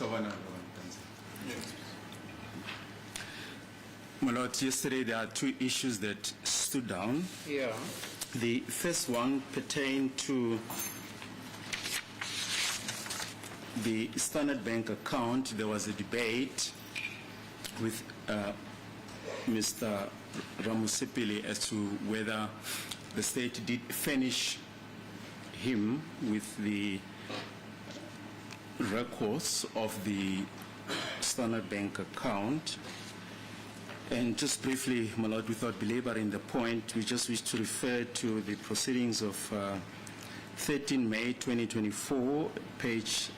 My Lord, yesterday there are two issues that stood down. Yeah. The first one pertained to the Standard Bank account. There was a debate with Mr. Ramusipili as to whether the state did furnish him with the records of the Standard Bank account. And just briefly, my Lord, without belaboring the point, we just wish to refer to the proceedings of 13 May 2024, page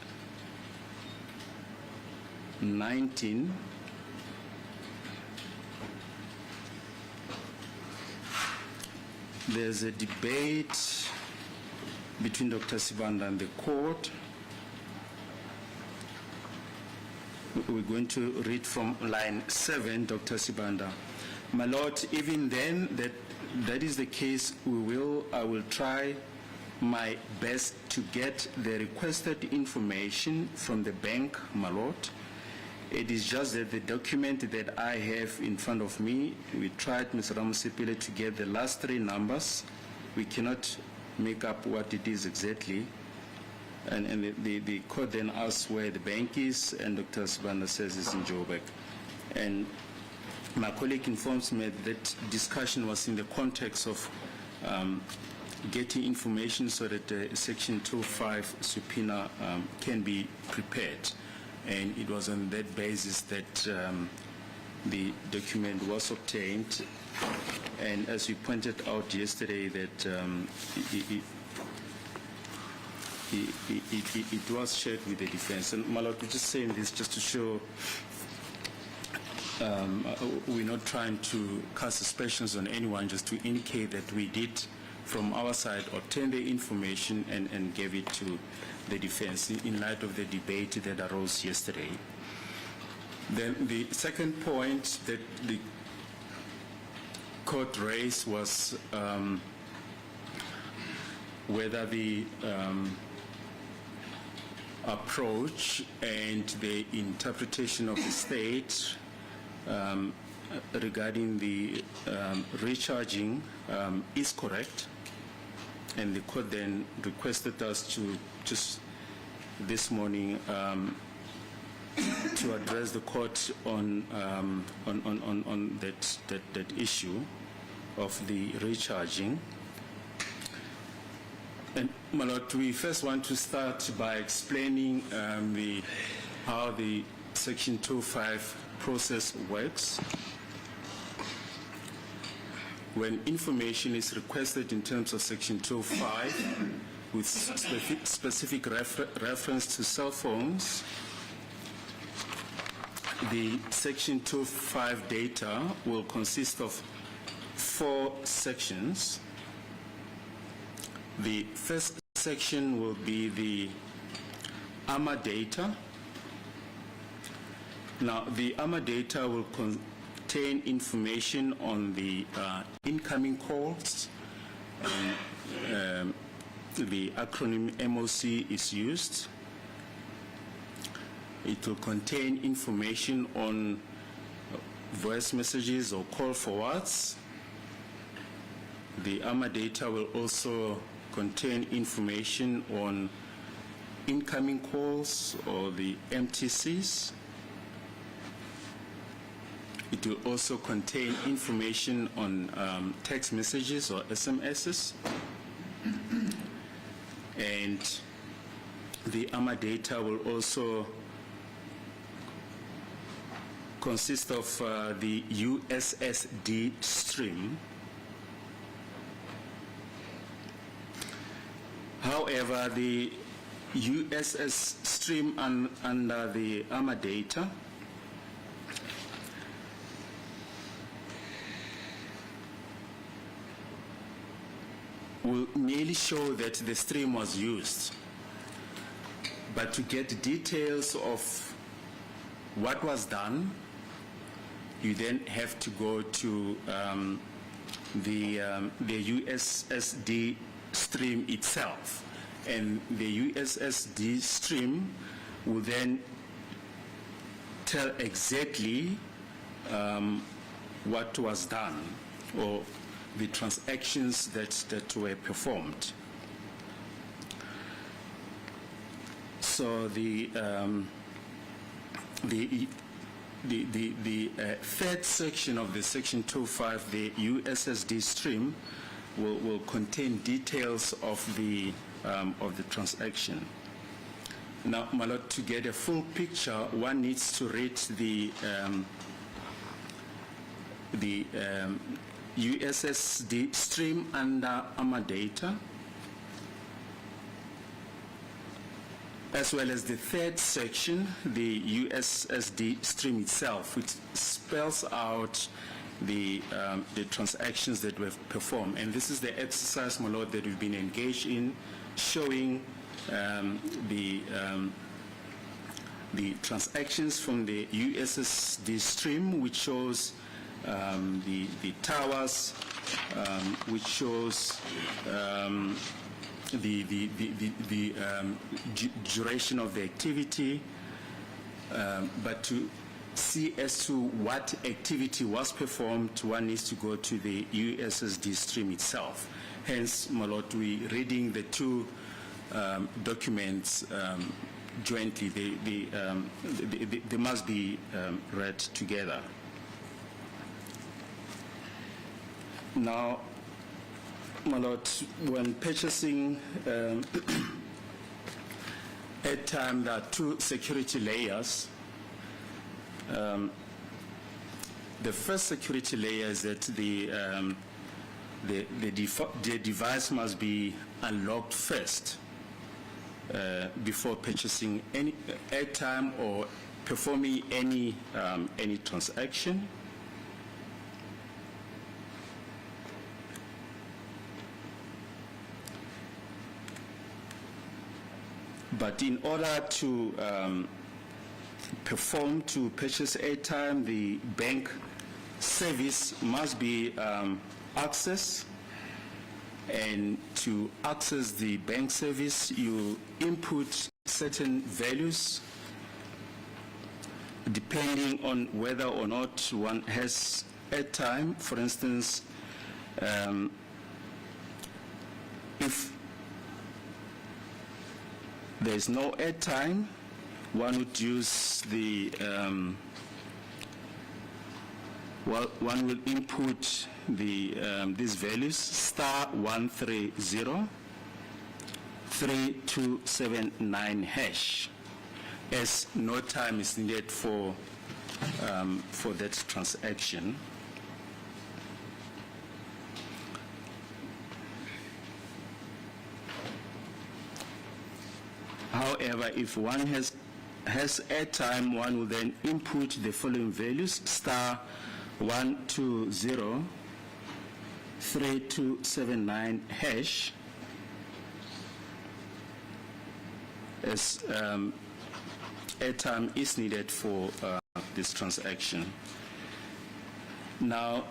19. There's a debate between Dr. Sibanda and the court. We're going to read from line 7, Dr. Sibanda. My Lord, even then, that is the case, I will try my best to get the requested information from the bank, my Lord. It is just that the document that I have in front of me, we tried, Mr. Ramusipile, to get the last three numbers. We cannot make up what it is exactly. And the court then asks where the bank is, and Dr. Sibanda says it's in Joburg. And my colleague informs me that discussion was in the context of getting information so that Section 205 subpoena can be prepared. And it was on that basis that the document was obtained. And as we pointed out yesterday, that it was shared with the defense. And my Lord, we're just saying this just to show we're not trying to cast suspicions on anyone, just to indicate that we did, from our side, obtain the information and gave it to the defense in light of the debate that arose yesterday. Then the second point that the court raised was whether the approach and the interpretation of the state regarding the recharging is correct, and the court then requested us to just this morning to address the court on that issue of the recharging. And my Lord, we first want to start by explaining how the Section 205 process works. When information is requested in terms of Section 205 with specific reference to cell phones, the Section 205 data will consist of 4 sections. The first section will be the AMA data. Now, the AMA data will contain information on the incoming calls. The acronym MOC is used. It will contain information on voice messages or call forwards. The AMA data will also contain information on incoming calls or the MTCs. It will also contain information on text messages or SMSs. And the AMA data will also consist of the USSD stream. However, the USS stream under the AMA data will merely show that the stream was used. But to get details of what was done, you then have to go to the USSD stream itself. And the USSD stream will then tell exactly what was done or the transactions that were performed. So the third section of the Section 2.5, the USSD stream, will contain details of the transaction. Now, my lord, to get a full picture, one needs to read the USSD stream under AMA data, as well as the third section, the USSD stream itself, which spells out the transactions that were performed. And this is the exercise, my lord, that we've been engaged in, showing the transactions from the USSD stream, which shows the towers, which shows the duration of the activity, but to see as to what activity was performed, one needs to go to the USSD stream itself. Hence, my lord, we're reading the two documents jointly. They must be read together. Now, my lord, when purchasing airtime, there are two security layers. The first security layer is that the device must be unlocked first before purchasing any airtime or performing any transaction. But in order to purchase airtime, the bank service must be accessed. And to access the bank service, you input certain values depending on whether or not one has airtime. For instance, if there is no airtime, one would use the one will input these values: *130 3279 hash, as no time is needed for that transaction. However, if one has airtime, one will then input the following values: *120 3279 hash, as airtime is needed for this transaction. Now,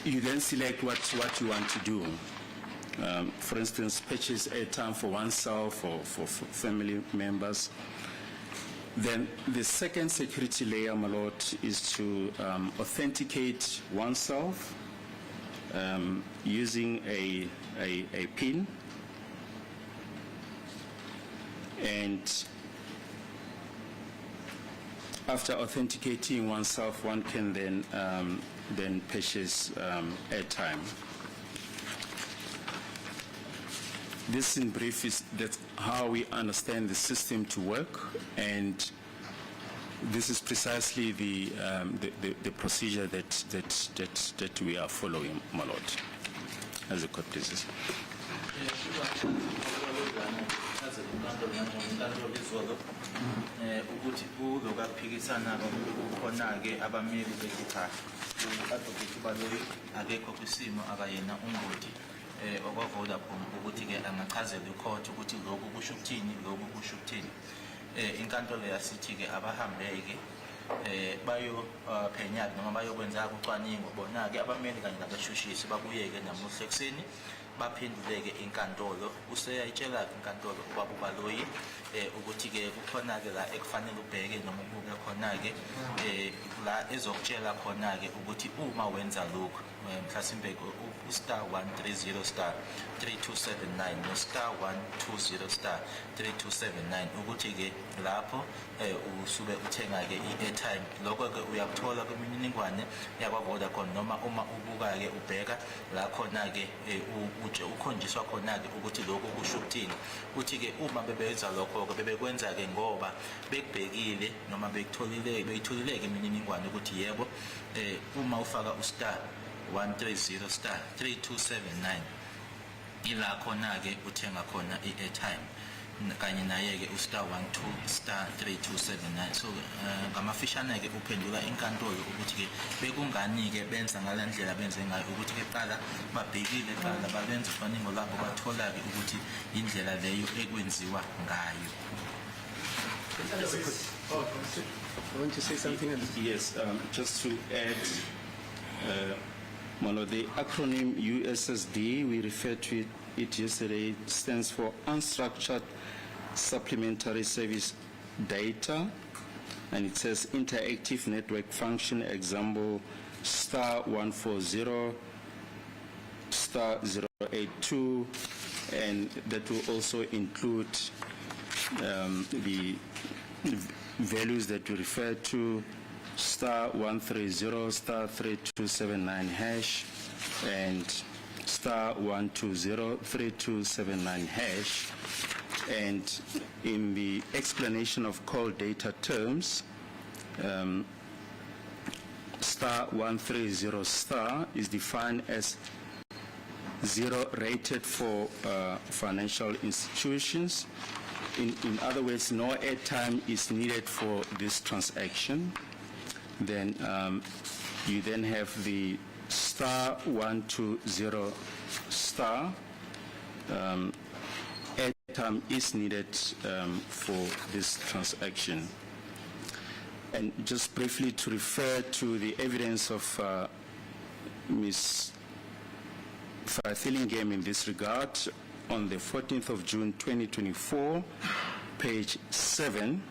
you then select what you want to do. For instance, purchase airtime for oneself or for family members. Then the second security layer, my lord, is to authenticate oneself using a PIN. And after authenticating oneself, one can then purchase airtime. This, in brief, is how we understand the system to work, and this is precisely the procedure that we are following, my lord, as the court pleases. ukuthi-ke angachazela ikhotha ukuthi lokhu kusho ukuthini, lokhu kusho ukuthini. Inkantolo yasithi-ke abahambe-ke bayo phenya noma bayokwenza ucwaningo bona-ke abameli kanye nabashushisi babuyeke namuhla ekuseni baphenduleke inkantolo. Useyayitshela-ke inkantolo ubaba uBaloyi ukuthi-ke kukhona-ke la ekufanele ubheke noma ubuke khona-ke la ezokutshela khona-ke ukuthi uma wenza lokhu mhlasimbe star 130 star 3279 no star 120 star 3279 ukuthi-ke lapho usube uthenga-ke i-airtime. Lokho-ke uyakuthola kwimininingwane yakwa-Vodacom noma uma ubuka-ke ubheka la khona-ke ukhonjiswa khona-ke ukuthi lokho kusho ukuthini. Uthi-ke uma bebenza lokho-ke bebekwenza-ke ngoba bekubhekile noma beyitholile-ke imininingwane ukuthi yebo uma ufaka ustar 130 star 3279 ila khona-ke uthenga khona i-airtime kanye naye-ke ustar 12 star 3279. So ngamafishane-ke uphendula inkantolo ukuthi-ke bekungani-ke benza ngale ndlela benze ngayo ukuthi-ke qala babhekile qala babenza ucwaningo labo bathola-ke ukuthi indlela leyo ekwenziwa ngayo. I want to say something else. Yes, just to add, the acronym USSD, we referred to it yesterday, stands for Unstructured Supplementary Service Data, and it says Interactive Network Function, example, star 140, star 082, and that will also include the values that you refer to, star 130, star 3279 hash, and star 120, 3279 hash. And in the explanation of call data terms, star 130 star is defined as 0 rated for financial institutions. In other words, no airtime is needed for this transaction. Then you then have the star 120 star. Airtime is needed for this transaction. And just briefly to refer to the evidence of Ms. Fathillingham in this regard, on the 14th of June 2024, page 7,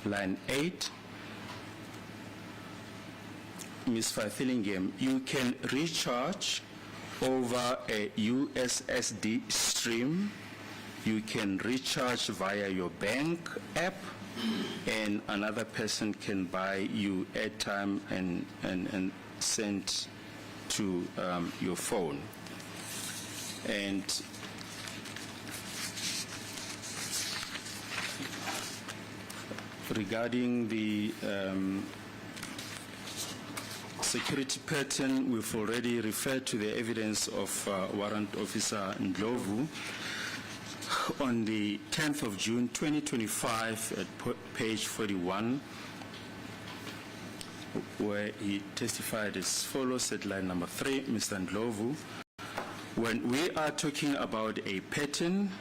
line 8, Ms. Fathillingham, you can recharge over a USSD stream, you can recharge via your bank app, and another person can buy you airtime and send to your phone. And regarding the security pattern, we've already referred to the evidence of Warrant Officer Ndlovu on the 10th of June 2025 at page 41, where he testified as follows at line number 3, Mr. Ndlovu. When we are talking about a pattern,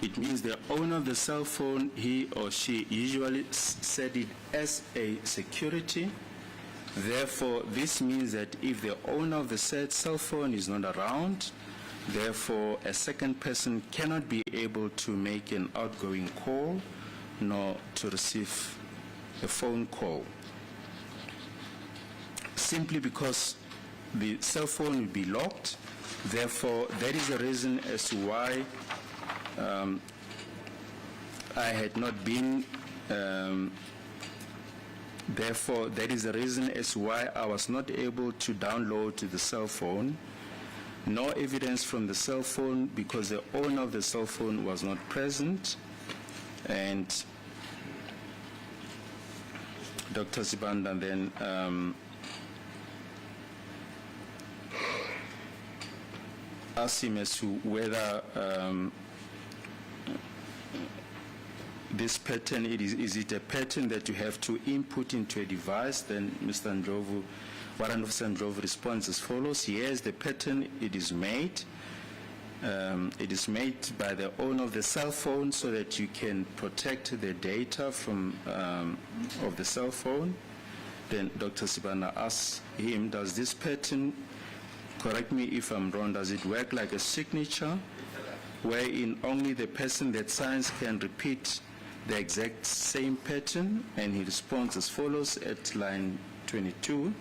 it means the owner of the cell phone, he or she usually set it as a security. Therefore, this means that if the owner of the said cell phone is not around, therefore a second person cannot be able to make an outgoing call nor to receive a phone call. Simply because the cell phone will be locked. Therefore, that is the reason as to why I had not been, therefore, that is the reason as to why I was not able to download to the cell phone. No evidence from the cell phone because the owner of the cell phone was not present. And Dr. Sibanda then asked him as to whether this pattern, is it a pattern that you have to input into a device? Then Mr. 100% drove response as follows: yes, the pattern, it is made. it is made by the owner of the cell phone so that you can protect the data from of the cell phone. Then Dr. Sibanda asks him, does this pattern, correct me if I'm wrong, does it work like a signature wherein only the person that signs can repeat the exact same pattern? And he responds as follows at line 22.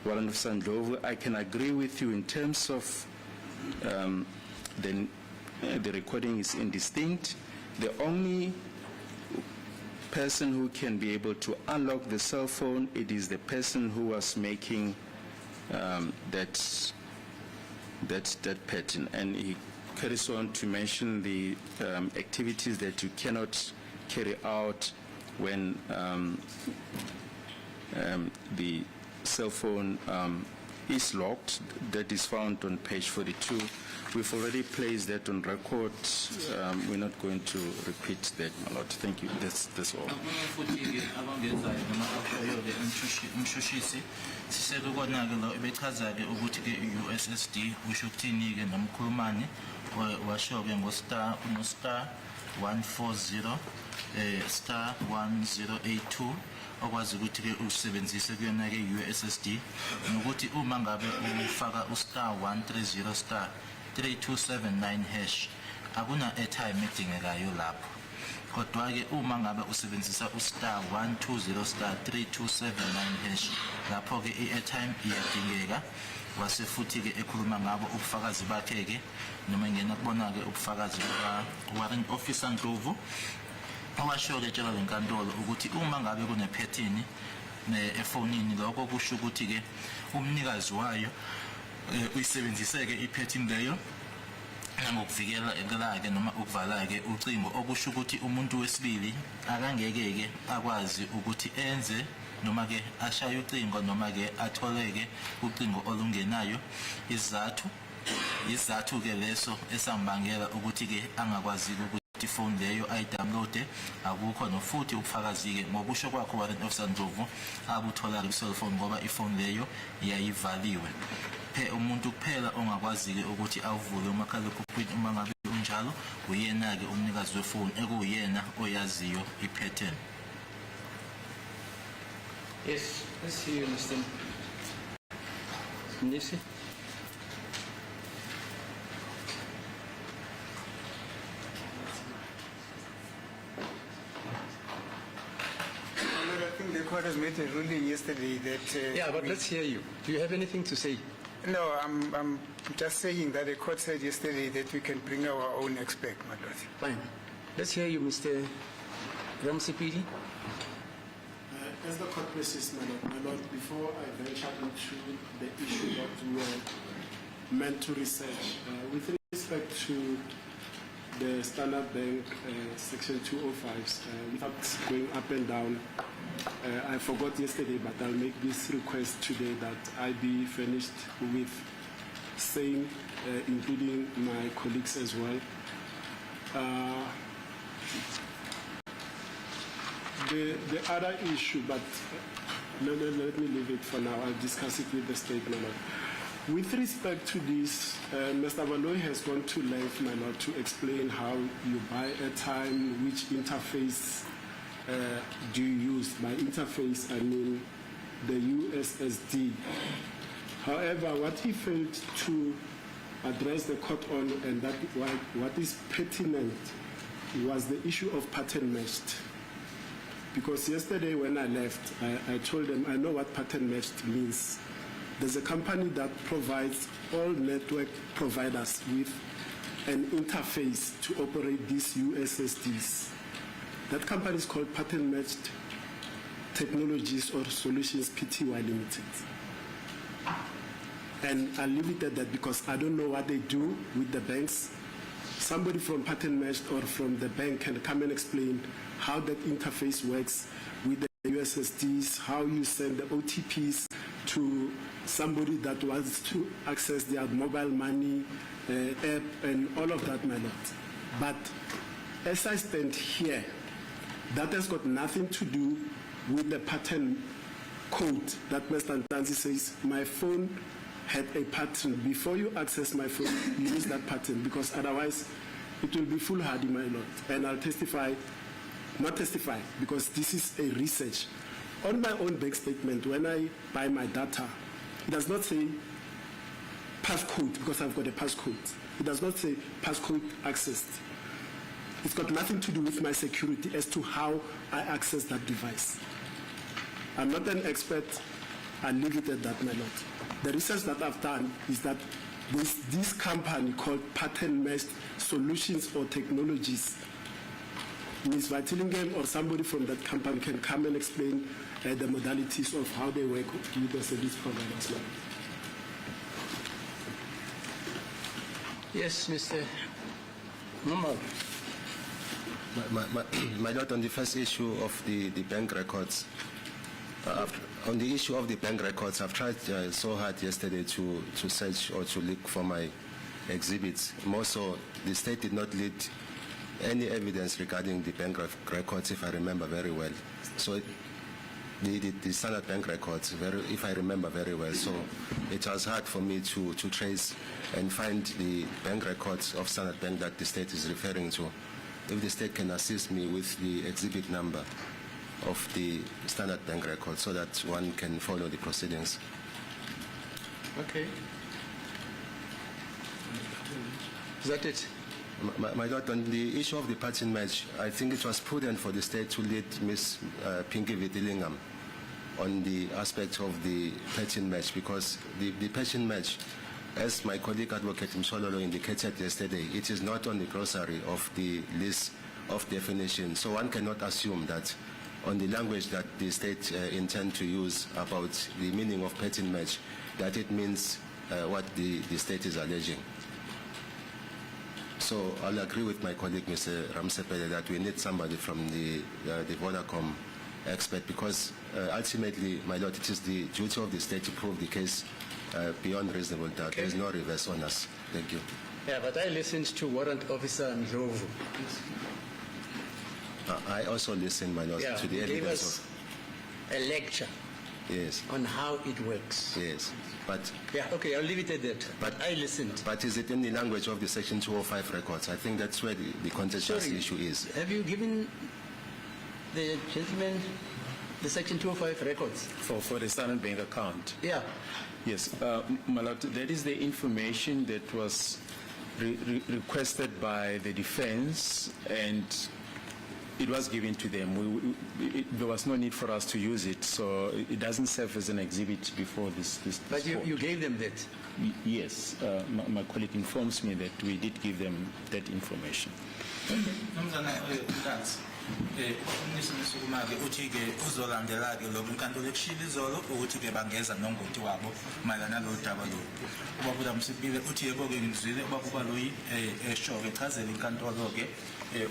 Warren of Sandlovu, I can agree with you in terms of the recording is indistinct. The only person who can be able to unlock the cell phone, it is the person who was making that pattern. And he carries on to mention the activities that you cannot carry out when the cell phone is locked. That is found on page 42. We've already placed that on record. We're not going to repeat that, my lord. Thank you. That's all. USSD usho ukuthini ke nomkhulumani washo ke ngo star 140 star 1082 okwazi ukuthi ke usebenzise kuyona ke USSD nokuthi uma ngabe ufaka ustar 130 star 3279 hash akuna airtime edingekayo lapho. Kodwa ke uma ngabe usebenzisa ustar 120 star 3279 hash lapho ke i-airtime iyadingeka. Wase futhi ke ekhuluma ngabo ubufakazi bakhe ke noma ngena kubona ke ubufakazi buka warrant officer Ndlovu owasho ke tshela lenkantolo ukuthi uma ngabe kune pattern efonini lokho kusho ukuthi ke umnikazi wayo uyisebenzise ke i-pattern leyo ngokuvikela ekelake noma ukuvala ke ucingo okusho ukuthi umuntu wesibili akangeke ke akwazi ukuthi enze noma ke ashaye ucingo noma ke atholeke ucingo olungenayo. Izathu ke leso esambangela ukuthi ke angakwazi ukuthi phone leyo ayidownload akukho no futhi ubufakazi ke ngokusho kwakho warrant officer Ndlovu abuthola ku cell phone ngoba iphone leyo iyayivaliwe. Umuntu kuphela ongakwazi ke ukuthi awuvule umakhalekhukhwini uma ngabe unjalo uyena ke umnikazi wefone ekuyena oyaziyo ipattern. Yes, let's hear you, Mr. Nisi. I think the court has made a ruling yesterday that... Yeah, but let's hear you. Do you have anything to say? No, I'm just saying that the court said yesterday that we can bring our own expert, my lord. Fine. Let's hear you, Mr. Ramsipili. As the court persists, my lord, before I venture into the issue that we are meant to research, with respect to the Standard Bank Section 205s, without going up and down, I forgot yesterday, but I'll make this request today that I be furnished with same, including my colleagues as well. The other issue, but let me leave it for now. I'll discuss it with the state, my lord. With respect to this, Mr. Valoy has gone to length, my lord, to explain how you buy airtime, which interface do you use. By interface, I mean the USSD. However, what he failed to address the court on, and that what is pertinent, was the issue of pattern matched. Because yesterday when I left, I told them I know what pattern matched means. There's a company that provides all network providers with an interface to operate these USSDs. That company is called Pattern Matched Technologies or Solutions Pty Limited. And I'll leave it at that because I don't know what they do with the banks. Somebody from Pattern Matched or from the bank can come and explain how that interface works with the USSDs, how you send the OTPs to somebody that wants to access their mobile money app and all of that, my lord. But as I stand here, that has got nothing to do with the pattern code that Mr. Ntanzi says my phone had a pattern. Before you access my phone, you use that pattern, because otherwise it will be foolhardy, my lord. And I'll not testify, because this is a research. On my own bank statement, when I buy my data, it does not say passcode, because I've got a passcode. It does not say passcode accessed. It's got nothing to do with my security as to how I access that device. I'm not an expert. I'll leave it at that, my lord. The research that I've done is that this company called Pattern Matched Solutions or Technologies, Ms. Vitilingen or somebody from that company can come and explain the modalities of how they work with the service providers. Yes, Mr. Normal. My lord, on the first issue of the bank records, on the issue of the bank records, I've tried so hard yesterday to search or to look for my exhibits. More so, the state did not lead any evidence regarding the bank records, if I remember very well. So the Standard Bank records, if I remember very well. So it was hard for me to trace and find the bank records of Standard Bank that the state is referring to. If the state can assist me with the exhibit number of the Standard Bank record so that one can follow the proceedings. Okay. Is that it? My lord, on the issue of the pattern match, I think it was prudent for the state to lead Ms. Pinky Vitilingam on the aspect of the pattern match, because the pattern match, as my colleague Advocate Msololo indicated yesterday, it is not on the glossary of the list of definitions. So one cannot assume that on the language that the state intend to use about the meaning of pattern match, that it means what the state is alleging. So I'll agree with my colleague, Mr. Ramsepele, that we need somebody from the Vodacom expert, because ultimately, my lord, it is the duty of the state to prove the case beyond reasonable doubt. Okay. There is no reverse on us. Thank you. Yeah, but I listened to Warrant Officer Ndlovu. I also listened, my lord, Yeah, to the he gave evidence. us a lecture Yes, on how it works. yes. But Yeah, okay, I'll leave it at that. But I listened. But is it in the language of the Section 205 records? I think that's where the contentious Sorry, issue is. Have you given the gentleman the Section 205 records? For the Standard Bank account. Yeah. Yes, my lord, that is the information that was requested by the defense, and it was given to them. There was no need for us to use it, so it doesn't serve as an exhibit before this But court. you gave them that? Yes, my colleague informs me that we did give them that information. Nomzana Nkansi, umnisomisukumake uthi-ke uzolandela-ke lokhu inkantolo ekushilo izolo ukuthi-ke bangeza nongoti wabo mayelana nalolu daba lolu. Ubaba Msipile uthi yebo-ke ngizwile ubaba uBaloyi esho-ke echazela inkantolo-ke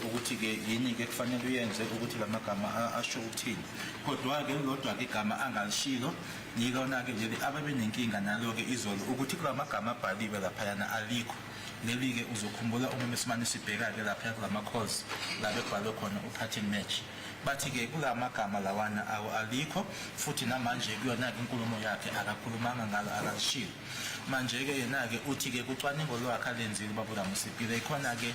ukuthi-ke yini-ke kufanele uyenze ukuthi la magama asho ukuthini. Kodwa-ke lodwa-ke igama angalishilo yikona-ke nje ababenenkinga nalo-ke izolo ukuthi kula magama abhaliwe laphayana alikho. Leli-ke uzokhumbula uma simane sibheka-ke lapha kulama-calls la bekubhalwe khona u-pattern match. Bathi-ke kula magama lawana alikho, futhi namanje kuyona-ke inkulumo yakhe akakhulumanga ngalo, akalishilo. Manje-ke yena-ke uthi-ke kucwaningo lwakhe alenzile ubaba Msipile ikhona-ke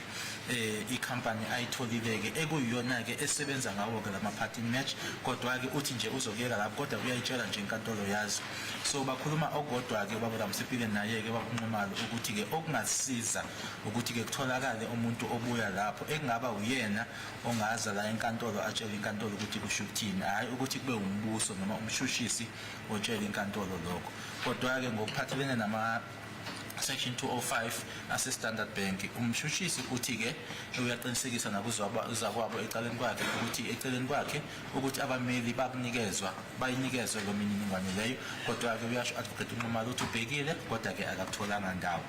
ikhampani ayitholile-ke ekuyiyona-ke esebenza ngawo-ke lama-pattern match, kodwa-ke uthi nje uzokuyeka lapho, kodwa uyayitshela nje inkantolo yazi. So bakhuluma okodwa-ke ubaba Msipile naye-ke bakunqumalo ukuthi-ke okungasiza ukuthi-ke kutholakale umuntu obuya lapho ekungaba uyena ongaza la enkantolo atshele inkantolo ukuthi kusho ukuthini, hhayi ukuthi kube umbuso noma umshushisi otshela inkantolo lokho. Kodwa-ke ngokuphathelene Section 205 ase-Standard Bank, umshushisi uthi-ke uyaqinisekisa nakuzakwabo eceleni kwakhe ukuthi abameli bayinikezwe lo mininingwane leyo, kodwa-ke uyasho Advocate uNxumalo ukuthi ubhekile, kodwa-ke akakutholanga ndawo.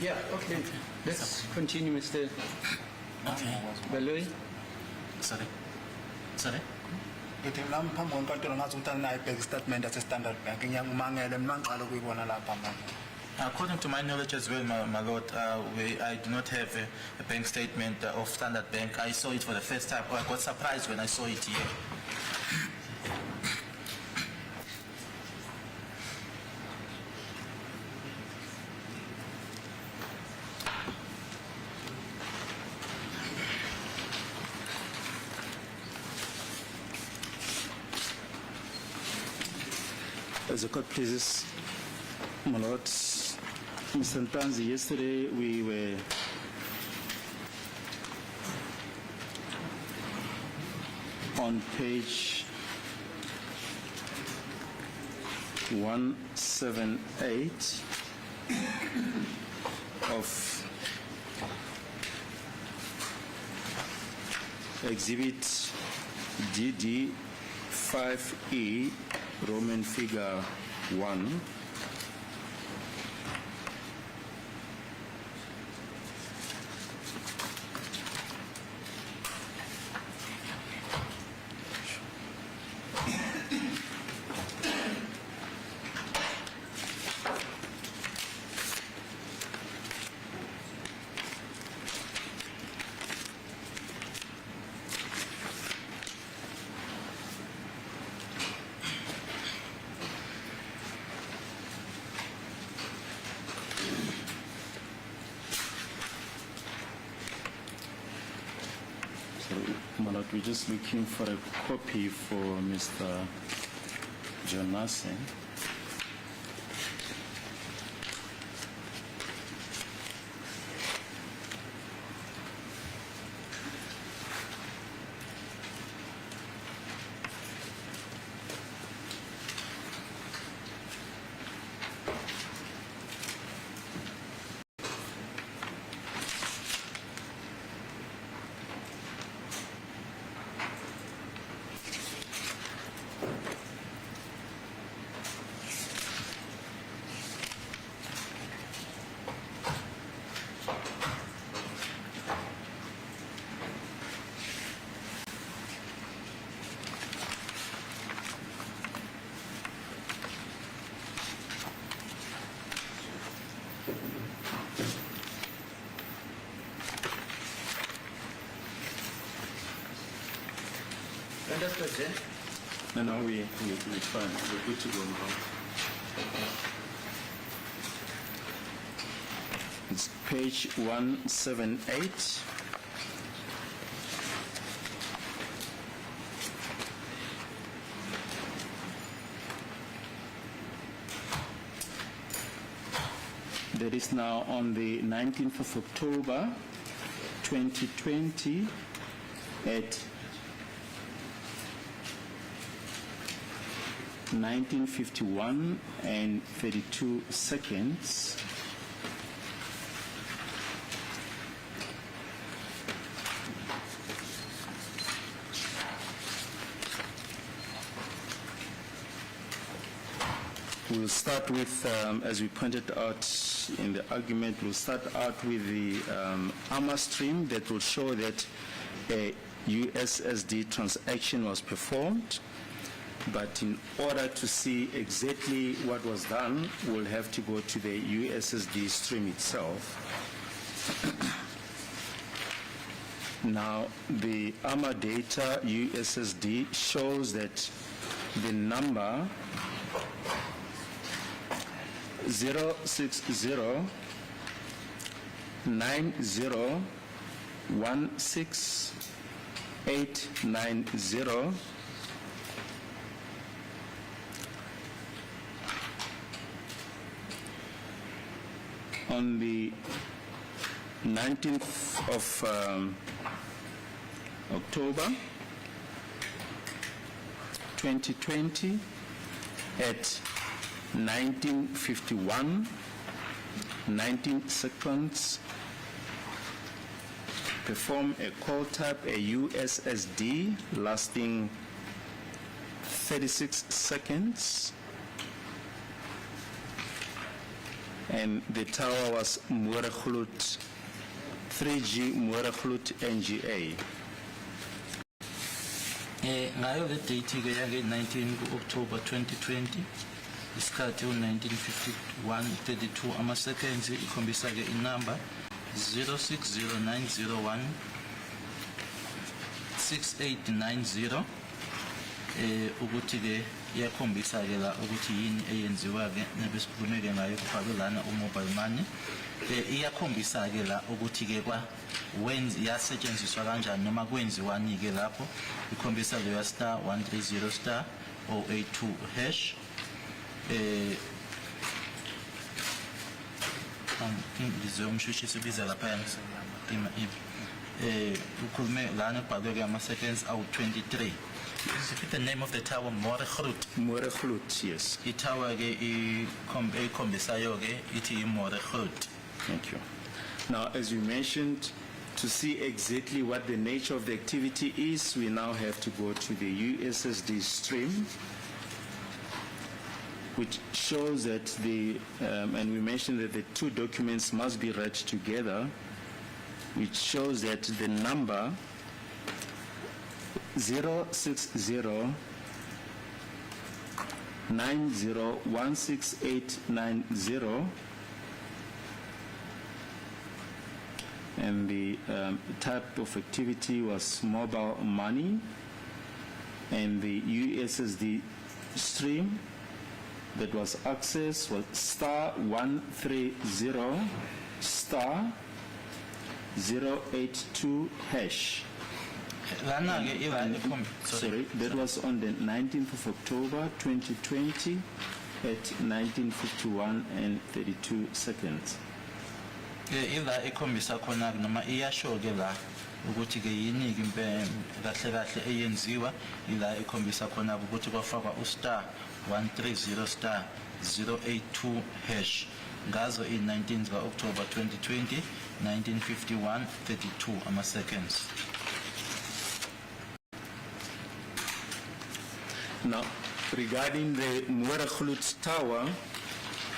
Yeah, okay. Let's continue, Mr. Okay. Baloyi. Sorry? Ngithi nami phambi kwenkantolo ngathi ukuthi anayo bank statement ase-Standard Bank, ngiyangumangele mina ngiqala ukuyibona lapha manje. According to my knowledge as well, my lord, I do not have a bank statement of Standard Bank. I saw it for the first time. I got surprised when I saw it here. As the court pleases, my lord, Mr. Ntanzi, yesterday we were on page 178 of Exhibit DD 5E, Roman figure 1. We're just looking for a copy for Mr. Jonase. Understood, eh? No, we're fine. We're good to go now. It's page 178. That is now on the 19th of October 2020 at 19:51 and 32 seconds. We'll start with, as we pointed out in the argument, we'll start out with the AMA stream that will show that a USSD transaction was performed. But in order to see exactly what was done, we'll have to go to the USSD stream itself. Now, the AMA data USSD shows that the number 06090168890 on the 19th of October 2020 at 19:51, 19 seconds, perform a call type, a USSD lasting 36 seconds. And the tower was Murekhulut, 3G Murekhulut NGA. Ngayo le date ke yange 19 October 2020 isikhathi u-19:51:32 ama-seconds ikhombisa ke inumber 06090168890 ukuthi ke iyakhombisa ke la ukuthi yini eyenziwa ke nebesikhulume ke ngayo kufake lana u-mobile money iyakhombisa ke la ukuthi ke yasetshenziswa kanjani noma kwenziwani ke lapho ikhombisa leyo *130*082#. ngizwe umshushisi ubiza lapha ukhulume lana kubhalwe ama-seconds awu-23. Is it the name of the tower Moregrut? Moregrut, yes. Itower-ke ikhombisayo-ke ithi iMoregrut. Thank you. Now, as you mentioned, to see exactly what the nature of the activity is, we now have to go to the USSD stream, which shows that and we mentioned that the two documents must be read together, which shows that the number 06090168890 and the type of activity was mobile money, and the USSD stream that was accessed was *130*082#. Sorry, that was on the 19th of October 2020 at 19:51 and 32 seconds. Ila ikhombisa khona noma iyasho ke la ukuthi ke yini ke kahle kahle eyenziwa, ila ikhombisa khona ukuthi kwafakwa *130*082# ngazo i-19 ka-October 2020 19:51:32 ama-seconds. Now, regarding the Moregrut Tower,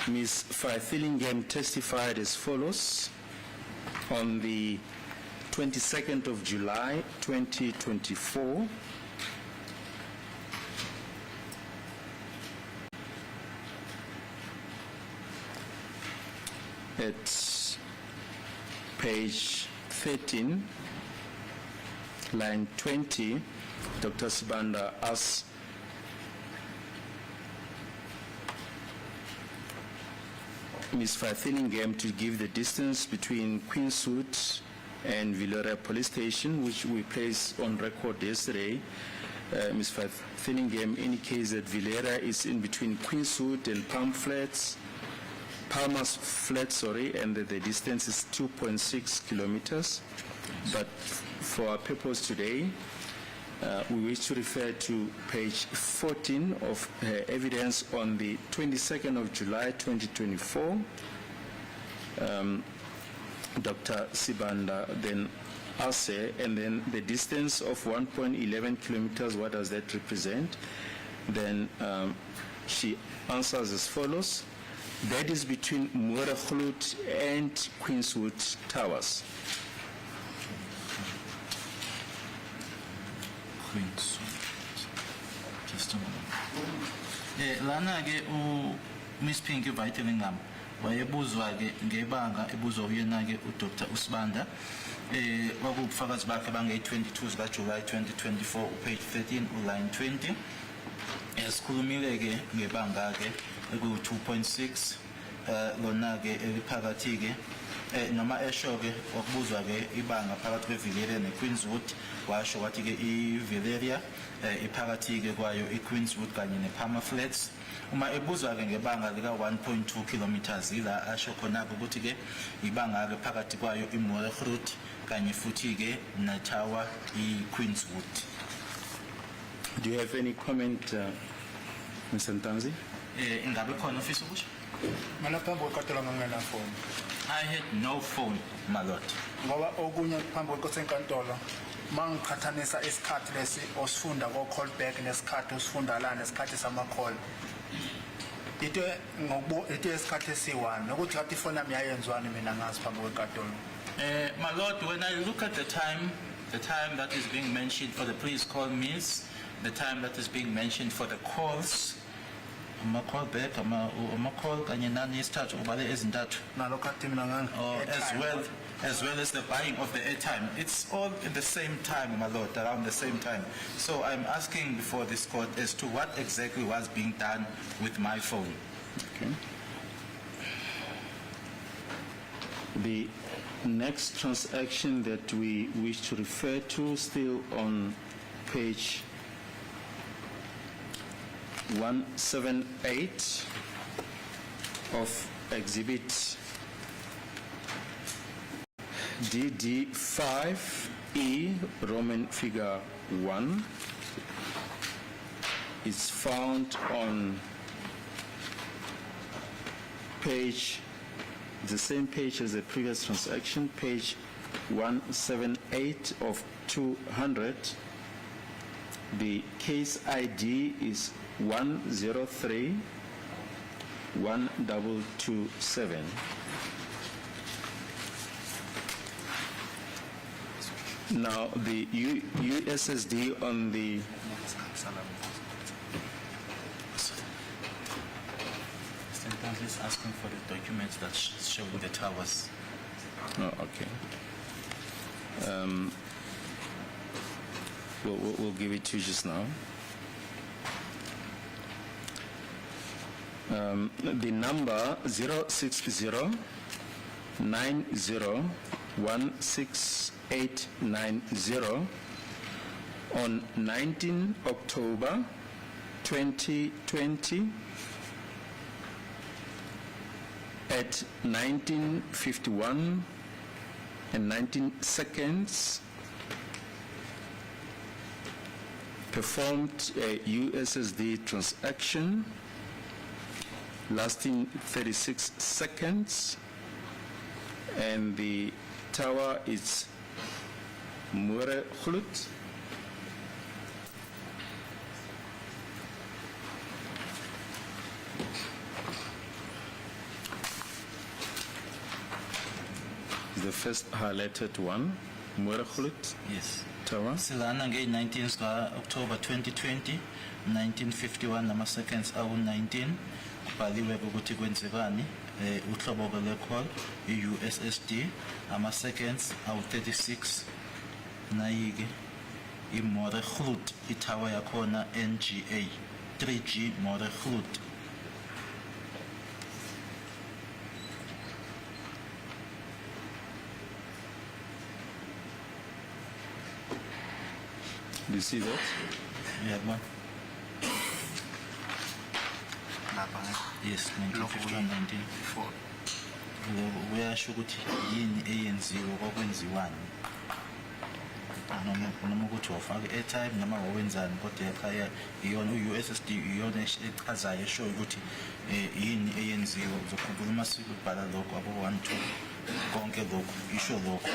Ms. Faithillingham testified as follows. On the 22nd of July 2024, at page 13, line 20, Dr. Sibanda asks Ms. Faithillingham to give the distance between Queenswood and Villora Police Station, which we placed on record yesterday. Ms. Faithillingham indicates that Villora is in between Queenswood and Palmer's Flats, and that the distance is 2.6 kilometers. But for our purpose today, we wish to refer to page 14 of her evidence on the 22nd of July 2024. Dr. Sibanda then asks her, and then the distance of 1.11 kilometers, what does that represent? Then she answers as follows. That is between Moregrut and Queenswood Towers. Just a moment. Lana ke Miss Pinky Faithillingham wayebuzwa ke ngebanga ebuzwa uyena ke uDr Usibanda wakubufakazi bakhe bange-22 zikaJuly 2024 page 13 line 20 esikhulumile ke ngebanga ke eku-2.6 lona ke eliphakathi ke noma esho ke wakubuzwa ke ibanga phakathi kweVilleria neQueenswood, washo wathi ke iVilleria iphakathi ke kwayo iQueenswood kanye nePalmer Flats. Uma ebuzwa ke ngebanga lika 1.2 kilometers ila asho khona ukuthi ke ibanga ke phakathi kwayo iMoregrut kanye futhi ke neTower iQueenswood. Do you have any comment, Mr. Ntanzi? Ingabe khona ofisa ukusho? Mina phambi kwekatelo ngangena phone. I had no phone, my lord. Ngoba okunye phambi kwesenkantolo mangiqhathanisa isikhathi lesi osifunda ko call back nesikhathi osifunda la nesikhathi sama call. Ito isikhathi esi1 nokuthi kathi ifone yami yayenzwani mina ngazi phambi kwekatolo. My lord, when I look at the time that is being mentioned for the please call means, the time that is being mentioned for the calls, call back, call kanye nani isithathu ubale ezintathu. Nalokathi mina ngani. As well as the buying of the airtime. It's all at the same time, my lord, around the same time. So I'm asking before this court as to what exactly was being done with my phone. Okay. The next transaction that we wish to refer to, still on page 178 of Exhibit DD5E, Roman figure 1, is found on page, the same page as the previous transaction, page 178 of 200. The case ID is 1031227. Now the USSD on the He's asking for the documents that show the towers. Oh, okay. We'll give it to you just now. The number 06090168890 on 19 October 2020 at 19:51 and 19 seconds performed a USSD transaction lasting 36 seconds, and the tower is Mure Khlut. The first highlighted one, Mure Khlut Yes. Tower. Silana nge 19 October 2020, 1951 nama seconds awu 19 kubhaliwe ukuthi kwenzekani uhlobo le call USSD ama seconds awu 36 nayike iMore Khlut itower yakhona NGA 3G More Khlut. Do you see that? Yeah, one. Yes, 1951, 19. Uyasho ukuthi yini eyenziwe kwakwenziwani noma ukuthi wafaka airtime noma wawenzani, kodwa ekhaya iyona USSD iyona echazayo eshoyo ukuthi yini eyenziwe. Uzokhuluma sikubhala lokho abo 1 2 konke lokho isho lokho.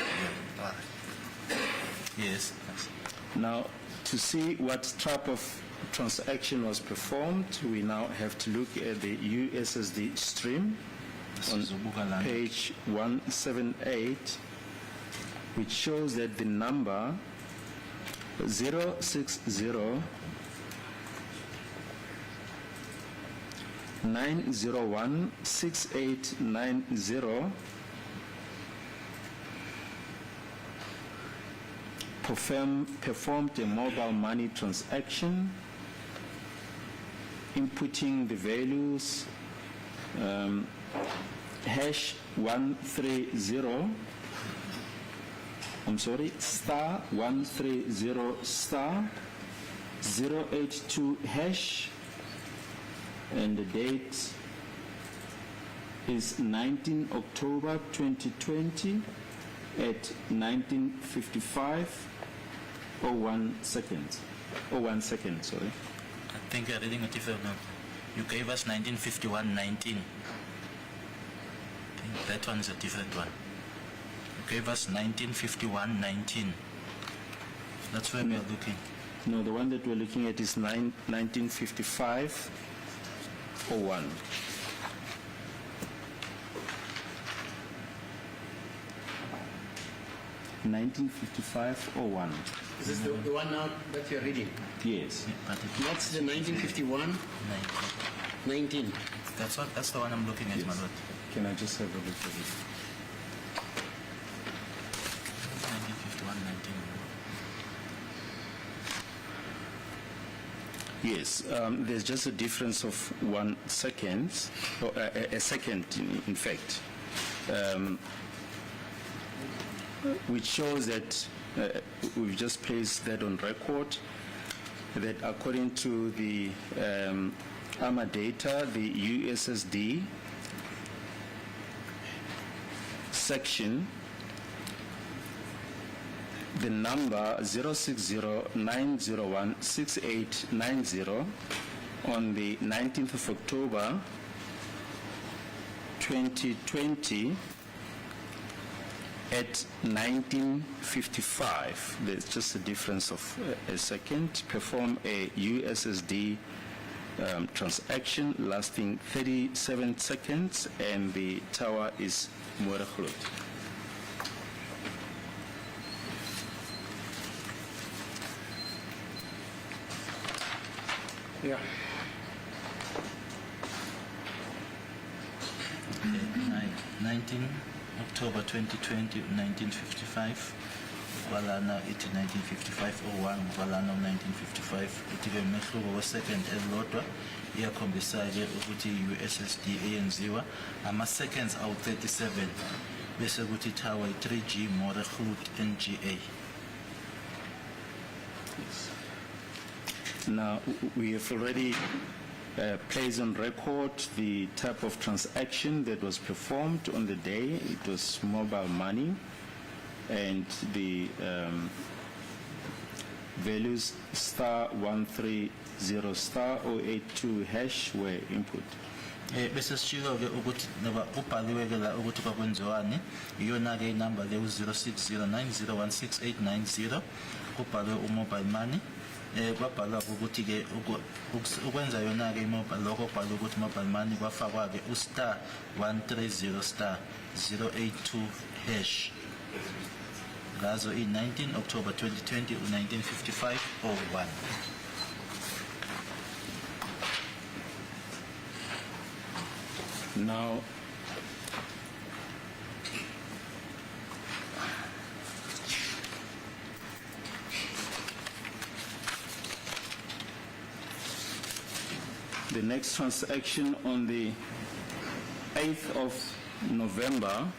Yes. Now, to see what type of transaction was performed, we now have to look at the USSD stream on page 178, which shows that the number 060-901-6890 performed a mobile money transaction, inputting the values hash 130, star 130 star 082 hash, and the date is 19 October 2020 at 19:55:01 seconds. 1 second, sorry. I think you're reading a different number. You gave us 1951-19. I think that one is a different one. You gave us 1951-19. That's where we are looking. No, the one that we're looking at is 1955:01. (1955:01). Is this the one now that you're reading? Yes. But it, That's the 1951, 19. that's the one I'm looking at, my lord. Can I just have a look at it? 1951-19. Yes, there's just a difference of 1 second, or a second in fact, which shows that we've just placed that on record. that according to the AMA data, the USSD section, the number 060-901-6890 on the 19th of October 2020 at 19:55, there's just a difference of a second, perform a USSD transaction lasting 37 seconds, and the tower is Moeregroot. Yeah. 19 October 2020, 1955. Walana iti 1955-01, Walana 1955. Iti mehluko second elodwa iyakhombisa-ke ukuthi USSD eyenziwa ama-seconds awu-37 bese kuthi tower 3G Moeregroot NGA. Now, we have already placed on record the type of transaction that was performed on the day. It was mobile money, and the values *130 *082 hash were input. Bese sishilo-ke ukuthi naba ubhaliwe-ke la ukuthi kwakwenziwani iyona-ke inumber le u-0609016890 kubhalwe umobile money. Kwabhalwa ukuthi-ke ukwenza yona-ke imobile, lokho kubhalwe ukuthi mobile money kwafakwa-ke u*130 *082 hash ngazo i-19 October 2020 u-1955-01. Now, the next transaction on the 8th of November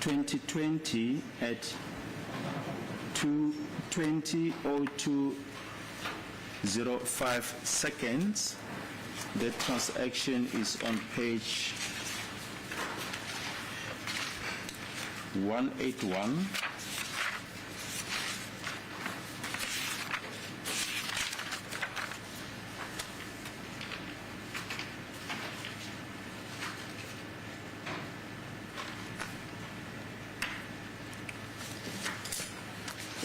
2020 at 2:20:02:05 seconds. That transaction is on page 181.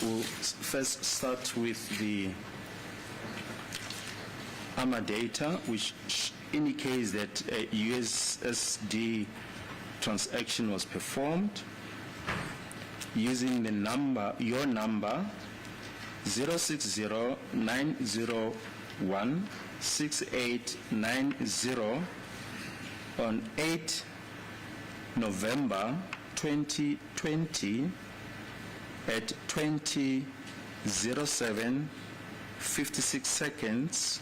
We'll first start with the AMA data, which indicates that a USSD transaction was performed using the number, your number, 060-901-6890 on 8 November 2020 at 20:07:56 seconds,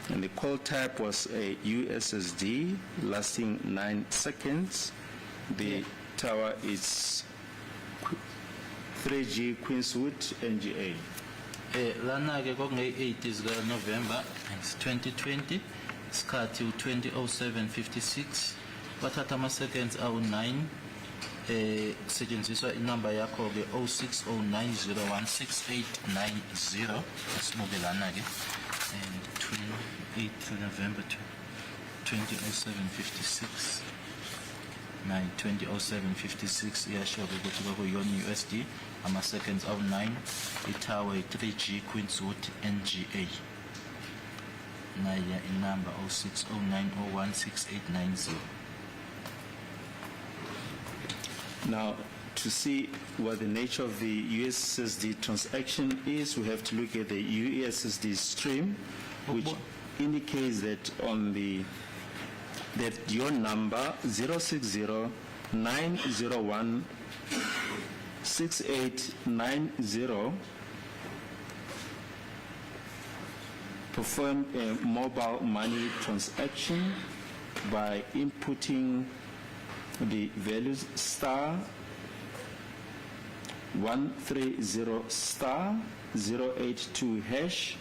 and the call type was a USSD lasting 9 seconds. The tower is 3G Queenswood NGA. Lana-ke kwakunge-8 zika November 2020, isikhathi u-20:07:56, bathatha ama-seconds awu-9. Kusetshenziswa inumber yakho-ke 0609016890. Asibuke lana-ke, and 28 November 20:07:56. 20:07:56 iyasho-ke ukuthi kwakuyona USD, ama-seconds awu-9, itower 3G Queenswood NGA. Naya inumber 0609016890. Now, to see what the nature of the USSD transaction is, we have to look at the USSD stream, which indicates that on the your number 060-901-6890 performed a mobile money transaction by inputting the values 130*082#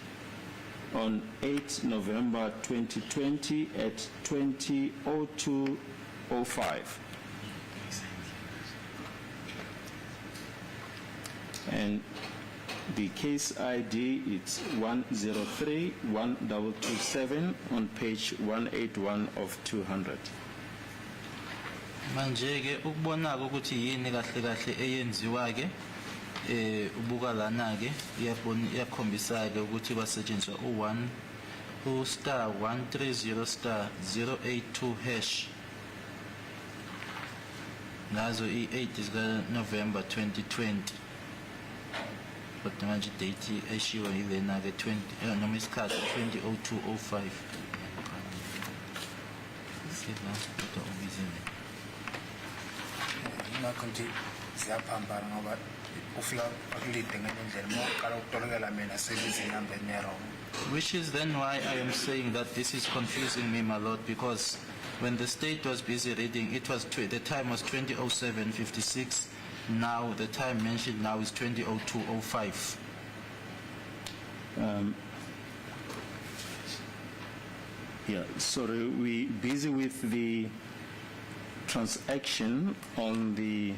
on 8 November 2020 at 20:02:05. And the case ID is 1031227 on page 181 of 200. Manje ke ukubonaka ukuthi yini kahle kahle eyenziwa ke ubuka lana ke iyakhombisa ke ukuthi kwasetshenziswa u*130*082# ngazo i-8 zika November 2020. But manje date eshiwo yilena ke 20 noma isikhathi 20:02:05. Sila kodwa ubizile. Ngakho nje siyaphambana ngoba ufika akulide ngenye indlela uma uqala ukutolokela mina sebiza inamba wrong. Which is then why I am saying that this is confusing me, my lord, because when the state was busy reading, it was the time was 20:07:56. Now the time mentioned now is 20:02:05. Yeah, sorry, we busy with the transaction on the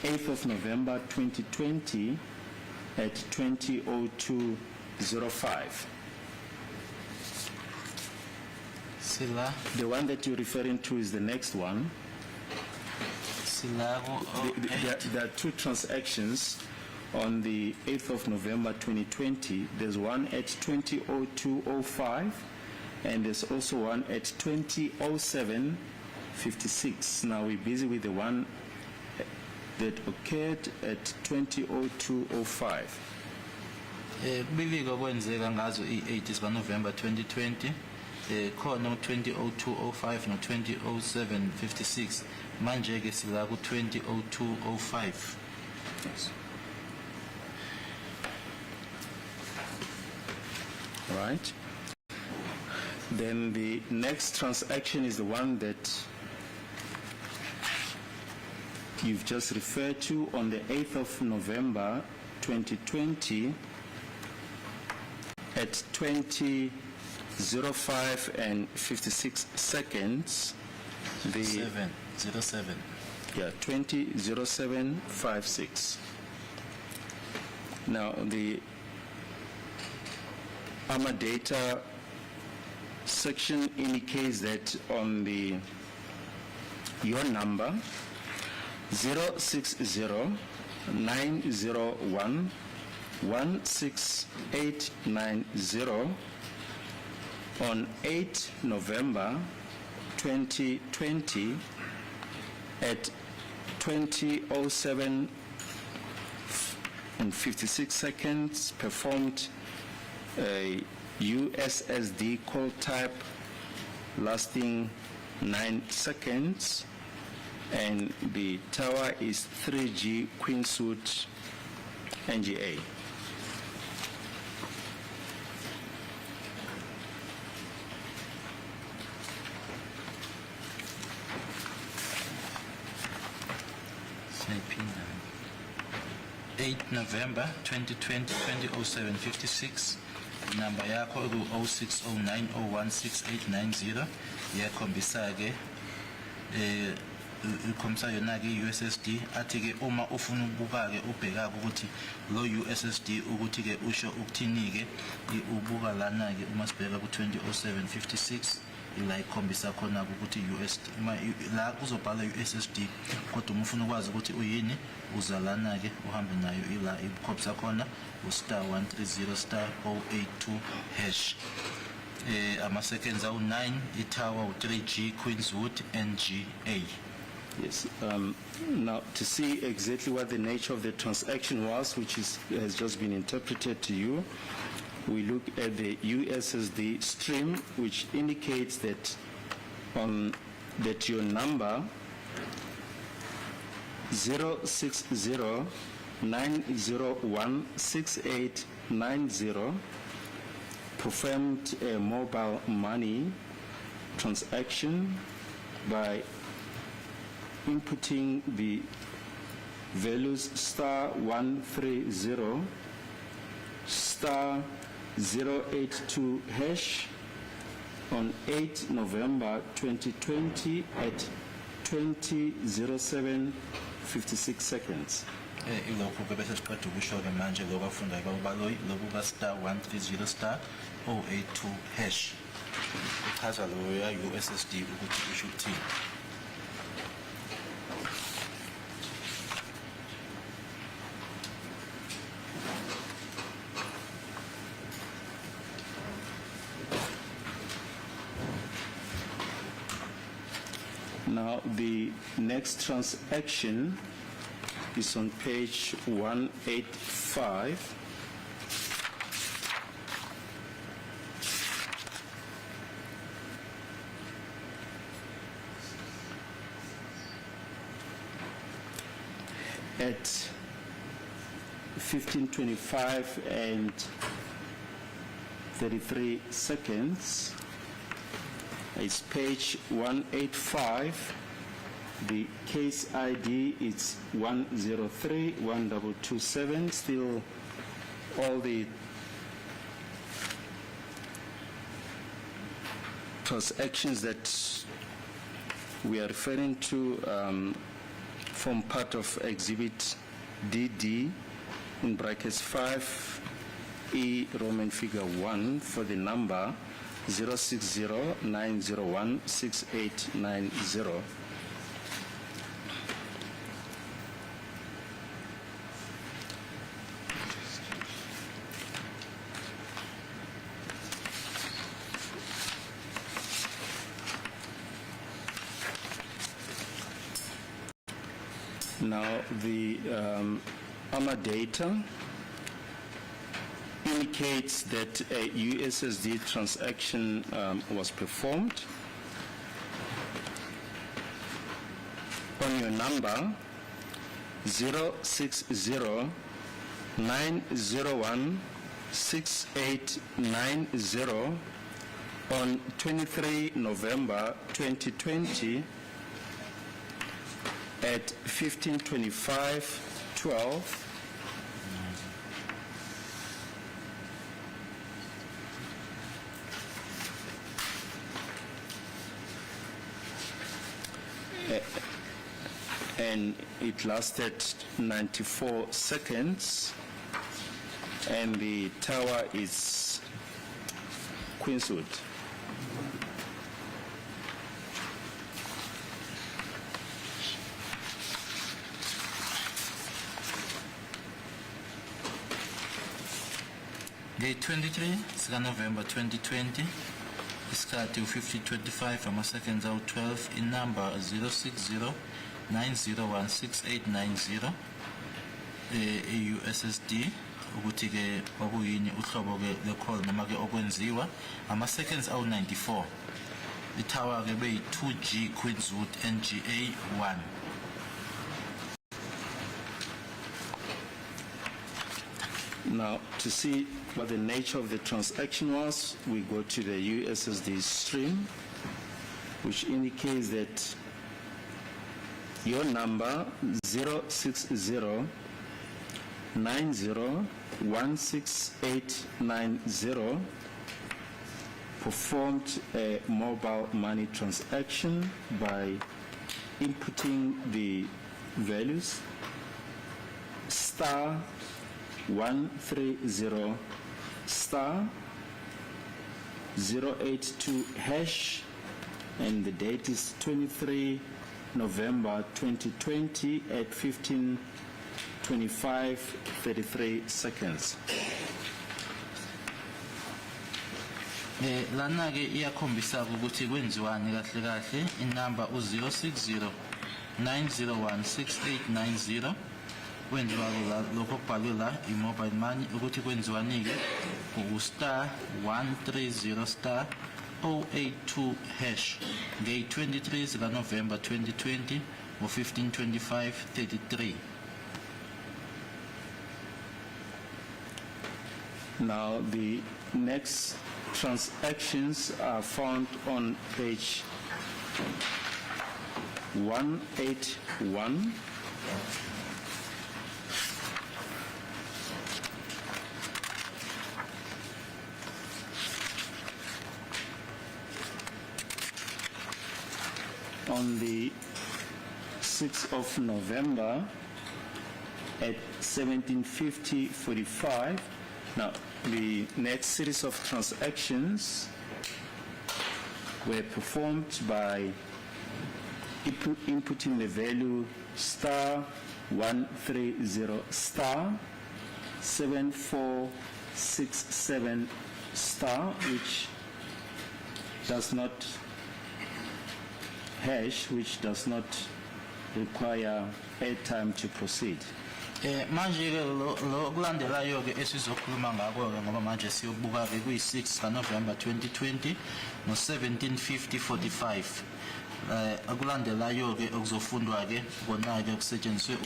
8th of November 2020 at 20:02:05. Sila, The one that you're referring to is the next one. sila There are two transactions on the 8th of November 2020. There's one at 20:02:05 and there's also one at 20:07:56. Now we're busy with the one that occurred at 20:02:05. Kubikwa kwenzeka ngazo i-8 zika November 2020. Khona 20:02:05 no 20:07:56. Manje ke sila ku 20:02:05. Yes. Right. Then the next transaction is the one that you've just referred to on the 8th of November 2020 at 20:05:56. The 07. yeah, 20:07:56. Now the AMA data section indicates that on your number 060-901-16890 on 8 November 2020 at 20:07:56 performed a USSD call type lasting 9 seconds, and the tower is 3G Queen Suite NGA. Sayiphinda. 8 November 2020 20:07:56. Number yakho ku 0609016890 yakhombisa ke ikhombisa yona ke USSD athi ke uma ufuna ukubuka ke ubheka ukuthi lo USSD ukuthi ke usho ukuthini ke ubuka lana ke uma sibheka ku 20:07:56 ila ikhombisa khona ukuthi USSD la kuzobhala USSD kodwa uma ufuna ukwazi ukuthi uyini uzalana ke uhambe nayo ila ikhombisa khona *130*082#. Ama seconds are 9, itower 3G Queenswood NGA. Yes. Now, to see exactly what the nature of the transaction was, which has just been interpreted to you, we look at the USSD stream, which indicates that that your number 060-901-6890 performed a mobile money transaction by inputting the values star 130 star 082 hash on 8 November 2020 at 20:07:56 seconds. Ilokhu ke bese siqeda ukusho-ke manje lokhu afundayo babaloyi lokhu ka-star 130 star 082 hash uchaza loyo ya USSD ukuthi kusho ukuthini. Now, the next transaction is on page 185. At 15:25 and 33 seconds. It's page 185. The case ID is 1031227. Still all the transactions that we are referring to form part of Exhibit DD in brackets 5E Roman figure 1 for the number 060-901-6890. Now, the AMA data indicates that a USSD transaction was performed on your number 060-901-6890 on 23 November 2020 at 15:25:12. And it lasted 94 seconds, and the tower is Queenswood. Day 23 November 2020. Isikhathi 15:25 ama-seconds awu-12 inumber 060-901-6890 USSD ukuthi-ke kwakuyini uhlobo-ke le-call noma-ke okwenziwa ama-seconds awu-94 itower-ke beyi-2G Queenswood NGA 1. Now, to see what the nature of the transaction was, we go to the USSD stream, which indicates that your number 060-901-6890 performed a mobile money transaction by inputting the values star 130 star 082 hash, and the date is 23 November 2020 at 15:25:33 seconds. Lana-ke iyakhombisa ukuthi kwenziwani kahle kahle inumber u-060-901-6890 kwenziwa lokho okubhalwe la i-mobile money ukuthi kwenziwani-ke u-star 130 star 082 hash ngeyi-23 zikaNovember 2020 ngo-15:25:33. Now, the next transactions are found on page 181. on the 6th of November at 17:50:45. Now, the next series of transactions were performed by inputting the value *130 *7467 which does not hash, which does not require airtime to proceed. Manje ke lo kulandelayo ke esizokhuluma ngako ke ngoba manje siyobuka ke kuyi6 kaNovember 2020 no 17:50:45. Akulandelayo ke okuzofundwa ke kona ke kusetshenziswe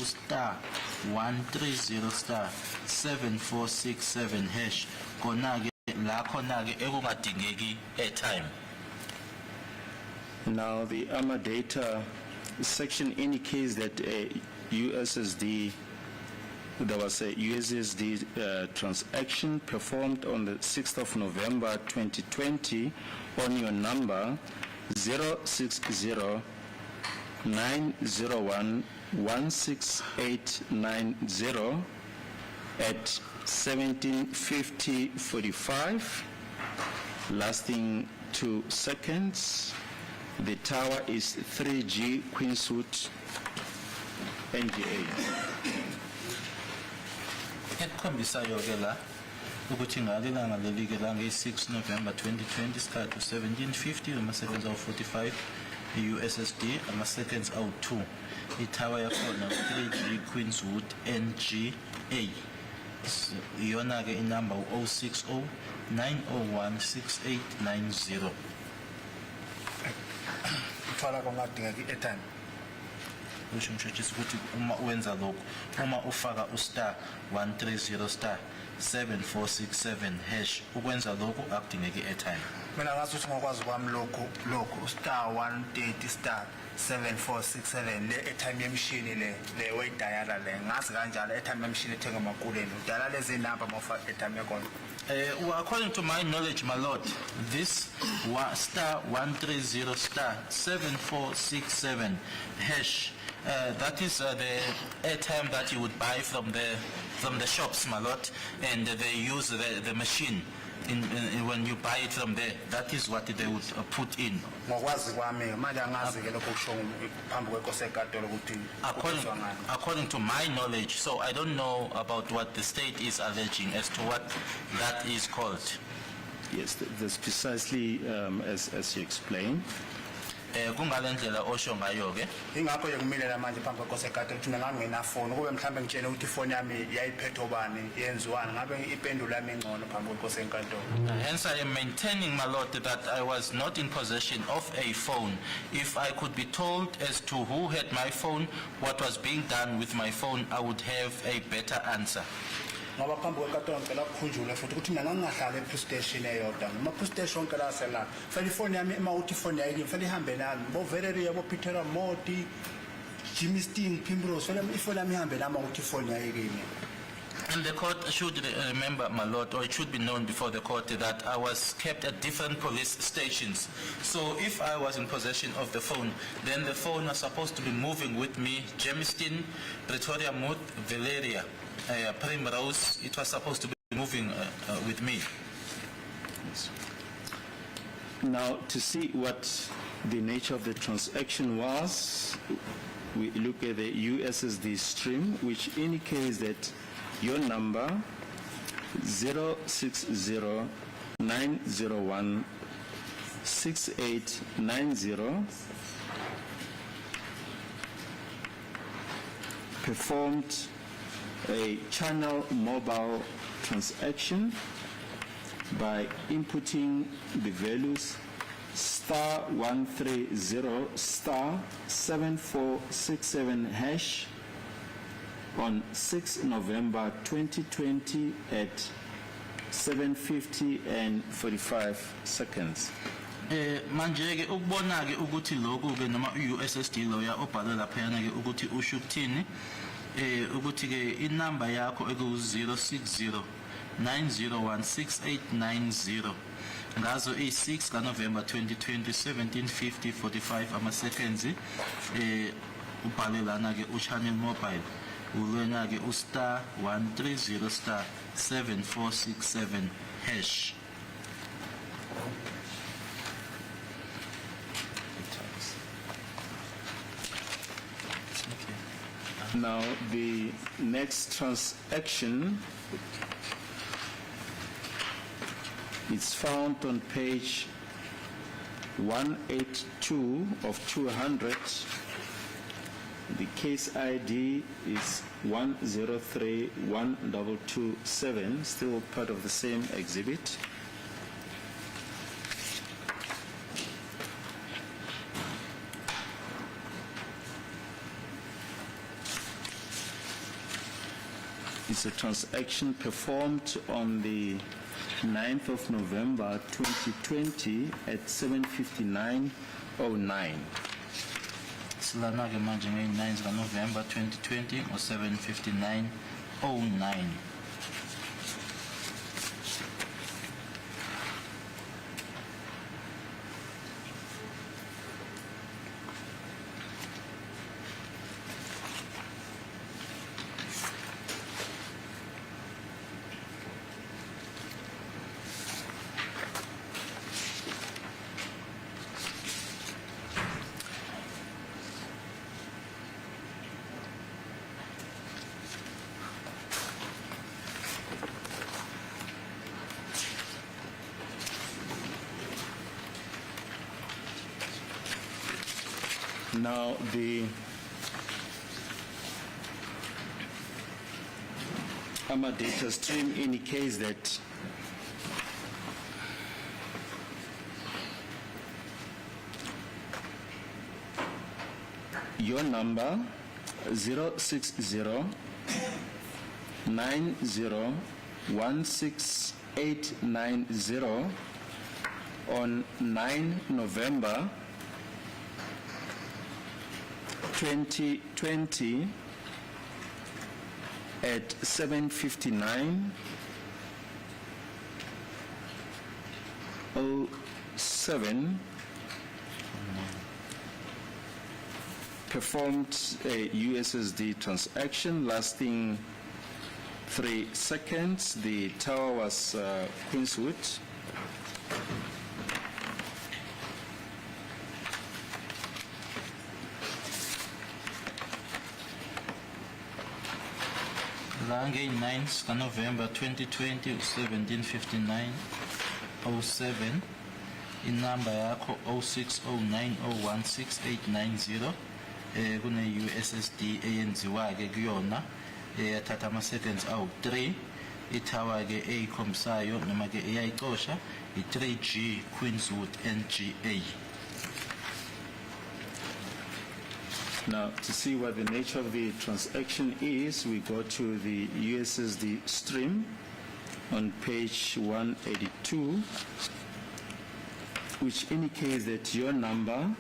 *130 *7467 hash kona ke la khona ke ekungadingeki airtime. Now the AMA data section indicates that there was a USSD transaction performed on the 6th of November 2020 on your number 060-901-16890 at 17:50:45, lasting 2 seconds. The tower is 3G Queenswood, NGA. Ekhombisayo ke la ukuthi ngalelanga leli ke la nge-6 November 2020 isikhathi 17:50 ama-seconds awu-45 i-USSD ama-seconds awu-2 itower yakhona 3G Queenswood NGA iyona ke inumber u-060 901 6890. Uthola kongadingeka i-airtime. Usho msheshisi ukuthi uma uwenza lokho, uma ufaka *130 *7467 hash ukwenza lokho akudingeki airtime. Mina ngathi uthi ngokwazi kwami lokho *130 *7467 le airtime yemshini le wayidayala le ngazi kanjalo airtime yemshini ethenga emakuleni udala lezi number mawufaka airtime yakho. According to my knowledge, my lord, this *130 *7467 hash, that is the airtime that you would buy from the shops, my lord, and they use the machine when you buy it from there. That is what they would put in. According to my knowledge, so I don't know about what the state is alleging as to what that is called. Yes, that's precisely as you explained. Kungalendlela osho ngayo ke ingakho yekumile manje phambi kwekosekade ukuthi ngangena phone kube mhlambe ngitshela ukuthi ifoni yami yayiphethe obani yenziwani ngabe ipendula yami engcono phambi kwekosenkantolo. Hence I am maintaining, my lord, that I was not in possession of a phone. If I could be told as to who had my phone, what was being done with my phone, I would have a better answer. Ngoba phambi kwenkantolo ngicela ukukhunjule futhi ukuthi mina ngangahlala e-police station eyodwa ama-police station onke la sela fela ifoni yami uma uthi ifoni yayini fela ihambe nami bo Valeria bo Peter Moti Jimmy Sting Primrose fela ifoni yami ihambe nami ukuthi ifoni yayini. And the court should remember, my lord, or it should be known before the court that I was kept at different police stations. So if I was in possession of the phone, then the phone was supposed to be moving with me. Jamestown, Pretoria, Valeria, Primrose, it was supposed to be moving with me. Yes. Now, to see what the nature of the transaction was, we look at the USSD stream, which indicates that your number 060-901-6890 performed a channel mobile transaction by inputting the values *130 *7467 hash on 6 November 2020 at 7:50:45. Manje ke ukubona ke ukuthi lokhu ke noma USSD lawyer obhala lapha ke ukuthi usho ukuthini ukuthi ke inamba yakho eku 060 9016890 ngazo i-6 kaNovember 2020 17:50:45 ama-seconds ubhale lana-ke uchannel mobile ulwena-ke u-star 130 star 7467 hash. Now, the next transaction is found on page 182 of 200. The case ID is 1031227, still part of the same exhibit. It's a transaction performed on the 9th of November 2020 at 7:59:09. Silana-ke manje nge-9 kaNovember 2020 ngo-7:59:09. Now, the data stream indicates that your number 06090168890 on 9 November 2020 at 7:59:07 performed a USSD transaction lasting 3 seconds. The tower was Queenswood. Nge-9 kaNovember 2020 17:59:07 inamba yakho 0609016890 kune-USSD eyenziwa-ke kuyona yathatha ama-seconds awu-3. Ithawa-ke eyikhombisayo noma-ke eyayicosha i-3G Queenswood NGA. Now, to see what the nature of the transaction is, we go to the USSD stream on page 182, which indicates that your number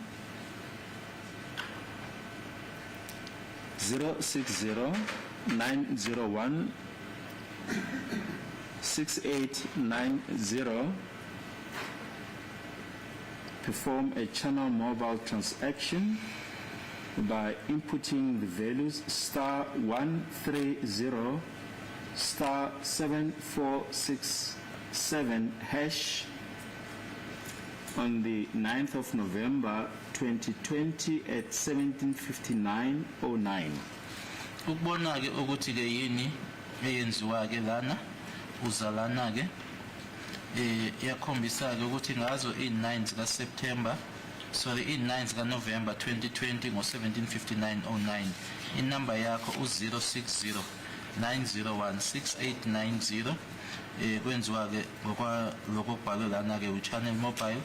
06090168890 perform a channel mobile transaction by inputting the values star 130 star 7467 hash on the 9th of November 2020 at 17:59:09. Ukubona-ke ukuthi-ke yini eyenziwa-ke lana uzalana-ke iyakhombisa-ke ukuthi ngazo i-9 kaSeptember i-9 kaNovember 2020 ngo-17:59:09 inamba yakho u-06090168890 kwenziwa-ke ngokwalokho kubhalwe lana-ke u-channel mobile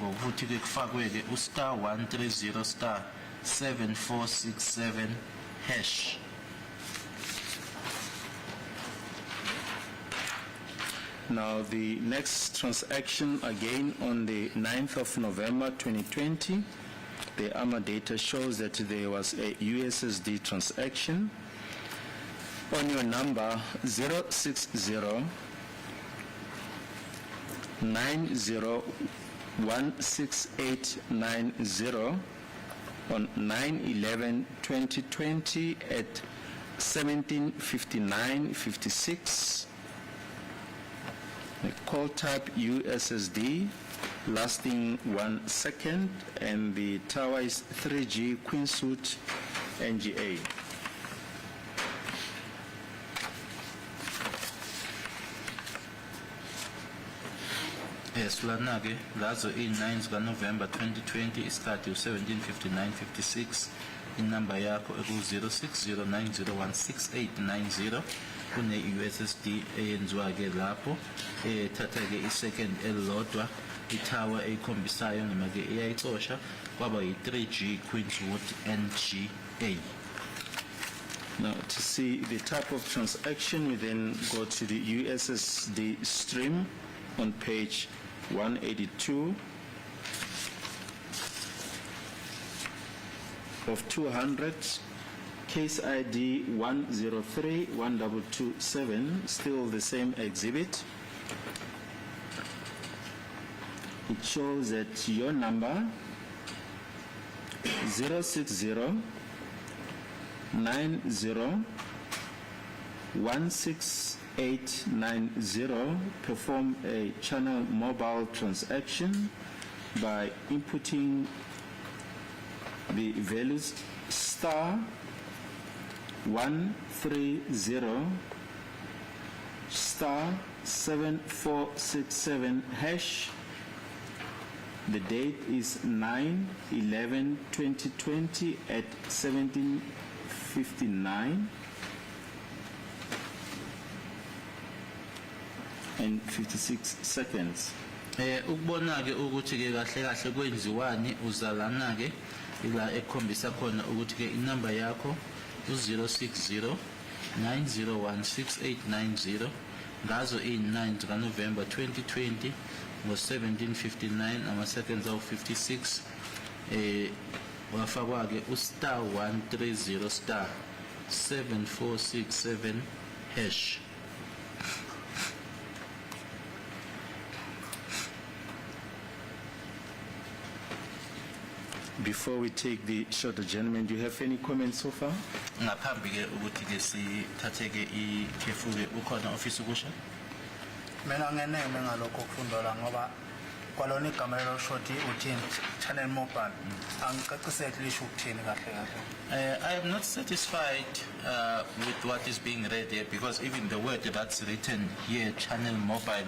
ngokuthi-ke kufakwe-ke u-star 130 star 7467 hash. Now, the next transaction, again on the 9th of November 2020, the AMA data shows that there was a USSD transaction on your number 060 901680 on 9/11/2020 at 17:59:56. The call type USSD lasting 1 second, and the tower is 3G Queensuit NGA. Yes, Lanage, lazo i-9 zikaNovember 2020 isikhathi u-17:59:56 inamba yakho eku-06090168890 kune-USSD eyenziwa-ke lapho ethatha-ke isecond elilodwa itower eyikhombisayo noma-ke eyayicosha kwaba yi-3G Queenswood NGA. Now, to see the type of transaction, we then go to the USSD stream on page 182 of 200, case ID 1031227, still the same exhibit. It shows that your number 060 90 16890 perform a channel mobile transaction by inputting the values star 130 star 7467 hash. The date is 9/11/2020 at 17:59 and 56 seconds. Ukubona ke ukuthi ke kahle kahle kwenziwani uzalana ke ila ekhombisa khona ukuthi ke inamba yakho u060 90168890 ngazo i9 zikaNovember 2020 ngo-17:59 ama-seconds awu-56 wafakwa ke u-star 130 star 7467 hash. Before we take the short adjournment, do you have any comments so far? Ngaphambi ke ukuthi ke sithathe ke ikhefu ke ukhona office ukusha. Mina ngeneme ngalokho kufundwa la ngoba kwalona igama lelo shoti uthini channel mobile angicacisele lisho ukuthini kahle kahle. I am not satisfied with what is being read here because even the word that's written here, channel mobile,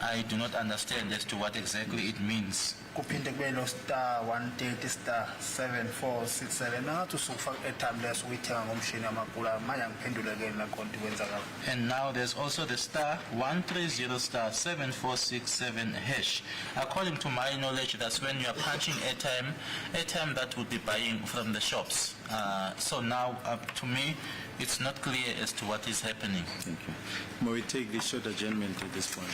I do not understand as to what exactly it means. Kuphinde kube lo star 130 star 7467 ngathi usufaka airtime leso uyithenga ngomshini amapula manje ngiphenduleke la konti kwenzakala. And now there's also the star 130 star 7467 hash. According to my knowledge, that's when you are punching airtime that would be buying from the shops. So now, to me, it's not clear as to what is happening. Thank you. May we take the short adjournment at this point?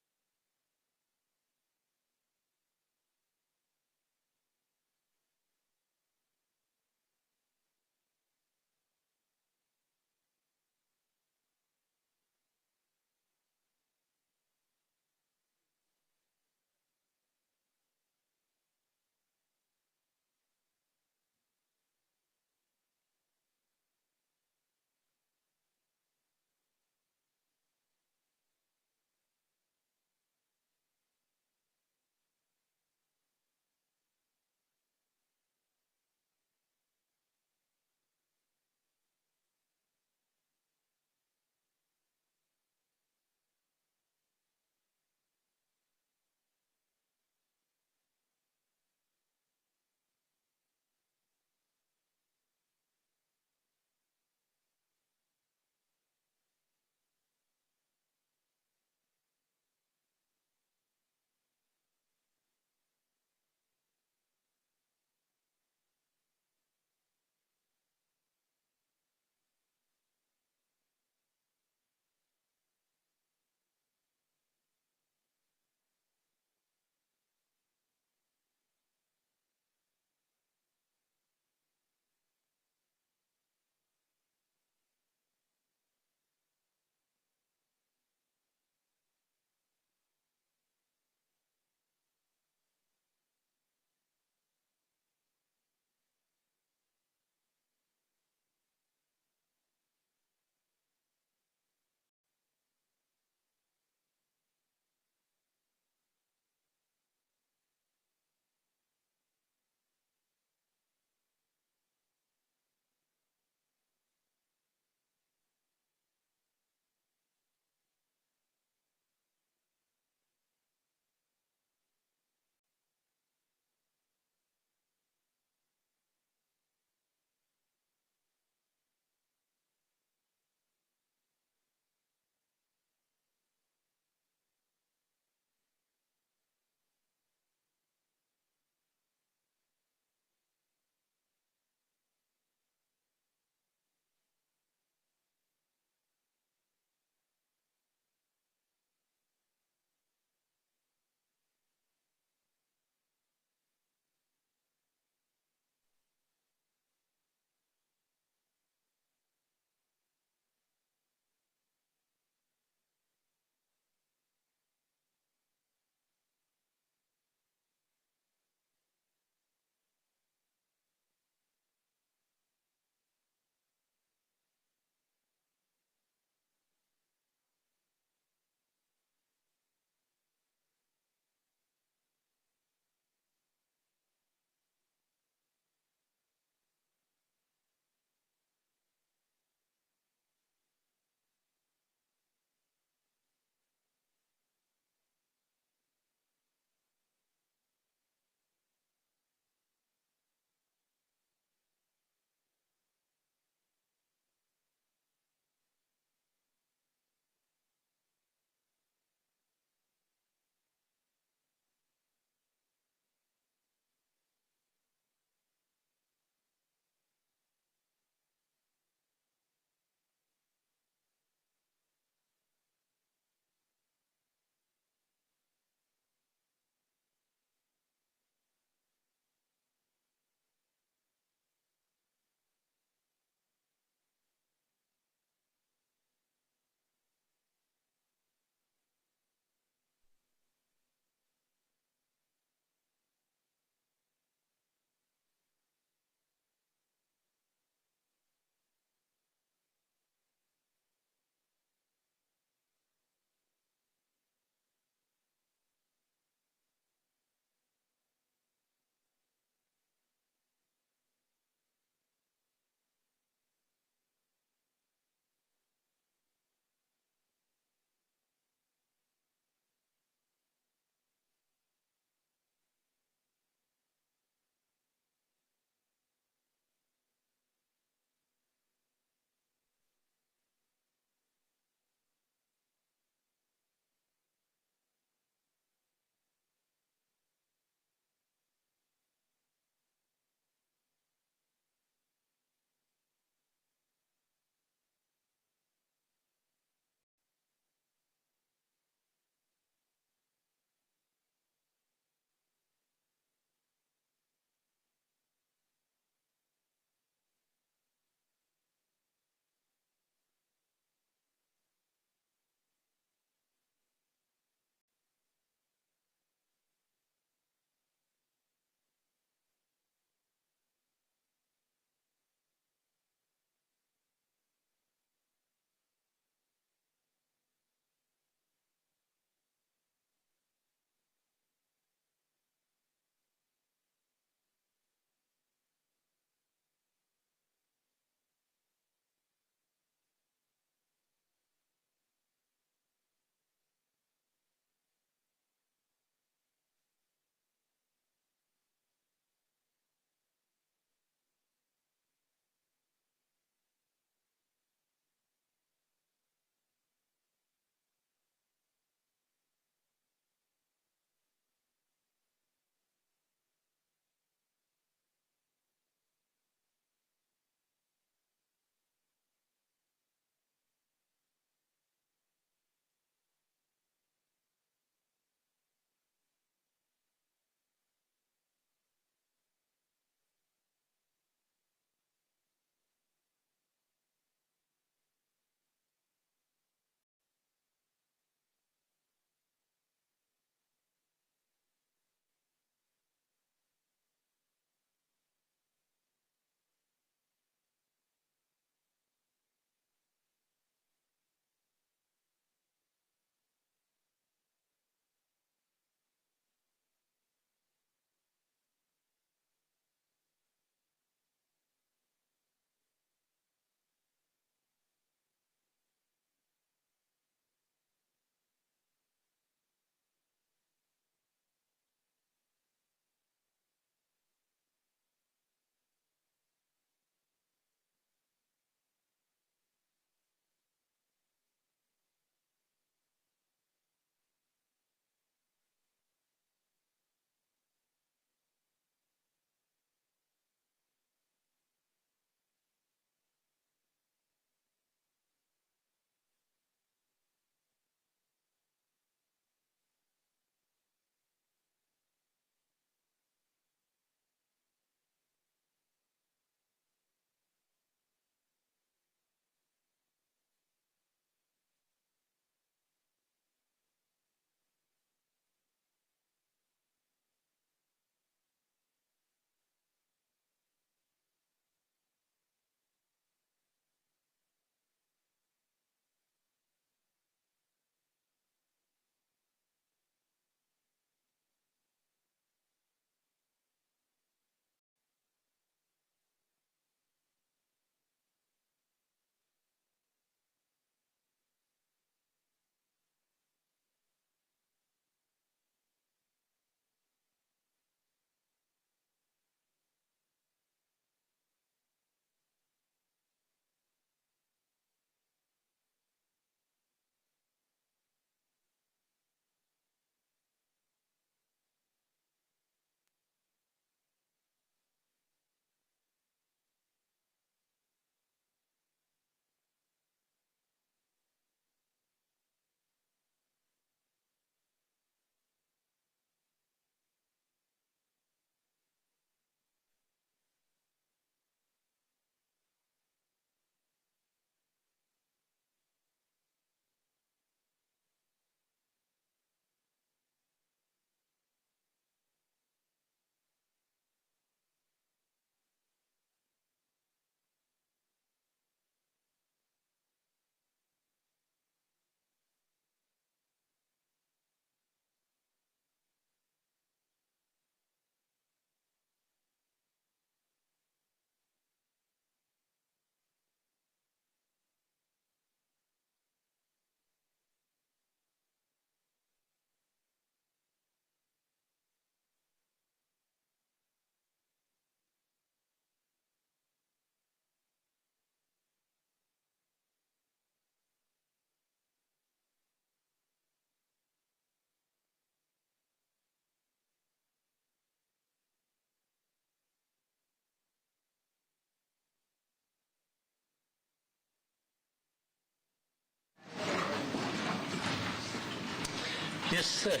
Yes, sir.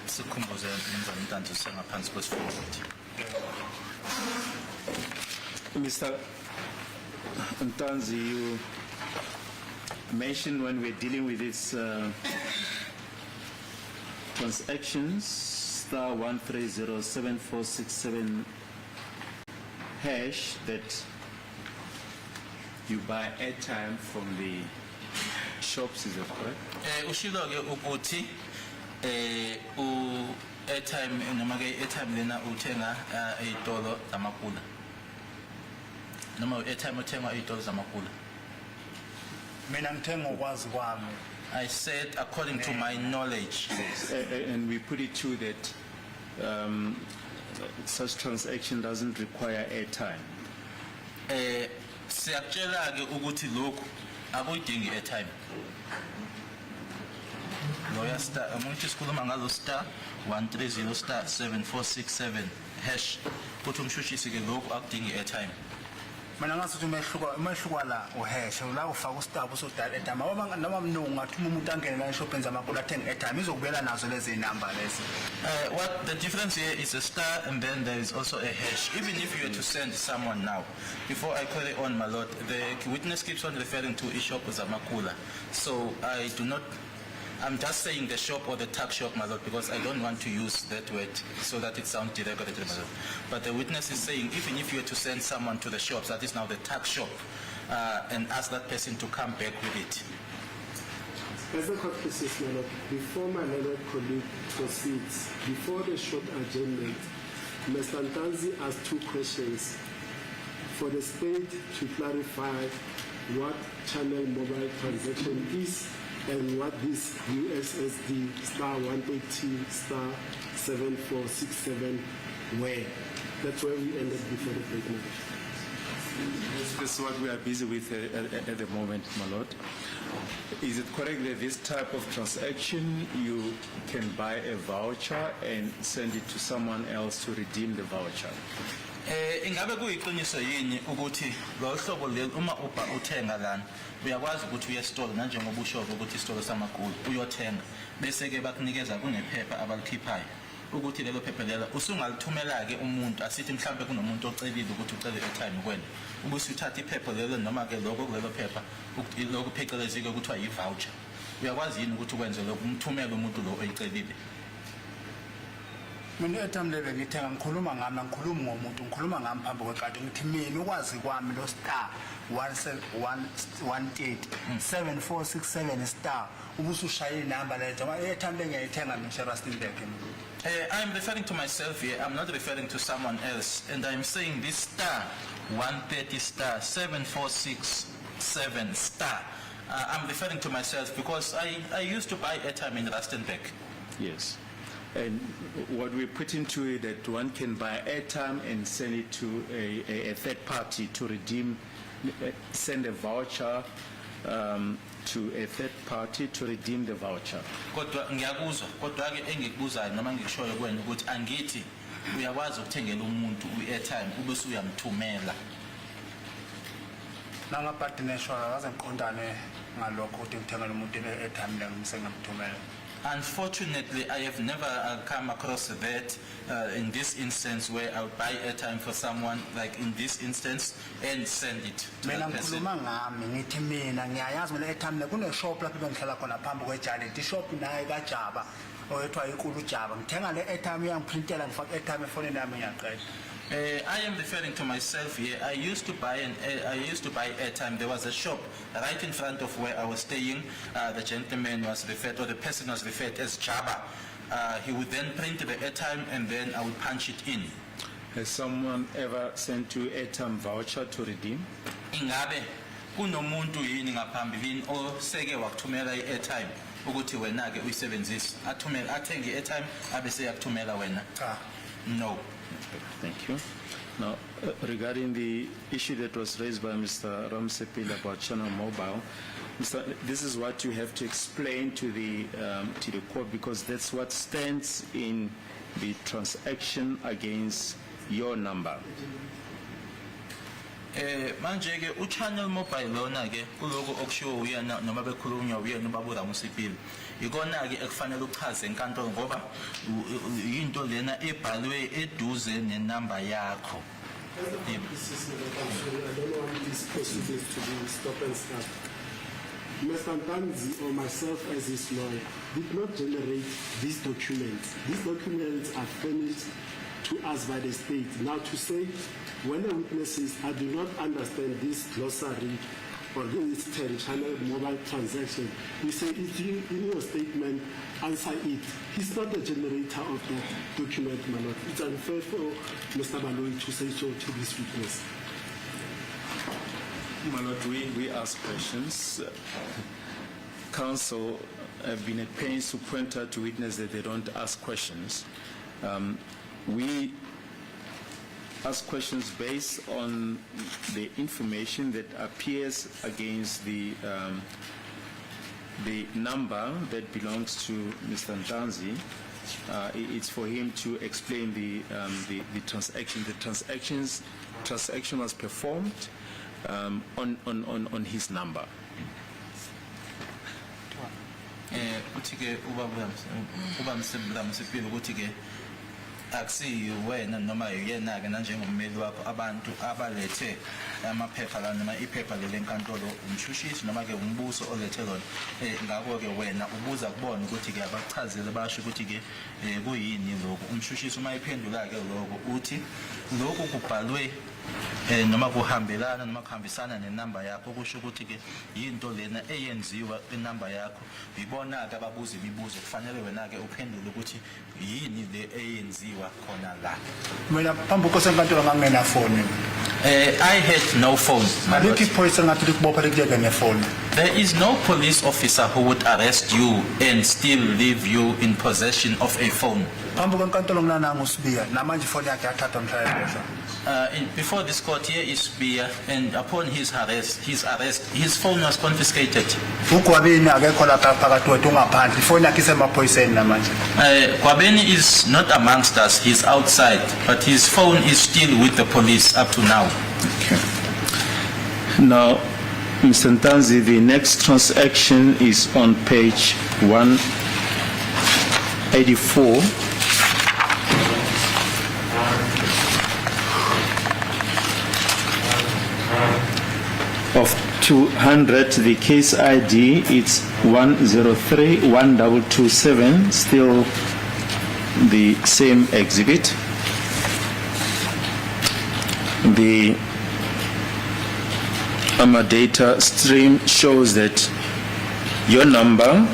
Sikhumbuze umnumzane Ntanzi sengaphansi kwesifundazwe. Mr. Ntanzi, you mentioned when we're dealing with these transactions, star 1307467 hash, that you buy airtime from the shops, is that correct? Ushilo ke ukuthi airtime noma ke airtime lena uthenga ezitolo zamakula. Noma airtime uthenga ezitolo zamakula. Mina ngithenga ngokwazi kwami. I said according to my knowledge. And we put it to that such transaction doesn't require airtime. Siyakutshela ke ukuthi lokhu akuyidingi airtime. Lawyer star, amuntu sikhuluma ngalo star 130 star 7467 hash. Kuthi umshushisi ke lokhu akudingi airtime. Mina ngasuthi umehluko la uhash la ufaka ustab usodala airtime ngoba noma mnungu ngathuma umuntu angene la eshop enza amakula athenga airtime izokubela nazo lezi number lezi. What the difference here is a star and then there is also a hash. Even if you were to send someone now, before I carry on, my lord, the witness keeps on referring to e-shop Zamakula. So I do not, I'm just saying the shop or the tax shop, my lord, because I don't want to use that word so that it sounds derogatory, my lord. But the witness is saying even if you were to send someone to the shops, that is now the tax shop, and ask that person to come back with it. As the court proceeds, my lord, before my learned colleague proceeds, before the short adjournment, Mr. Ntanzi asked two questions for the state to clarify what channel mobile transaction is and what this USSD star 180 star 7467 were. That's where we ended before the break. This is what we are busy with at the moment, my lord. Is it correct that this type of transaction you can buy a voucher and send it to someone else to redeem the voucher? Ingabe kuyiqiniso yini ukuthi lo hlobo leli uma uthenga lana uyakwazi ukuthi uye store nanjengoba ushoyo ukuthi isitolo samakulu uyothenga bese ke bakunikeza kunephepha abalikhiphayo ukuthi lelo phepha lelo usungalithumela ke umuntu asithi mhlambe kunomuntu ocelile ukuthi ucele airtime kwena ubuse uthatha iphepha lelo noma ke lokho kulelo phepha lokho phecelezike ukuthiwa i-voucher uyakwazi yini ukuthi ukwenze lokho umthumele umuntu lo oyicelile? Mina airtime level ngithenga ngikhuluma ngami ngikhuluma ngomuntu ngikhuluma ngami phambi kwekade ngithi mina ukwazi kwami lo star 130 7467 star ubuse ushaya inamba le njengoba airtime lengiyayithenga mina Rustenburg. I am referring to myself here. I'm not referring to someone else. And I'm saying this star 130 star 7467 star. I'm referring to myself because I used to buy airtime in Rustenburg. Yes. And what we put into it that one can buy airtime and send it to a third party to redeem, send a voucher to a third party to redeem the voucher. Kodwa ngiyakuzwa kodwa ke engikubuzayo noma ngikushoyo kwena ukuthi angithi uyakwazi ukuthengela umuntu i-airtime ubese uyamthumela. Nangaphathinesho akaze ngiqondane ngalokho ukuthi ngithengele umuntu i-airtime lengise ngamthumela. Unfortunately, I have never come across that in this instance where I would buy airtime for someone, like in this instance, and send it to Mina the person. ngikhuluma ngami ngithi mina ngiyayazi mina airtime le kune shop lapho bengihlala khona phambi kwejaleti shop naye kaJaba oyethwa inkulu uJaba ngithenga le airtime yangiprintela ngifaka airtime efonini yami ngiyaqeda. I am referring to myself here. I used to buy airtime. There was a shop right in front of where I was staying. The gentleman was referred, or the person was referred as Jaba. He would then print the airtime and then I would punch it in. Has someone ever sent you airtime voucher to redeem? Ingabe kunomuntu yini ngaphambilini oseke wakuthumela i-airtime ukuthi wena ke uyisebenzise athenge i-airtime abese yakuthumela wena? Cha. No. Thank you. Now, regarding the issue that was raised by Mr. Ramsepil about Channel Mobile, this is what you have to explain to the court, because that's what stands in the transaction against your number. Manje ke uChannel Mobile lona ke kuloko okushiwo uyena noma bekhulunywa uyena ubaba uRamsepil ikona ke ekufanele uchaze enkantolo ngoba into lena ebhalwe eduze nenamba yakho. I don't want these proceedings to be stop and start. Mr. Ntanzi or myself as his lawyer did not generate these documents. These documents are furnished to us by the state. Now to say, when a witness says, I do not understand this glossary or this channel mobile transaction, we say, if you, in your statement, answer it. He's not the generator of the document, my lord. It's unfair for Mr. Baloyi to say so to this witness. My lord, we ask questions. Counsel have been at pains to point out to witnesses that they don't ask questions. We ask questions based on the information that appears against the number that belongs to Mr. Ntanzi. It's for him to explain the transaction. The transaction was performed on his number. Ukuthi-ke ubaba Msipilo ukuthi-ke akusiyi wena noma yena-ke nanjengommeli wakho abantu abalethe amaphepha la noma iphepha lelenkantolo umshushisi noma-ke umbuso olethe lona. Ngakho-ke wena ubuza kubona ukuthi-ke abakuchazele basho ukuthi-ke kuyini lokhu. Umshushisi uma iphendula-ke lokho uthi lokhu kubhalwe noma kuhambelana noma kuhambisana nenamba yakho, kusho ukuthi-ke yinto lena eyenziwa inamba yakho. Ibona-ke ababuza imibuzo kufanele wena-ke uphendule ukuthi yini le eyenziwa khona la. Mina phambi kosenkantolo ngangena phone. I had no phone. Alikho iphoyisa ngathi likubopha likuyeke nefone. There is no police officer who would arrest you and still leave you in possession of a phone. Phambi kwenkantolo nginananga uSibiya namanje ifone yakhe yathathwa mshayeli. Before this court here is Sibiya, and upon his arrest, his phone was confiscated. uGwabeni akekho lapha phakathi wethu ungaphandle ifone yakhe isemaphoyiseni namanje. Gwabeni is not amongst us, he's outside, but his phone is still with the police up to now. Okay. Now, Mr. Ntanzi, the next transaction is on page 184. Of 200, the case ID it's 1031227, still the same exhibit. The data stream shows that your number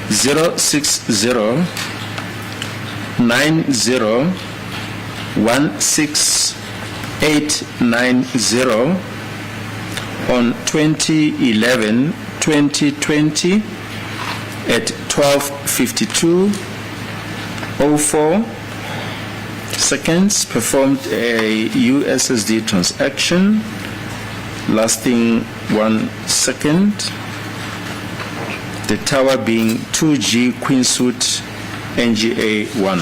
06090168890 on 2011-2020 at 12:52:04 seconds performed a USSD transaction lasting 1 second. The tower being 2G Queen Suite NGA 1.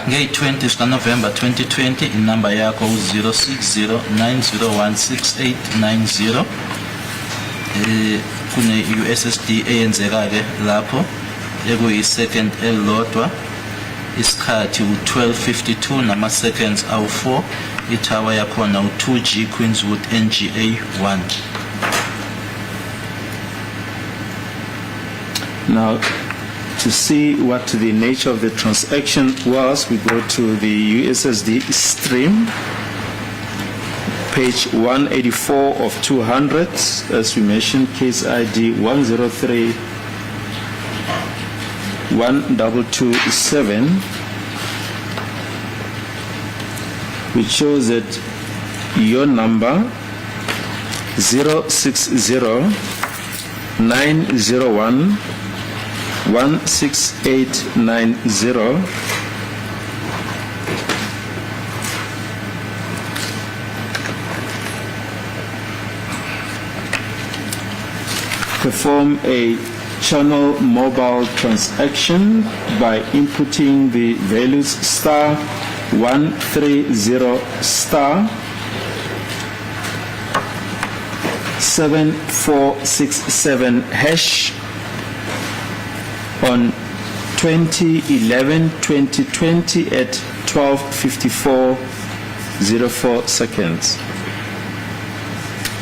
Nge-20 November 2020 inamba yakho 0609016890 kune USSD eyenzeka-ke lapho ekuyi-second elilodwa isikhathi u-12:52 nama-seconds awu-4 itower yakhona u-2G Queenswood NGA 1. Now, to see what the nature of the transaction was, we go to the USSD stream, page 184 of 200, as we mentioned, case ID 103 1227, which shows that your number 060 901 16890 perform a channel mobile transaction by inputting the values star 130 star 7467 hash on 20/11/2020 at 12:54:04 seconds.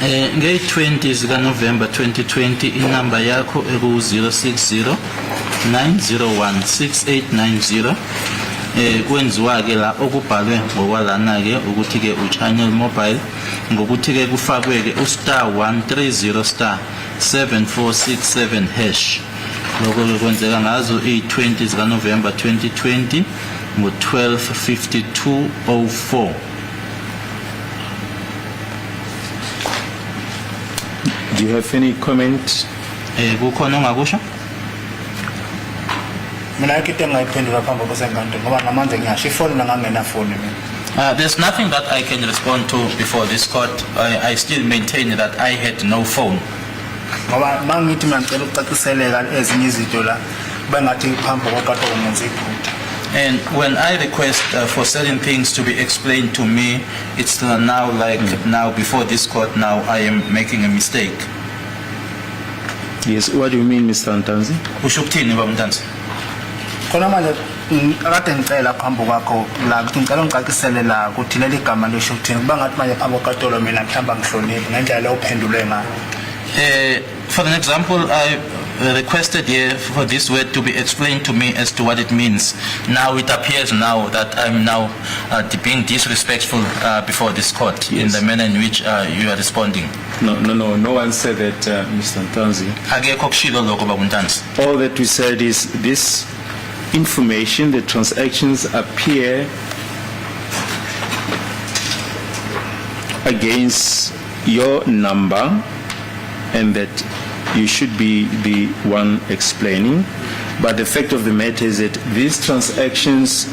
Nge-20 zika-November 2020 inamba yakho eku-060 901 6890 kwenziwa-ke la okubhalwe ngokwalana-ke ukuthi-ke uchannel mobile ngokuthi-ke kufakwe-ke u-star 130 star 7467 hash. Lokho-ke kwenzeka ngazo i-20 zika-November 2020 ngo-12:52:04. Do you have any comment? Kukhona ongakusho? Mina into engayiphendula phambi kosenkantolo ngoba namanje ngiyasho ifoni nangangenafoni mina. There's nothing that I can respond to before this court. I still maintain that I had no phone. Ngoba mangithi mina ngicela ukucaciseleka ezinye izinto la bengathi phambi kokantolo ngenza iphutha. And when I request for certain things to be explained to me, it's now like now before this court now I am making a mistake. Yes, what do you mean, Mr. Ntanzi? Usho ukuthini baba Ntanzi? Khona manje akade ngicela phambi kwakho la ukuthi ngicela ngicacisele la ukuthi leli gama lisho ukuthini kuba ngathi manje phambi kokantolo mina mhlamba ngihloniphe ngendlela le uphendule ngayo. For an example, I requested here for this word to be explained to me as to what it means. Now it appears now that I'm now being disrespectful before this court in the manner in which you are responding. No one said that, Mr. Ntanzi. Akekho kushilo lokho baba Ntanzi. All that we said is this information, the transactions appear against your number and that you should be the one explaining. But the fact of the matter is that these transactions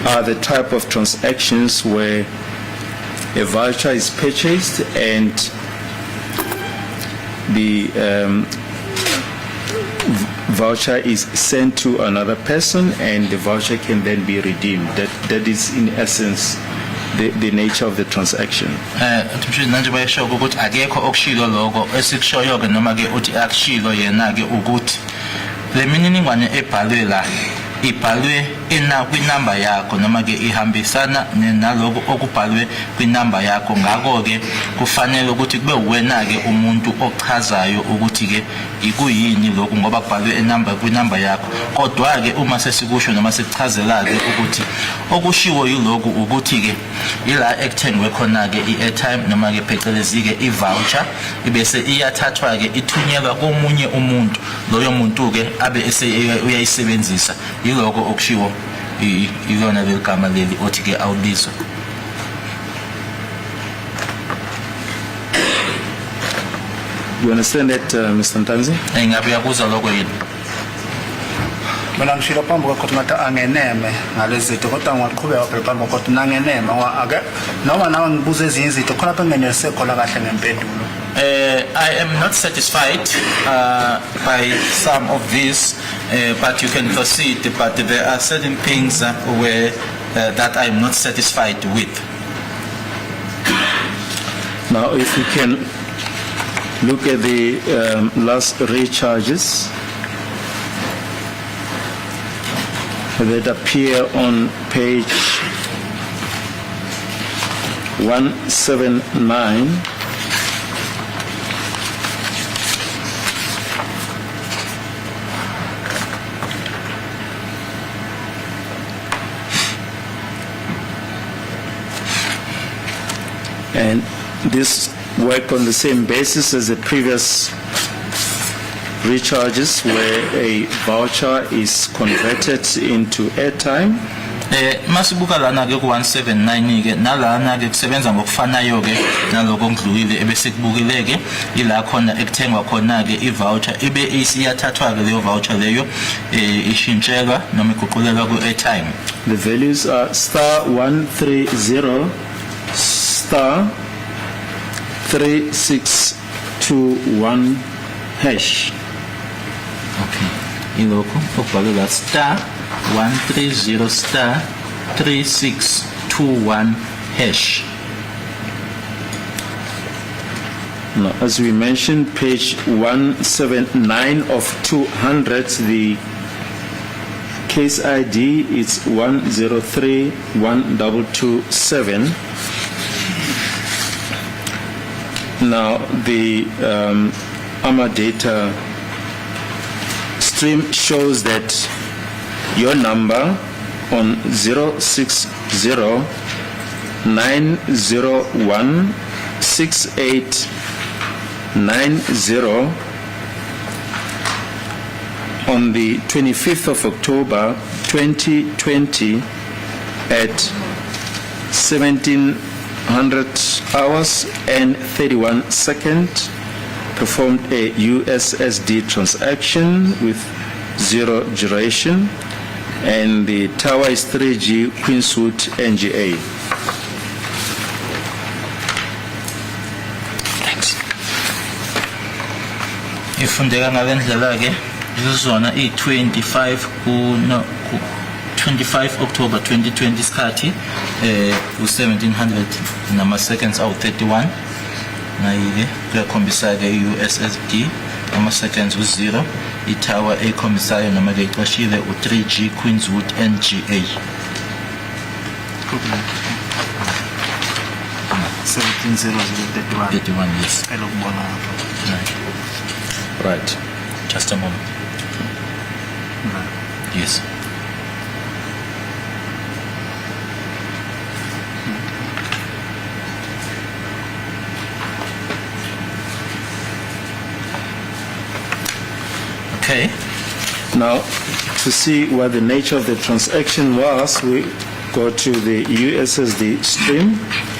are the type of transactions where a voucher is purchased and the voucher is sent to another person and the voucher can then be redeemed. That is in essence the nature of the transaction. Manje bayasho ukuthi akekho okushilo lokho esikushoyo-ke noma-ke uthi akushilo yena-ke ukuthi le mininingwane ebhalwe la ibhalwe kwinamba yakho noma-ke ihambisana naloko okubhalwe kwinamba yakho. Ngakho-ke kufanele ukuthi kube wena-ke umuntu ochazayo ukuthi-ke ikuyini lokhu ngoba kubhalwe kwinamba yakho. Kodwa-ke uma sesikusho noma sikuchazela-ke ukuthi okushiwo yilokhu ukuthi-ke ila ekuthengwe khona-ke i-airtime noma-ke phecelezi-ke i-voucher ibese iyathathwa-ke ithunyelwa komunye umuntu. Loyo muntu-ke abe uyayisebenzisa. Yiloko okushiwo ilona leli gama leli othi-ke awulizwe. You understand that, Mr. Ntanzi? Ngabe uyakuzwa lokho yini? Mina ngishilo phambi kwakho ukuthi ngathi angeneme ngalezi zinto kodwa ngiyaqhubeka phela phambi kwakho ukuthi nangeneme ake noma nawe ngibuza ezinye izinto khona phe ngenelise khona kahle ngempendulo. I am not satisfied by some of these, but you can proceed. But there are certain things that I am not satisfied with. Now, if we can look at the last recharges that appear on page 179. And this work on the same basis as the previous recharges, where a voucher is converted into airtime. Masibuka lana ke ku 179 ke nalana ke kusebenza ngokufanayo ke naloko ngidlulile ebese kubukileke ila khona ekuthengwa khona ke i-voucher ibe isiyathathwa ke leyo voucher leyo ishintshelwa noma iguqulelwa ku airtime. The values are *130 *3621 hash. Okay, iloko okubhalela *130 *3621 hash. Now, as we mentioned, page 179 of 200, the case ID is 1031227. Now, the AMA data stream shows that your number on 060-901-6890 on the 25th of October 2020 at 1700 hours and 31 seconds performed a USSD transaction with 0 duration, and the tower is 3G Queenswood NGA. Thanks. Ifundeka ngalendlela ke izona i25 25 October 2020 isikhathi u1700 nama seconds awu 31 nayile kuyakhombisa ke USSD ama seconds u0 itower ekhombisayo noma ke ixashile u3G Queenswood NGA. 170031 yes. Right. Just a moment. Yes. Okay. Now, to see what the nature of the transaction was, we go to the USSD stream.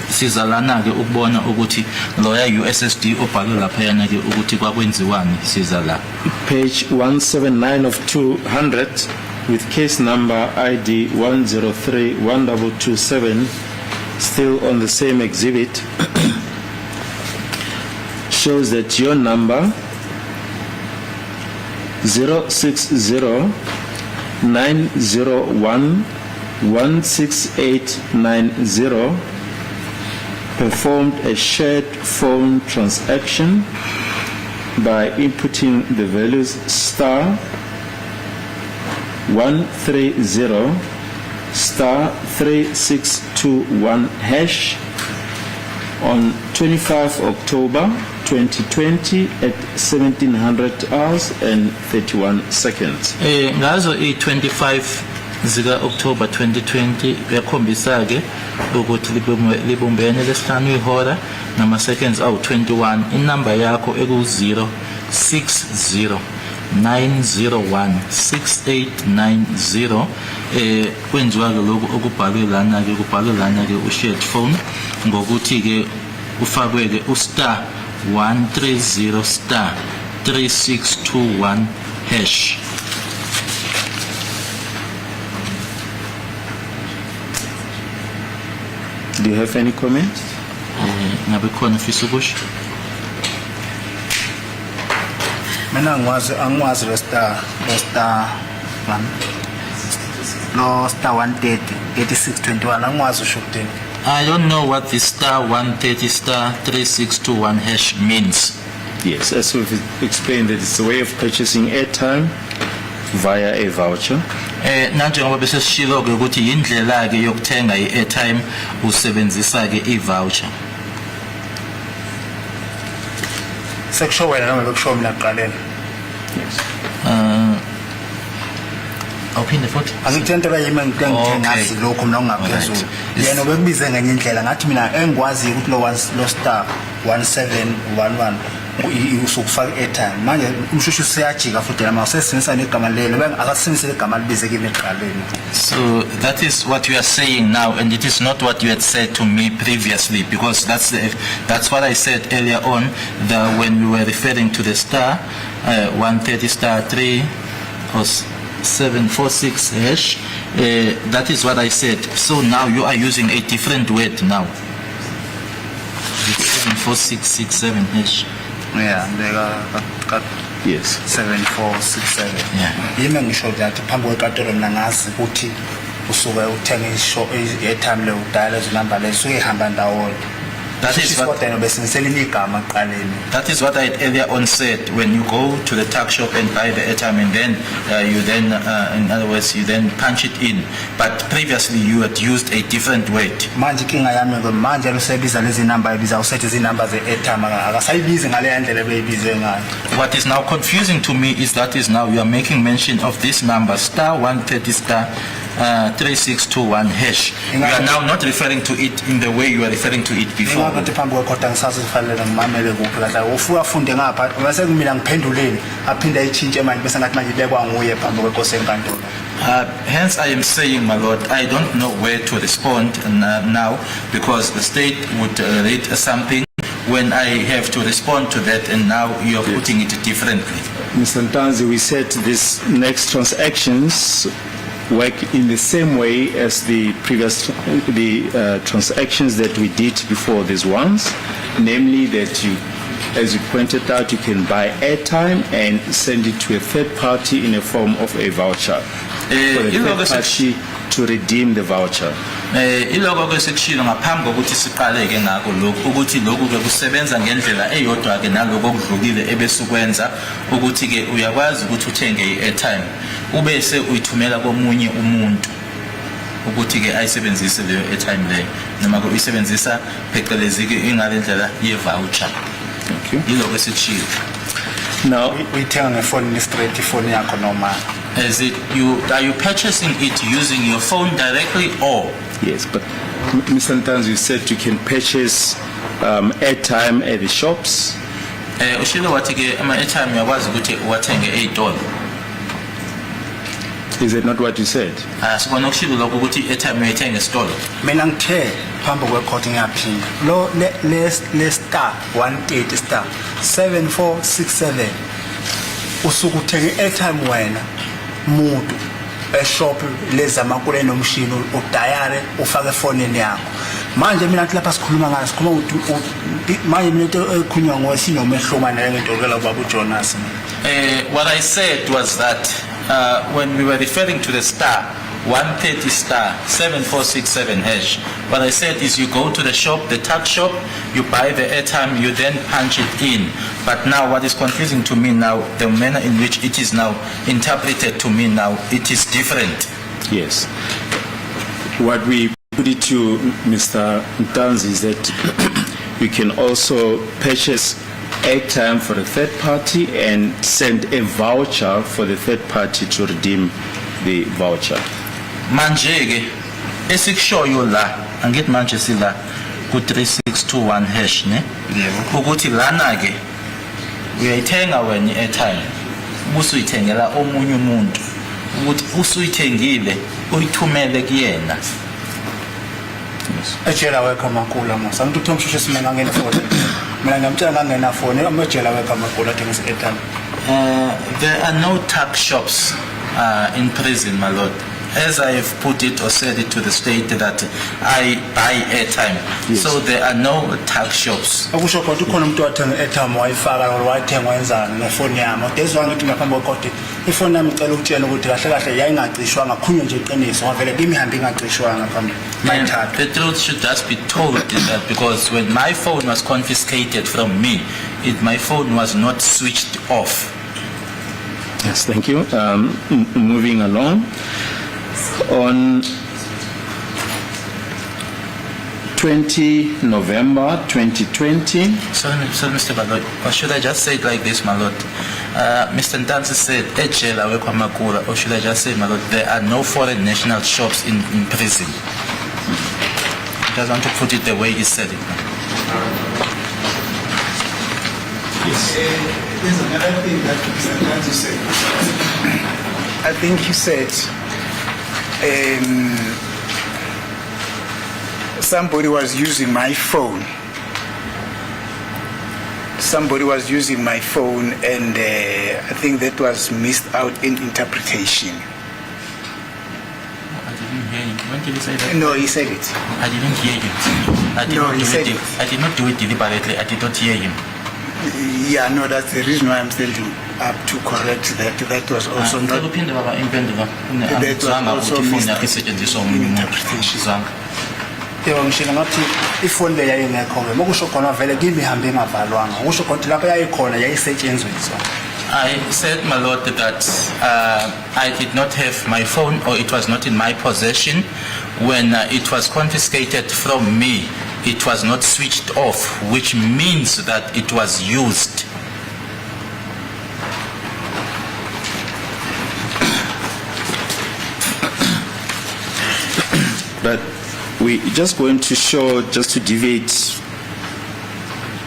Sizalana ke ukubona ukuthi loya USSD obhalwe lapha yana ke ukuthi kwakwenziwani sizala. Page 179 of 200 with case number ID 1031227, still on the same exhibit, shows that your number 060-901-16890 performed a shared phone transaction by inputting the values *130 *3621 hash on 25 October 2020 at 1700 hours and 31 seconds. Ngazo i25 zika October 2020 yakhombisa ke ukuthi libumbene lesihlanu ihora nama seconds awu 21 inamba yakho eku 060-901-6890 kwenziwa ke lokhu okubhalwe lana ke kubhalwe lana ke u-shared phone ngokuthi ke ufakwe ke u*130 *3621 hash. Do you have any comments? Ngabe khona ufisa ukusho? Mina angwazi lo star 130 8621 angwazi usho kuthini. I don't know what the *130 *3621 hash means. Yes, as we've explained, that it's a way of purchasing airtime via a voucher. Nanjengoba bese sishilo ke ukuthi indlela ke yokuthenga i-airtime usebenzisa ke i-voucher. Sekusho wena noma bekusho mina aqaleni. Yes. awuphinde futhi angithentelwa yimi Okay. ngithengazi lokho mina ongaphezulu Alright. yena obekubize ngenye indlela ngathi mina engikwazi ukuthi lo star 1711 usukufaka airtime manje umshushu seyajika futhi nama usesebenzisa negama lelo akasebenzise igama libize kimi eqaleni. So that is what you are saying now, and it is not what you had said to me previously, because that's what I said earlier on, when we were referring to the star 130 star 3 or 746 hash. That is what I said. So now you are using a different word now. It's 74667 hash. Yeah, Yes. 7467. Yeah. Yimi ngisho that phambi kwekatelo mina ngazi ukuthi usuke uthenga i-airtime le udala izinamba lezo suke ihamba ndawonye. That is what I had earlier on said. When you go to the tuck shop and buy the airtime, and then in other words, you then punch it in. But previously you had used a different word. What is now confusing to me is that is now you are making mention of this number, star 130 star 3621 hash. You are now not referring to it in the way you were referring to it before. Hence I am saying, my lord, I don't know where to respond now, because the state would read something when I have to respond to that, and now you are putting it differently. Mr. Ntanzi, we said these next transactions work in the same way as the previous transactions that we did before these ones, namely that you, as you pointed out, you can buy airtime and send it to a third party in a form of a voucher for the third party to redeem the voucher. Iloko kwesekushilo ngaphambi kokuthi siqale ke ngako lokho ukuthi lokhu ke kusebenza ngendlela eyodwa ke naloko okudlulile ebesukwenza ukuthi ke uyakwazi ukuthi uthenge i-airtime ubese uyithumela komunye umuntu ukuthi ke ayisebenzise leyo airtime leyo noma ke uyisebenzisa phecelezi ke ingale ndlela ye-voucher. Thank you. Iloko esekushilo. Now, uyithenga ngefoni straight ifoni yakho noma Is it are you purchasing it using your phone directly or? yes, but Mr. Ntanzi, you said you can purchase airtime at the shops. Ushilo wathi ke ama-airtime uyakwazi ukuthi uwathenge ey'tolo. Is it not what you said? Sibona ukushilo lokho ukuthi i-airtime uyayithenga esitolo. mina ngithe phambi kwekhoti ngiyaphinda lo le star 130 star 7467 usuku uthenga i-airtime wena muntu eshop lezamakule nomshini udayare ufake efonini yakho manje mina lapha sikhuluma ngayo sikhuluma ukuthi manje mina into ekhunywa ngosinomehluka ngento lokela baba uJonas. What I said was that when we were referring to the star 130 star 7467 hash, what I said is you go to the shop, the tuck shop, you buy the airtime, you then punch it in. But now what is confusing to me now, the manner in which it is now interpreted to me now, it is different. Yes. What we put it to Mr. Ntanzi is that you can also purchase airtime for the third party and send a voucher for the third party to redeem the voucher. Manje ke esikushoyo la angithi manje sila ku 3621 hash ne ukuthi lana ke uyayithenga wena i-airtime ubusuyithengela omunye umuntu ukuthi usuyithengile uyithumele kuyena. ejela wekho makula masa ngithi uthomshushe simena ngene phone mina ngiyamtshela ngangena phone amajela wekho makula athengisa airtime. There are no tuck shops in prison, my lord. As I have put it or said it to the state that I buy airtime. Yes. So there are no tuck shops. akusho kodwa ukhona umuntu wathenga airtime wayifaka wayithenga wenzani ngefoni yami deswa ngithi ngaphambi kwekoti ifoni yami icela ukutshela ukuthi kahle kahle yayingacishwanga khunywe nje iqiniso ngavele kimi ihamba ingacishwanga phambi mayithatha. The truth should just be told that because when my phone was confiscated from me, my phone was not switched off. Yes, thank you. Moving along. On 20 November 2020. Sorry, Mr. Baloy, or should I just say it like this, my lord? Mr. Ntanzi said, Ejela Wekwamakura, or should I just say, my lord, there are no foreign national shops in prison. He doesn't want to put it the way he said it. There's another thing that Mr. Ntanzi said. I think he said somebody was using my phone. Somebody was using my phone, and I think that was missed out in interpretation. I didn't hear him. When did he say that? No, he said it. I didn't hear you. I did not do it deliberately. I did not hear him. Yeah, no, that's the reason why I'm standing up to correct that. That was also not. That was also misinterpretation. Yebo ngishilo ngathi ifoni le yayingekho-ke mokusho khona vele kimi ihambe engavalwanga ukusho khona lapho yayikhona yayisetshenziswa. I said, my lord, that I did not have my phone, or it was not in my possession. When it was confiscated from me, it was not switched off, which means that it was used. But we're just going to show, just to deviate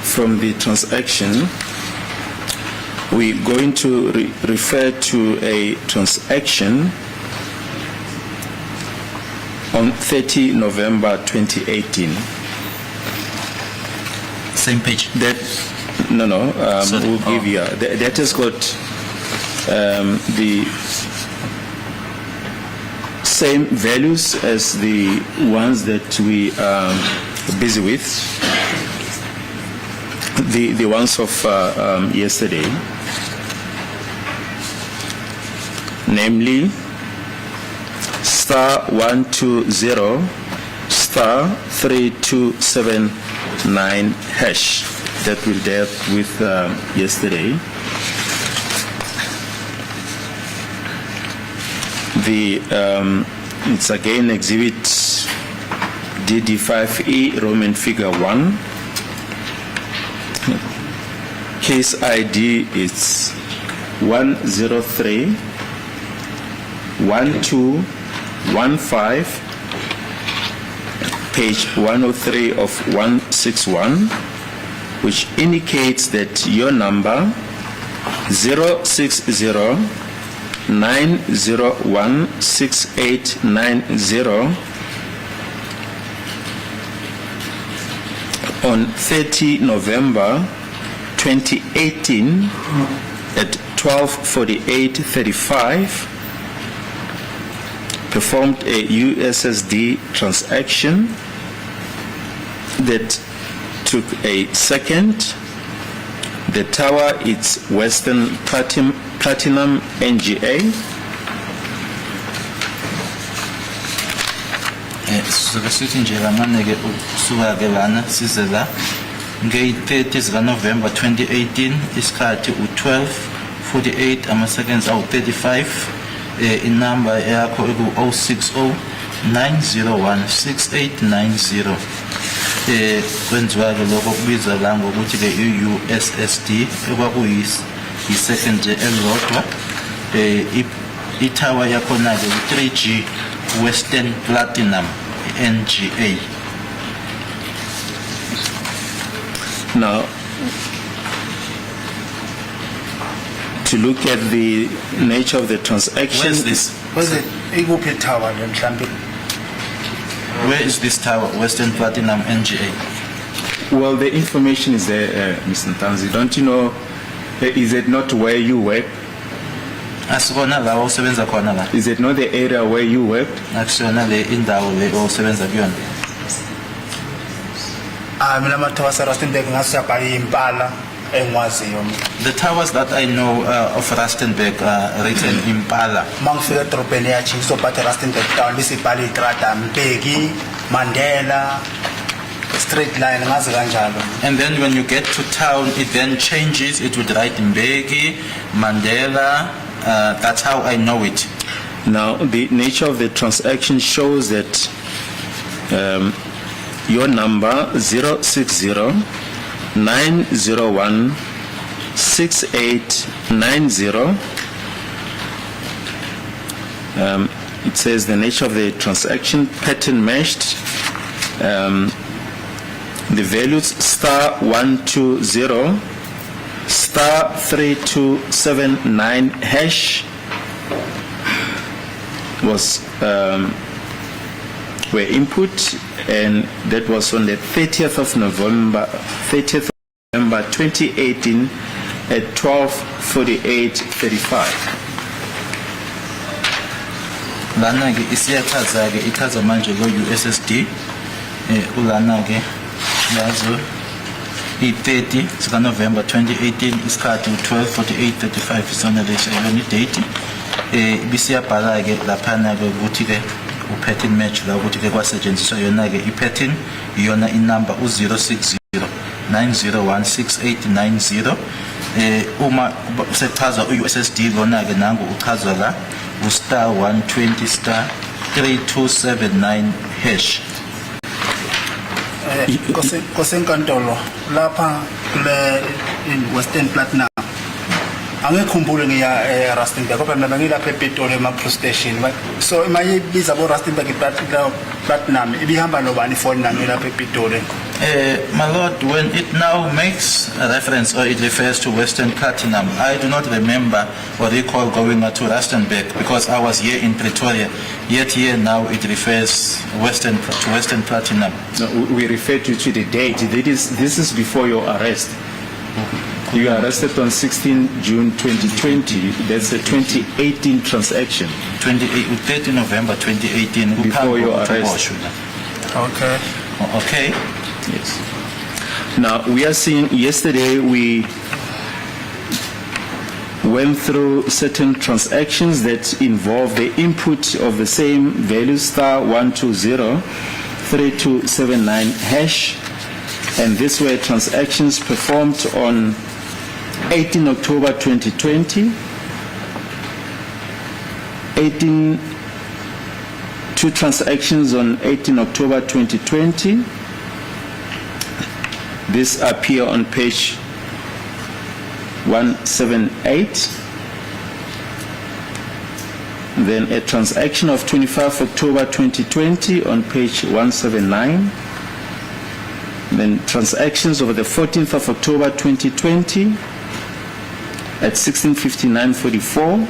from the transaction, we're going to refer to a transaction on 30 November 2018. Same page. That, no, we'll give you, that has got the same values as the ones that we are busy with, the ones of yesterday, namely *120 *3279# that we dealt with yesterday. It's again exhibit DD5E Roman figure 1. Case ID is 103 1215, page 103 of 161, which indicates that your number 060 9016890 on 30 November 2018 at 12:48:35 performed a USSD transaction that took a second. The tower is Western Platinum NGA. Sithi nje lamaneke usuka ke lana size la nge-30 zika November 2018 isikhathi u-12:48 ama-seconds awu-35 inamba yakho eku-060 9016890 kwenziwa-ke lokho kubizwa la ngokuthi-ke i-USSD ekwakuyi-second elilodwa itower yakhona-ke u-3G Western Platinum NGA. Now, to look at the nature of the transaction. Where's this? Was it ikuphi tower le mhlambe? Where is this tower, Western Platinum NGA? Well, the information is there, Mr. Ntanzi. Don't you know, is it not where you work? Asibona la osebenza khona la. Is it not the area where you worked? Akusiyona le indawo le osebenza kuyona. Mina amathawa Rustenburg ngasiyabhala impala engwaziyo. The towers that I know of Rustenburg are written in Impala. Mangifika edrobheni yachiso but Rustenburg town bisibhala igrada Mbeki, Mandela, straight line ngazi kanjalo. And then when you get to town, it then changes. It would write Mbeki, Mandela. That's how I know it. Now, the nature of the transaction shows that your number 060 901 6890. It says the nature of the transaction, pattern matched. The values *120 *3279 hash was were input, and that was on the 30th of November 2018 at 12:48:35. Lana ke isiyachaza ke ichaza manje lo USSD ulana ke yazo i-30 sika November 2018 isikhathi 12:48:35 isona leso yona date bisiyabhala ke laphana ke ukuthi ke u-pattern match la ukuthi ke kwasetshenziswa yona ke i-pattern iyona inumber u-060 9016890 uma sechaza u-USSD lona ke nangu uchazwa la u*120 *3279 hash. Kosenkantolo lapha kule in Western Platinum angekhumbule ngiya Rustenburg kodwa mina ngilapha ePretoria Macro Station, so imayibiza bo Rustenburg Platinum ibihamba nobani phone nami lapha ePretoria. My lord, when it now makes a reference or it refers to Western Platinum, I do not remember or recall going to Rustenburg because I was here in Pretoria. Yet here now it refers to Western Platinum. No, we refer to the date. This is before your arrest. You were arrested on 16 June 2020. That's a 2018 transaction. 30 November 2018. Before your arrest. Okay. Okay. Yes. Now, we are seeing, yesterday we went through certain transactions that involve the input of the same value *120 3279 hash, and these were transactions performed on 18 October 2020, two transactions on 18 October 2020. This appear on page 178. Then a transaction of 25 October 2020 on page 179. Then transactions of the 14th of October 2020 at 16:59:44.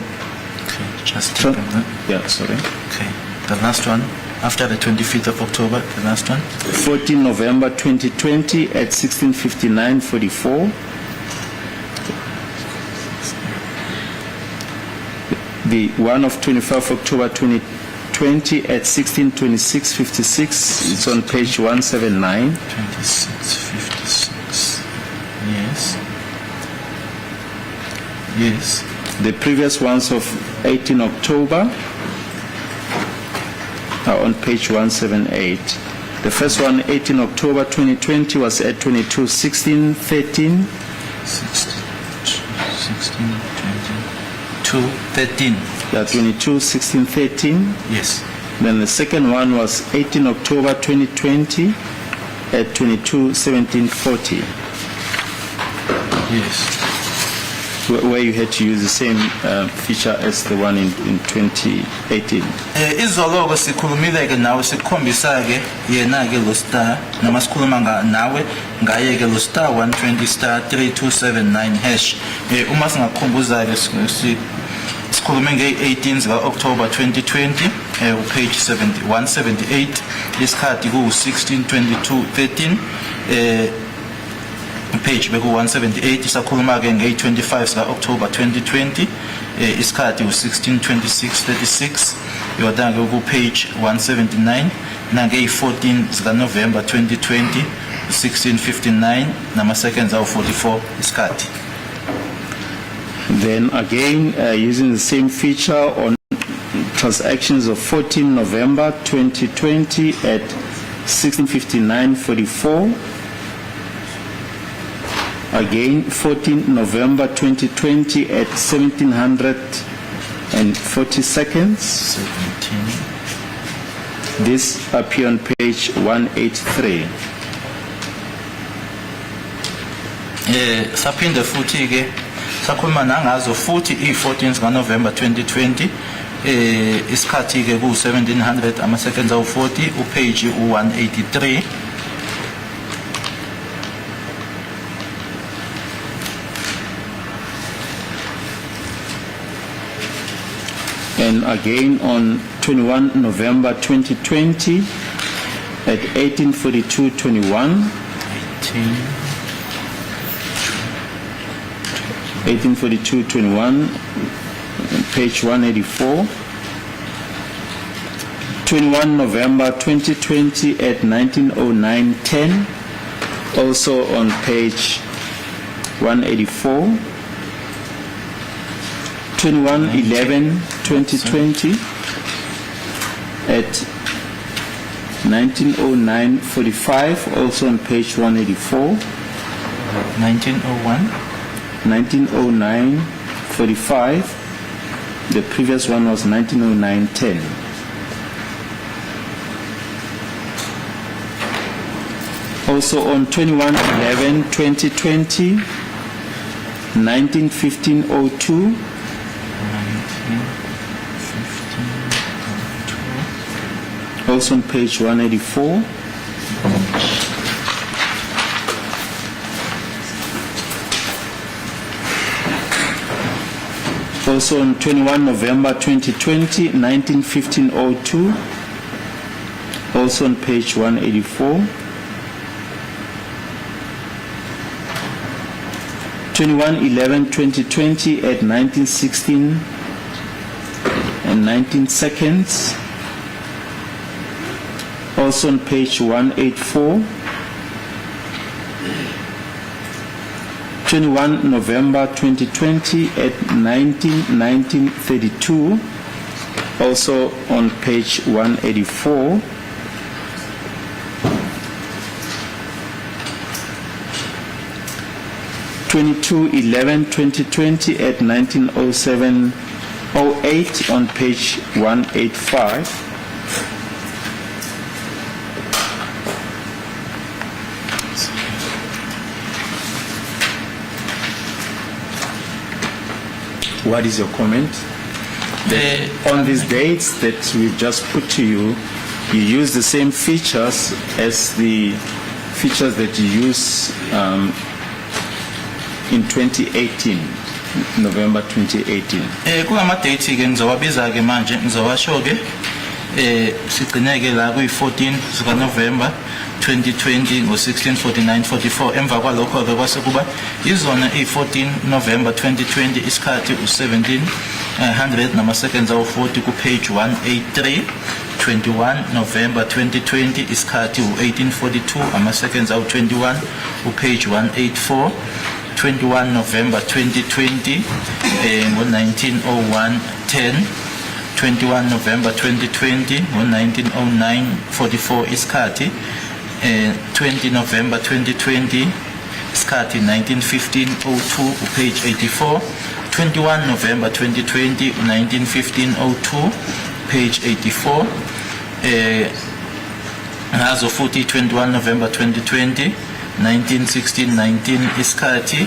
Okay, just take a minute. Yeah, sorry. Okay, the last one. After the 25th of October, the last one? 14 November 2020 at 16:59:44. The one of 25 October 2020 at 16:26:56. It's on page 179. 26:56. Yes. Yes. The previous ones of 18 October on page 178. The first one, 18 October 2020, was at 22:16:13. 13. Yeah, 22:16:13. Yes. Then the second one was 18 October 2020 at 22:17:40. Yes. Where you had to use the same feature as the one in 2018. Izolo sikhulumile ke nawe sikhombisa ke yena ke lo star noma sikhuluma nawe ngaye ke lo star 120 3279 hash. Uma singakhumbuza ke sikhulume nge-18 zika October 2020 page 178 isikhathi ku 16:22:13 page beku 178 sakhuluma ke nge-25 zika October 2020 isikhathi u 16:26:36 yoda ke ku page 179 nange-14 zika November 2020 16:59 nama seconds awu 44 isikhathi. Then again, using the same feature on transactions of 14 November 2020 at 16:59:44. Again, 14 November 2020 at 17:40 seconds. 17. This appear on page 183. saphinde futhi ke sakhuluma nangazo futhi i14 kaNovember 2020 isikhathi ke ku 1700 ama-seconds awu-40 upage u-183. And again on 21 November 2020 at 18:42:21. 18:42:21, page 184. 21 November 2020 at 19:09:10, also on page 184. 21/11/2020 at 19:09:45, also on page 184. 1901. 19:09:45. The previous one was 19:09:10. Also on 21/11/2020, 19:15:02. Also on page 184. Also on 21 November 2020, 19:15:02. Also on page 184. 21/11/2020 at 19:16 and 19 seconds. Also on page 184. 21 November 2020 at 19:32, also on page 184. 22/11/2020 at 19:07:08 on page 185. What is your comment? On these dates that we've just put to you, you use the same features as the features that you use in 2018, November 2018. Kulama date ke ngizowabiza ke manje ngizowasho ke sigcineke la kuyi14 zika November 2020 ngo-16:49:44. Emva kwalokho ke kwase kuba izona i-14 November 2020 isikhathi u-1700 nama-seconds awu-40 ku-page 183. 21 November 2020 isikhathi u-18:42 ama-seconds awu-21 ku-page 184. 21 November 2020 ngo-19:01:10. 21 November 2020 ngo-19:09:44 isikhathi. 20 November 2020 isikhathi 19:15:02 page 84. 21 November 2020 19:15:02 page 84. Ngazo futhi 21 November 2020 19:16:19 isikhathi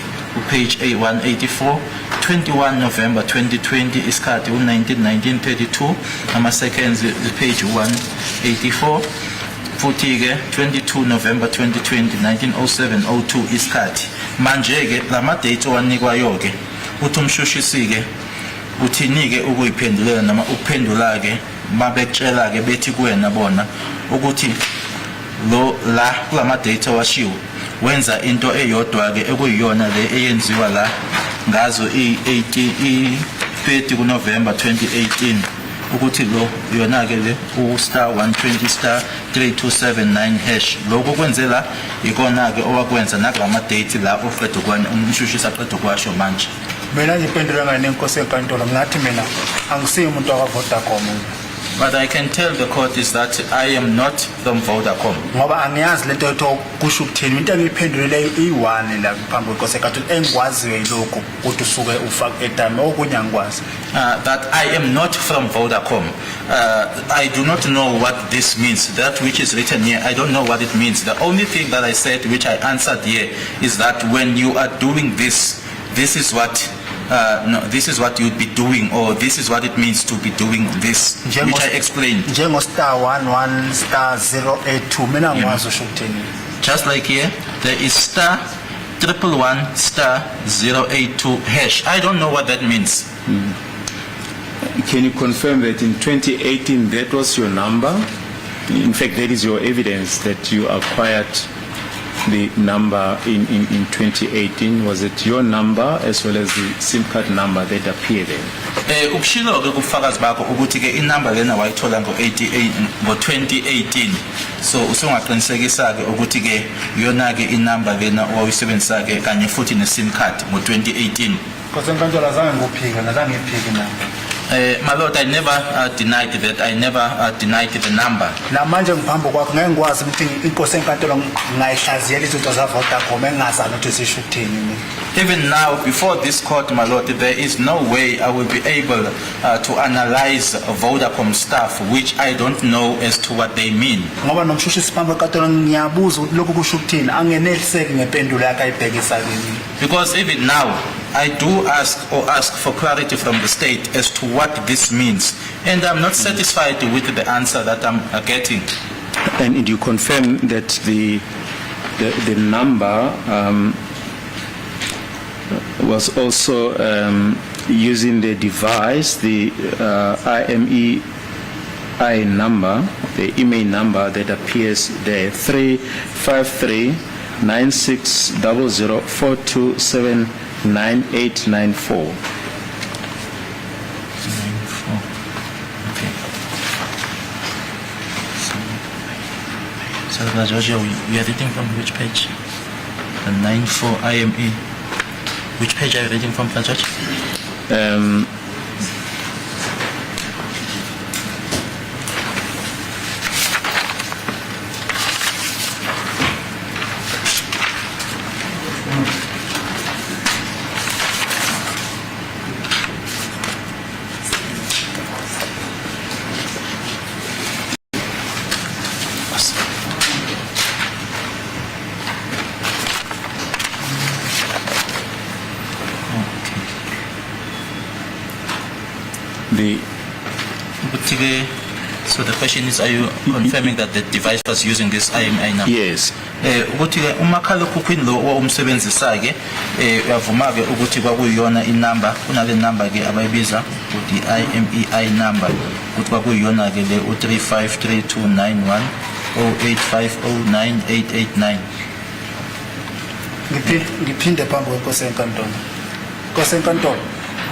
page 184. 21 November 2020 isikhathi 19:32 ama-seconds page 184. Futhi ke 22 November 2020 19:07:02 isikhathi. Manje ke lama dates owanikwayo ke uthi umshushisi ke uthini ke ukuyiphendulela noma ukuphendula ke mabekutshela ke bethi kuwena bona ukuthi lo la kulama dates owashiwo wenza into eyodwa ke ekuyiyona le eyenziwa la ngazo i-30 kuNovember 2018 ukuthi lo yona ke le *120*3279# lokho kwenzela ikona ke owakwenza nakulama date la ofedo kwana umshushisi aqeda kwasho manje. Mina ngiphendula ngane inkosi enkantolo ngathi mina angisiyo umuntu wakwa Vodacom. What I can tell the court is that I am not from Vodacom. ngoba angiyazi lento yokuthi kusho ukuthini into engiyiphendulile i1 la phambi kwenkosi enkantolo engikwaziyo yilokho ukuthi usuke ufake airtime okunye angikwazi. That I am not from Vodacom. I do not know what this means. That which is written here, I don't know what it means. The only thing that I said, which I answered here, is that when you are doing this, this is what this is what you'd be doing, or this is what it means to be doing this, which I explained. Njengo *11 *082 mina ngikwazi usho ukuthini. Just like here, there is *111 *082 hash. I don't know what that means. Can you confirm that in 2018 that was your number? In fact, that is your evidence that you acquired the number in 2018. Was it your number as well as the SIM card number that appeared there? Ukushilo ke kubufakazi bakho ukuthi ke inumber lena wayithola ngo-2018. So usungaqinisekisa ke ukuthi ke yona ke inumber lena owayisebenzisa ke kanye futhi ne-SIM card ngo-2018. Nkosi enkantolo azange ngiphike nazange ngiphike na. My Lord, I never denied that. I never denied the number. Namanje ngiphambi kwakho ngeke ngikwazi ukuthi inkosi enkantolo ngayihlaziyela izinto za Vodacom engazana ukuthi zisho ukuthini. Even now, before this court, my Lord, there is no way I will be able to analyze Vodacom stuff, which I don't know as to what they mean. Ngoba nomshushisi phambi kwenkantolo ngiyabuza ukuthi lokho kusho ukuthini angeneliseki ngempendulo yakhe ayibhekisa kimi. Because even now, I do ask for clarity from the state as to what this means, and I'm not satisfied with the answer that I'm getting. And do you confirm that the number was also using the device, the IMEI number, the IMEI number that appears there, 353-9600-427-9894. So, Judge, we are reading from which page? The 94 IME. Which page are you reading from, Judge? So the question is, are you confirming that the device was using this IMEI number? Yes. Ukuthi ke umakhalekhukhwini lo owumsebenzisa ke uyavuma ke ukuthi kwakuyiyona inamba kunale number ke abayibiza ukuthi IMEI number ukuthi kwakuyiyona ke le u353291 085098889. Ngiphinde phambi kwenkosi enkantolo. Nkosi enkantolo,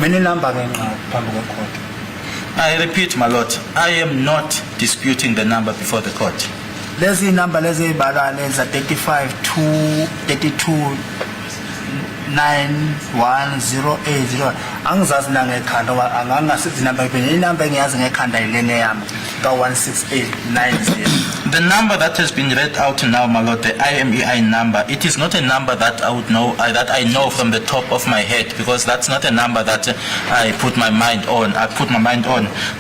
mina inamba ke nqa phambi kwecourt. I repeat, my Lord, I am not disputing the number before the court. Lezi number lezi ibala leza 35-232-91080 angizazi na ngekhanda ngoba angangasithi number iphela inamba engiyazi ngekhanda ilene yami ka16890. The number that has been read out now, my Lord, the IMEI number, it is not a number that I would know, that I know from the top of my head, because that's not a number that I put my mind on.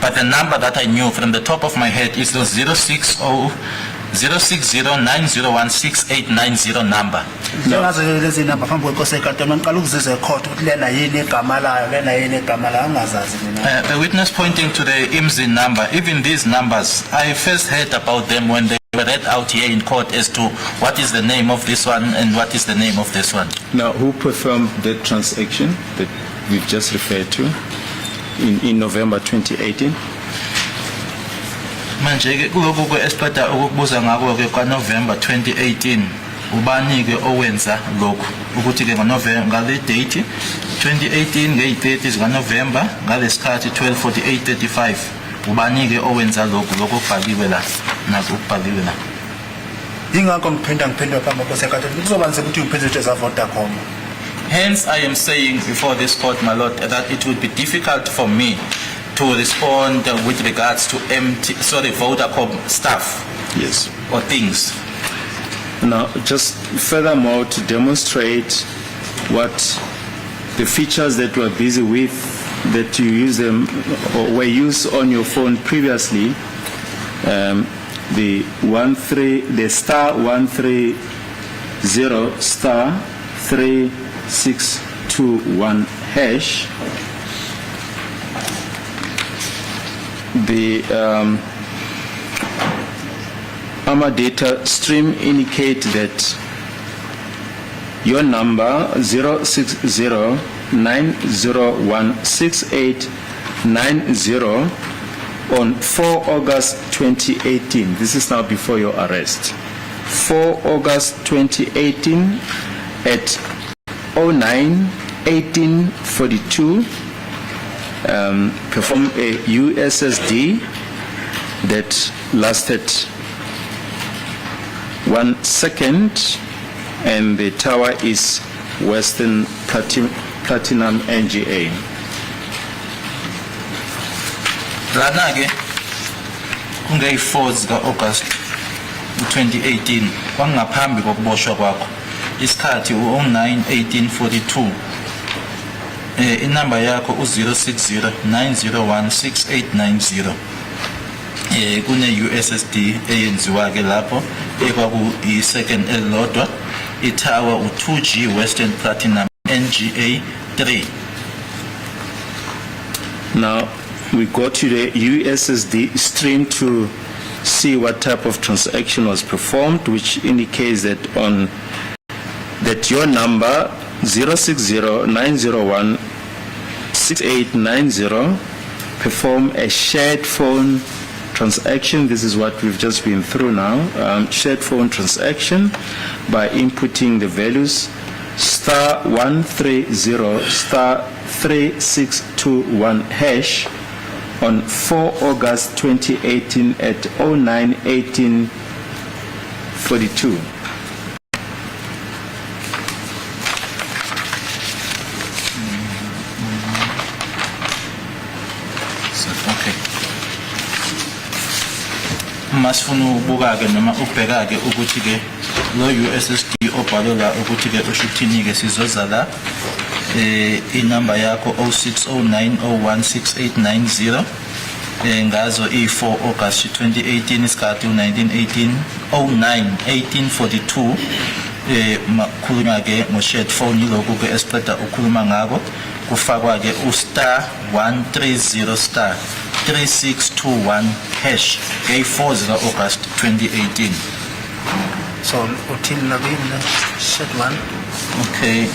But the number that I knew from the top of my head is the 06090168990 number. Njengazo lezi number phambi kwenkosi enkantolo ngiqala ukuzizwa ecourt ukuthi lena yini igama layo lena yini igama layo angazazi mina. The witness pointing to the IMSI number, even these numbers, I first heard about them when they were read out here in court as to what is the name of this one and what is the name of this one. Now, who performed that transaction that we've just referred to in November 2018? Manje ke kuloko ke esiphatha ukubuza ngako ke kwaNovember 2018 ubani ke owenza lokho ukuthi ke ngoNovember ngale date 2018 nge-30 zikaNovember ngalesikhathi 12:48:35 ubani ke owenza lokho kubhaliwe la nazo kubhaliwe la. Ingakho ngiphinda phambi kwenkosi enkantolo kuzoba nzima ukuthi ngiphendule za Vodacom. Hence I am saying before this court, my Lord, that it would be difficult for me to respond with regards to Vodacom stuff Yes. or things. Now, just furthermore to demonstrate what the features that you are busy with, that you use them or were used on your phone previously, the star 130 star 3621 hash. The AMA data stream indicate that your number 06090168990 on 4 August 2018. This is now before your arrest. 4 August 2018 at 09:18:42. Perform a USSD that lasted 1 second, and the tower is Western Platinum NGA. Lana ke kungeyi-4 zika-August 2018 kwangaphambi kokuboshwa kwakho isikhathi u-09:18:42 inamba yakho u-06090168990 kune-USSD eyenziwa ke lapho ekwakuyi-second elilodwa itower u-2G Western Platinum NGA 3. Now we go to the USSD stream to see what type of transaction was performed, which indicates that your number 06090168990 perform a shared phone transaction. This is what we've just been through now. Shared phone transaction by inputting the values star 130 star 3621 hash on 4 August 2018 at 09:18:42. Masifuna ukubuka ke noma ubheka ke ukuthi ke lo USSD obhalwe la ukuthi ke ushuthini ke sizoza la inamba yakho 0609016890 ngazo i4 August 2018 isikhathi u1918 09:18:42 makhulunywa ke ngo-shared phone yilokhu ke esiqeda ukukhuluma ngako kufakwa ke u-star 130 star 3621 hash ngey-4 zika-August 2018. So uthini nakini shared one? Okay,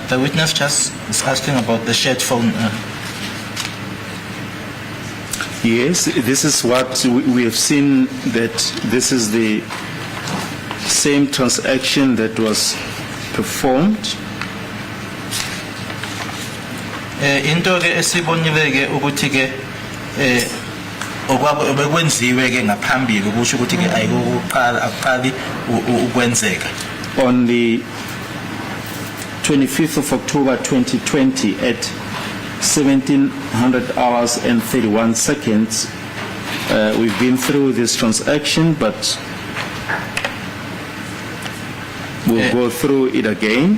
the witness just is asking about the shared phone. Yes, this is what we have seen, that this is the same transaction that was performed. Into ke esibonile ke ukuthi ke okwakwenziwe ke ngaphambili kusho ukuthi ke ayikuqala akuqali ukwenzeka. On the 25th of October 2020 at 1700 hours and 31 seconds, we've been through this transaction, but we'll go through it again.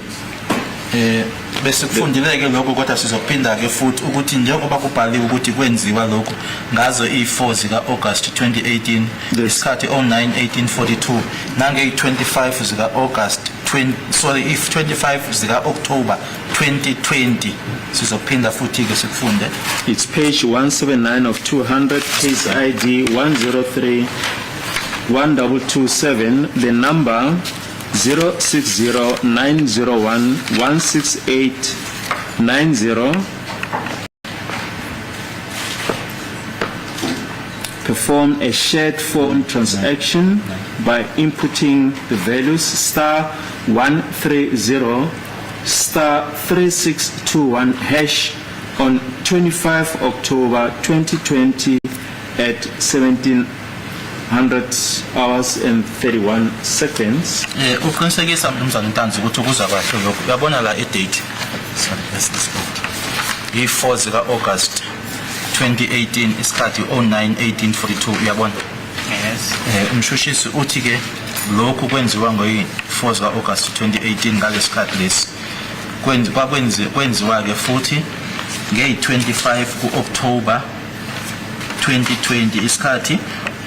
Bese kufundileke lokho kodwa sizophinda ke futhi ukuthi njengoba kubhaliwe ukuthi kwenziwa lokho ngazo i4 zika August 2018 isikhathi 09:18:42 nange-25 zika August 25 zika October 2020 sizophinda futhi ke sikufunde. It's page 179 of 200, case ID 103-1227. The number 06090116890 perform a shared phone transaction by inputting the values star 130 star 3621 hash on 25 October 2020 at 1700 hours and 31 seconds. Uqinisekisa mnumzana Ntanzi ukuthi ukuza kahle lokho. Uyabona la i-date. Sorry, let's go. I4 zika August 2018 isikhathi 09/18/42 uyabona. Yes. Umshushisi uthi ke lokhu kwenziwa ngo-4 ka-August 2018 ngalesikhathi lesi kwenziwa ke futhi nge-25 ku-October 2020 isikhathi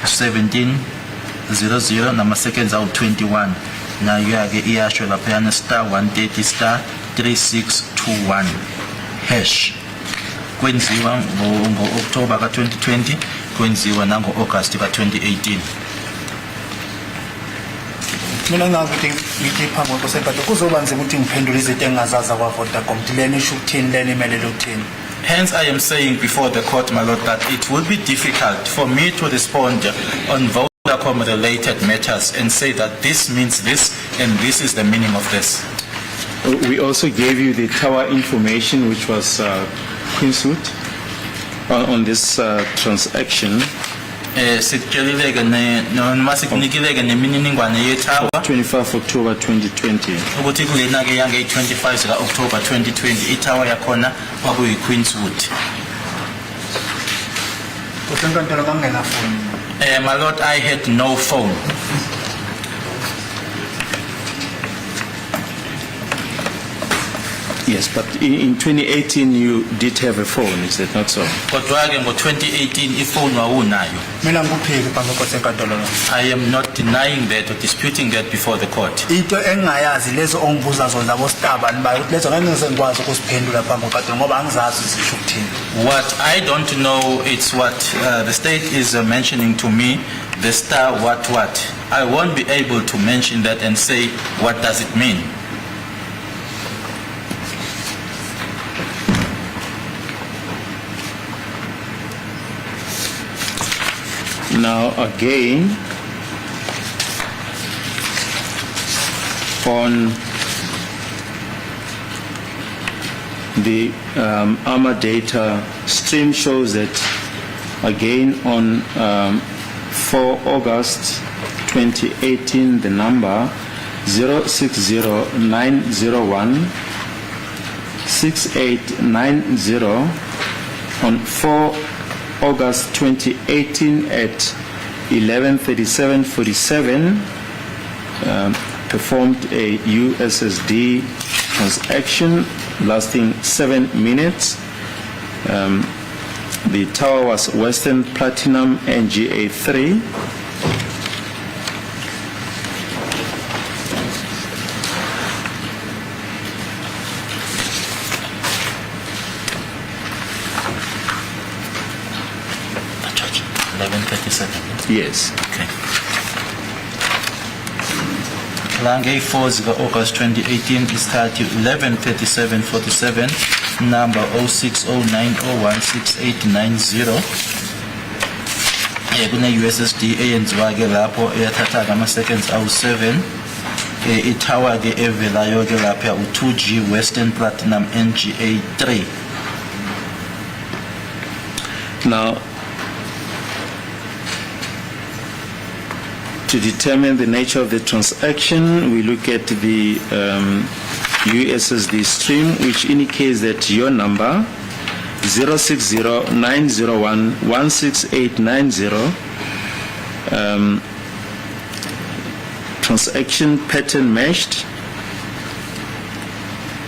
17:00 nama-seconds awu-21 nayo ke iyasho laphayana *130*3621 hash kwenziwa ngo-October ka-2020 kwenziwa nango-August ka-2018. Mina ngazi ukuthi ngithi phambi kwesenkantolo kuzoba nzima ukuthi ngiphendule izinto engingazazi kwa-Vodacom ukuthi lena isho ukuthini lena imelele ukuthini. Hence, I am saying before the court, my lord, that it will be difficult for me to respond on Vodacom-related matters and say that this means this and this is the meaning of this. We also gave you the tower information, which was Queenswood, on this transaction. 25 October 2020. ukuthi kulena ke yange 25 ka October 2020 itower yakhona kwakuyi Queenswood. Kusenkantolo kangena phone. My lord, I had no phone. Yes, but in 2018 you did have a phone, is that not so? Kodwa ke ngo-2018 ifoni wawunayo. Mina ngikuphiki phambi kwesenkantolo. I am not denying that or disputing that before the court. Into engingayazi lezo ongibuza zona labo staba nibayo ukuthi lezo ngeke ngizengikwazi ukusiphendula phambi kwenkantolo ngoba angizazi zisho ukuthini. What I don't know, it's what the state is mentioning to me, the star what. I won't be able to mention that and say what does it mean. Now again, on the ARMA data stream shows that again on 4 August 2018 the number 060-901-6890 on 4 August 2018 at 11:37:47 performed a USSD transaction lasting 7 minutes. The tower was Western Platinum NGA3. Yes. Okay. Lange 4 August 2018 is 11:37:47 number 0609016890 kune USSD eyenziwa ke lapho eyathatha ama seconds awu7 itower ke evelayo ke lapha u2G Western Platinum NGA3. Now, to determine the nature of the transaction, we look at the USSD stream, which indicates that your number 060-901-16890 transaction pattern matched,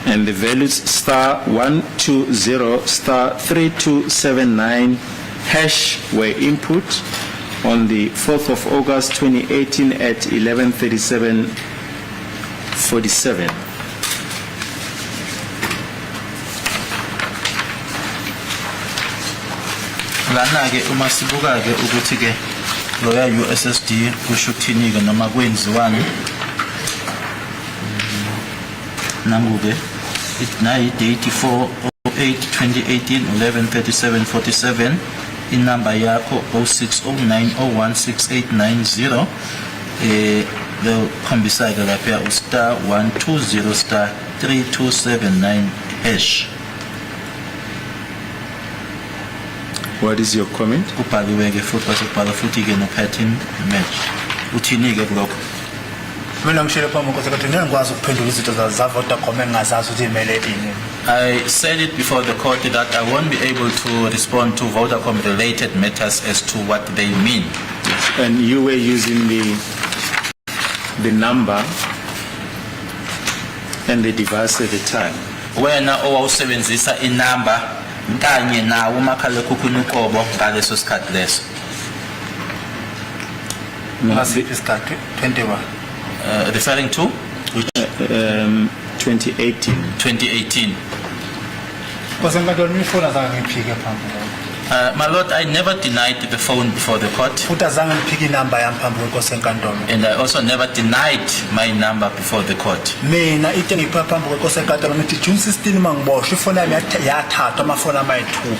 and the values *120*3279 hash were input on the 4th of August 2018 at 11:37:47. Lana ke uma sibuka ke ukuthi ke loya USSD kusho ukuthini ke noma kwenziwani nanguke nayi date 4/08/2018 11:37:47 inamba yakho 0609016890 lo khombisa ke lapha *120*3279 hash. What is your comment? Kubhaliwe ke futhi basebhala futhi ke no pattern match. Uthini ke lokho? Mina ngishilo phambi kwesenkantolo ngeke ngikwazi ukuphendula izinto za Vodacom engingazazi ukuthi imele ini. I said it before the court that I won't be able to respond to Vodacom related matters as to what they mean. And you were using the number and the device at the time. Wena owawusebenzisa inamba kanye nawo umakhalekhukhwini uqobo ngaleso sikhathi leso. Ngasiphi isikhathi 21 Referring to which 2018. 2018. kosenkantolo imifoni azange ngiphike phambi kwakho My Lord, I never denied the phone before the court, futhi azange ngiphike inamba yami phambi kwekosenkantolo and I also never denied my number before the court. mina ite ngipha phambi kwekosenkantolo ngithi June 16 mangiboshwe ifoni yami yathathwa amafoni ami ayi-2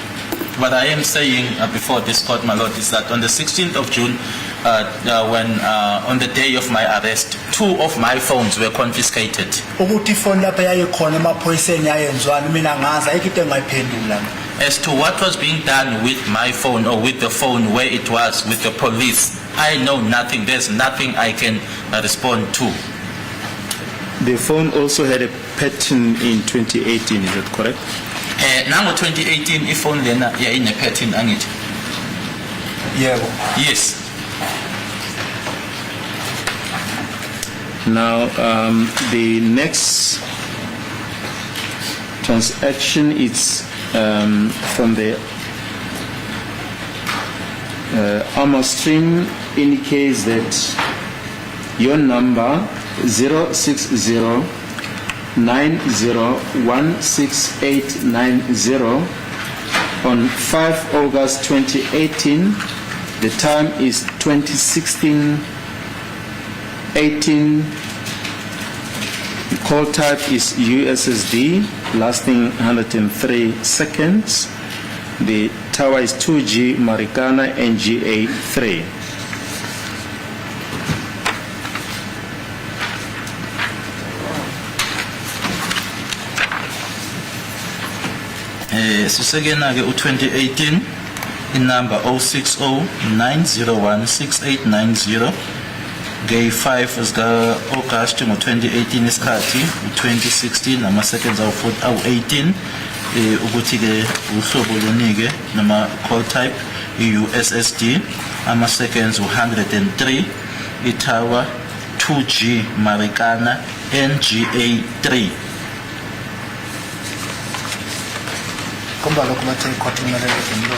What I am saying before this court, my Lord, is that on the 16th of June, on the day of my arrest, 2 of my phones were confiscated. ukuthi ifoni lapha yayikhona emaphoyiseni yayenzwani mina ngazi ayikho into engayiphendula As to what was being done with my phone or with the phone where it was with the police, I know nothing. There's nothing I can respond to. The phone also had a pattern in 2018, is that correct? Now 2018, if phone lena yeah in a pattern angithi. yebo Yes. Now, the next transaction is from the Armor stream indicates that your number 06090168890 on 5 August 2018. The time is 2016-18. Call type is USSD, lasting 103 seconds. The tower is 2G Marana NGA 3. Sisegena ke u2018 inumber 06090168890 gay 5 zika August ngo2018 isikhathi u2016 ama seconds awu18 ukuthi ke uhlobo lunike nama call type USSD ama seconds u103 itower 2G Marana NGA 3. komba lokho bathe icourt kumele lenzo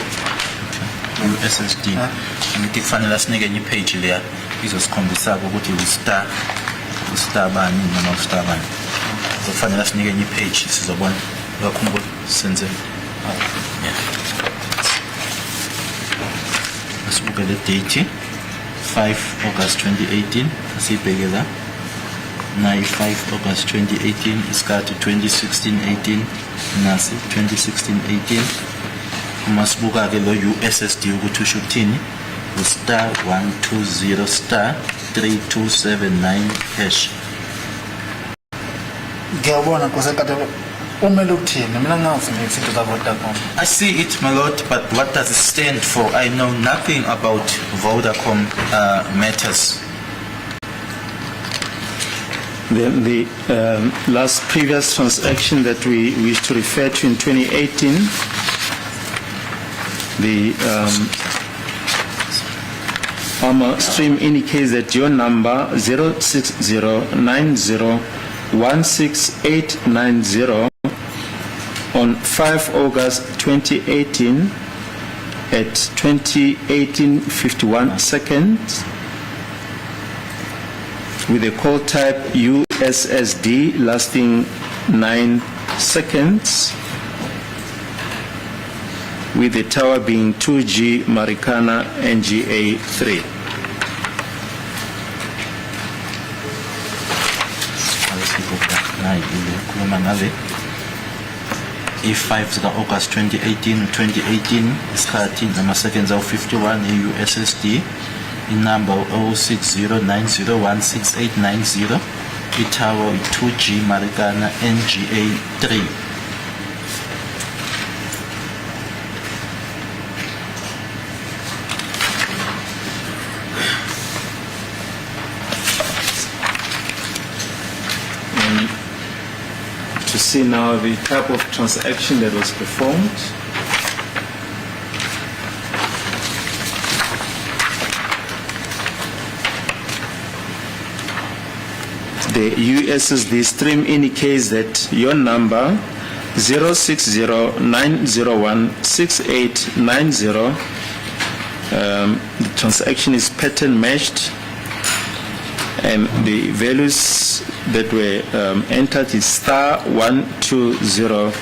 USSD ngithi kufanele asinike enye page leya izosikhombisa ukuthi ustar bani noma ustar bani kufanele asinike enye page sizobona bakhumbula senze yeah asibuke le date 5 August 2018 asibheke la 5 August 2018 isikhathi 2016-18 nasi 2016-18 masibuka ke lo USSD ukuthi usho ukuthini star 120 star 3279 hash. ngiyabona kosenkantolo umele ukuthini mina ngazi ngezinto zaVodacom I see it, my lord, but what does it stand for? I know nothing about Vodacom matters. Then the last previous transaction that we wish to refer to in 2018, the Armor stream indicates that your number 06090168890 on 5 August 2018 at 20:18:51 seconds with a call type USSD lasting 9 seconds with the tower being 2G Marana NGA 3. E5 zika August 2018 isikhathi nama seconds awu51 USSD inumber 06090168890 itower 2G Marana NGA 3. To see now the type of transaction that was performed. The USSD stream indicates that your number 060-901-6890, the transaction is pattern matched, and the values that were entered is *120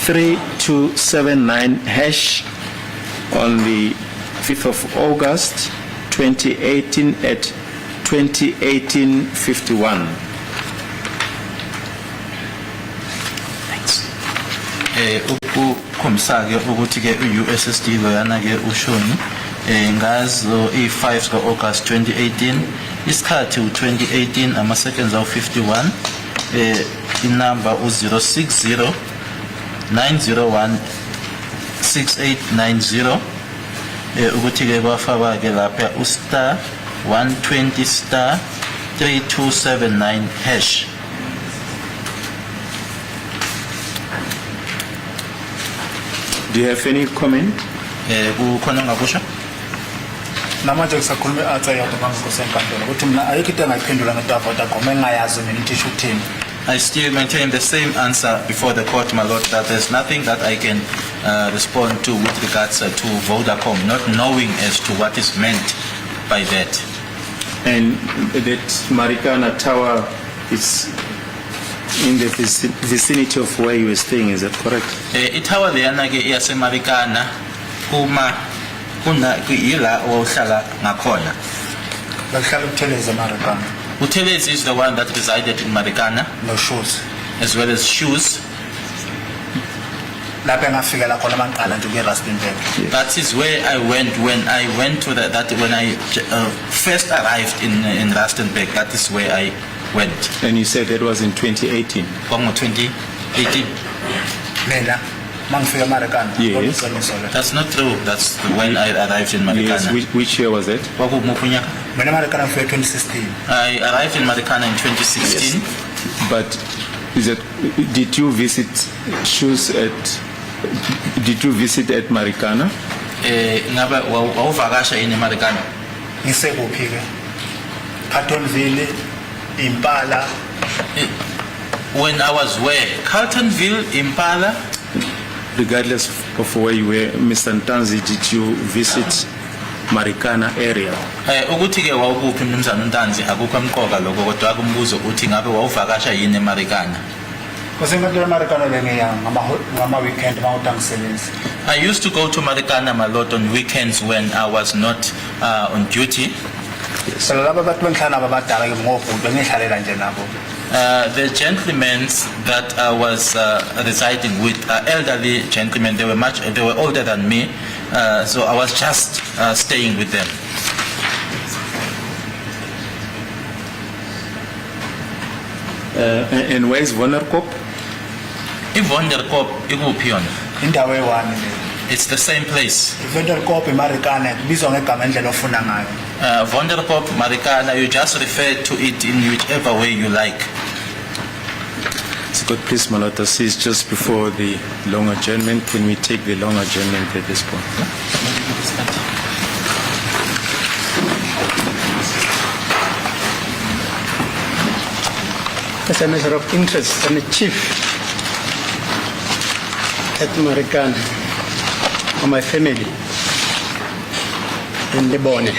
*3279 hash on the 5th of August 2018 at 2018-51. Ukukhombisa-ke ukuthi-ke u-USSD loyana-ke ushoni ngazo i-5 ka-August 2018, isikhathi u-2018, ama-seconds awu-51, inamba u-060 901 6890, ukuthi-ke kwafakwa-ke lapha u*120 *3279 hash. Do you have any comment? Kukhona ongakusho? namanje kusakhuluma i-airtime bangosenkantolo ukuthi mina ayikho into engayiphendula ngetavotacom engayazi mina ukuthi isho ukuthini. I still maintain the same answer before the court, my lord, that there's nothing that I can respond to with regards to Vodacom, not knowing as to what is meant by that. And that Marana Tower is in the vicinity of where you were staying, is that correct? Itower leyana-ke iyasemarikana kuma kuna ila ohlala ngakhona. Bakuhlala uThelezi eMarikana. Utelezi is the one that resided in Marikana, No shoes. as well as Shoes. Lapha engafikela khona mangqala nje kuyeRustenburg. That is where I went when I went to when I first arrived in Rustenburg. That is where I went. And you said that was in 2018? Kongo 2018. Mina mangifika eMarikana. Yes. That's not true. That's when I arrived in Marikana. Yes, which year was that? Mina Emarikana ngifika 2016. I arrived in Marikana in 2016. But did you visit shoes at? Did you visit at Marikana? Ngabe wawuvakasha yini eMarikana? Ngisekuphi ke? Pattonville, Impala. When I was where? Carltonville, Impala. Regardless of where you were, Mr. Ntanzi, did you visit Marikana area? Ukuthi ke wawukuphi mnumzana Ntanzi akukho emqoka lokho kodwa akumbuzo uthi ngabe wawuvakasha yini eMarikana? Kusenkantolo eMarikana lengiyanga ngama weekend mawutangisebenzi. I used to go to Marikana a lot on weekends when I was not on duty. Sala laba bantu bengihlala abadala ke ngobhuti ngihlalela nje nabo. The gentlemen that I was residing with, elderly gentlemen, they were older than me, so I was just staying with them. And where is Vonderkop? Vonderkop ikuphi yona? Indawo eyi-1 le. It's the same place. Vonderkop eMarikana kubizwa ngegama endlela ofuna ngayo. Vonderkop, Marikana, you just refer to it in whichever way you like. God, please, Malota, it's just before the long adjournment. Can we take the long adjournment at this point? As a matter of interest, I'm a chief at Marikana for my family in the Bone.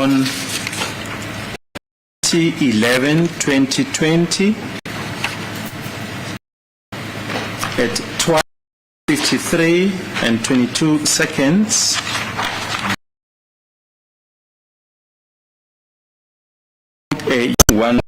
on 11/2020 at 12:53 and 22 seconds. One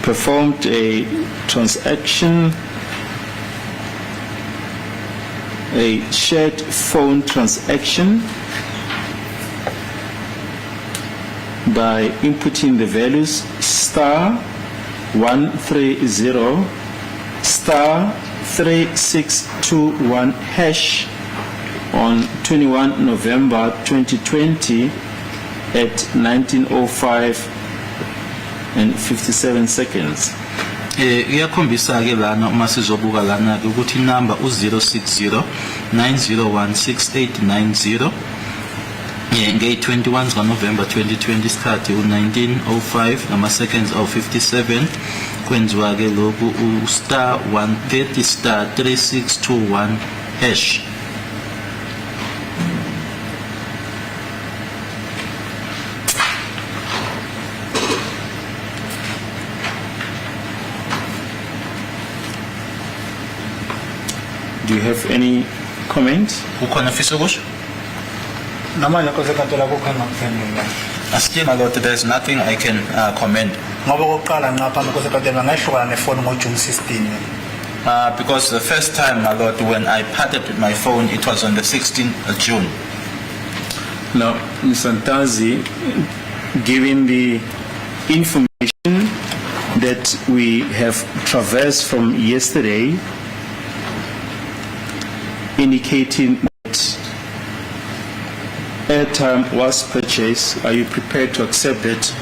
performed a transaction, a shared phone transaction by inputting the values *130 *3621# on 21 November 2020 at 19:05 and 57 seconds. Iyakhombisa ke lana uma sizobuka lana ke ukuthi inamba u060 901 6890 nge-21 November 2020 isikhathi u-19:05 nama-seconds awu-57 kwenziwa ke lokhu u*130 *3621#. Do you have any comment? Ukhona ofisa kusho? namanje inkosi enkantolo akukho engakuphendula Still, my lord, there's nothing I can comment. ngoba okokuqala nqa phambi inkosi enkantolo bangahlukana nefoni ngoJune 16 Because the first time, my lord, when I parted with my phone, it was on the 16th of June. Now, Mr. Ntazi, given the information that we have traversed from yesterday, indicating that airtime was purchased, are you prepared to accept that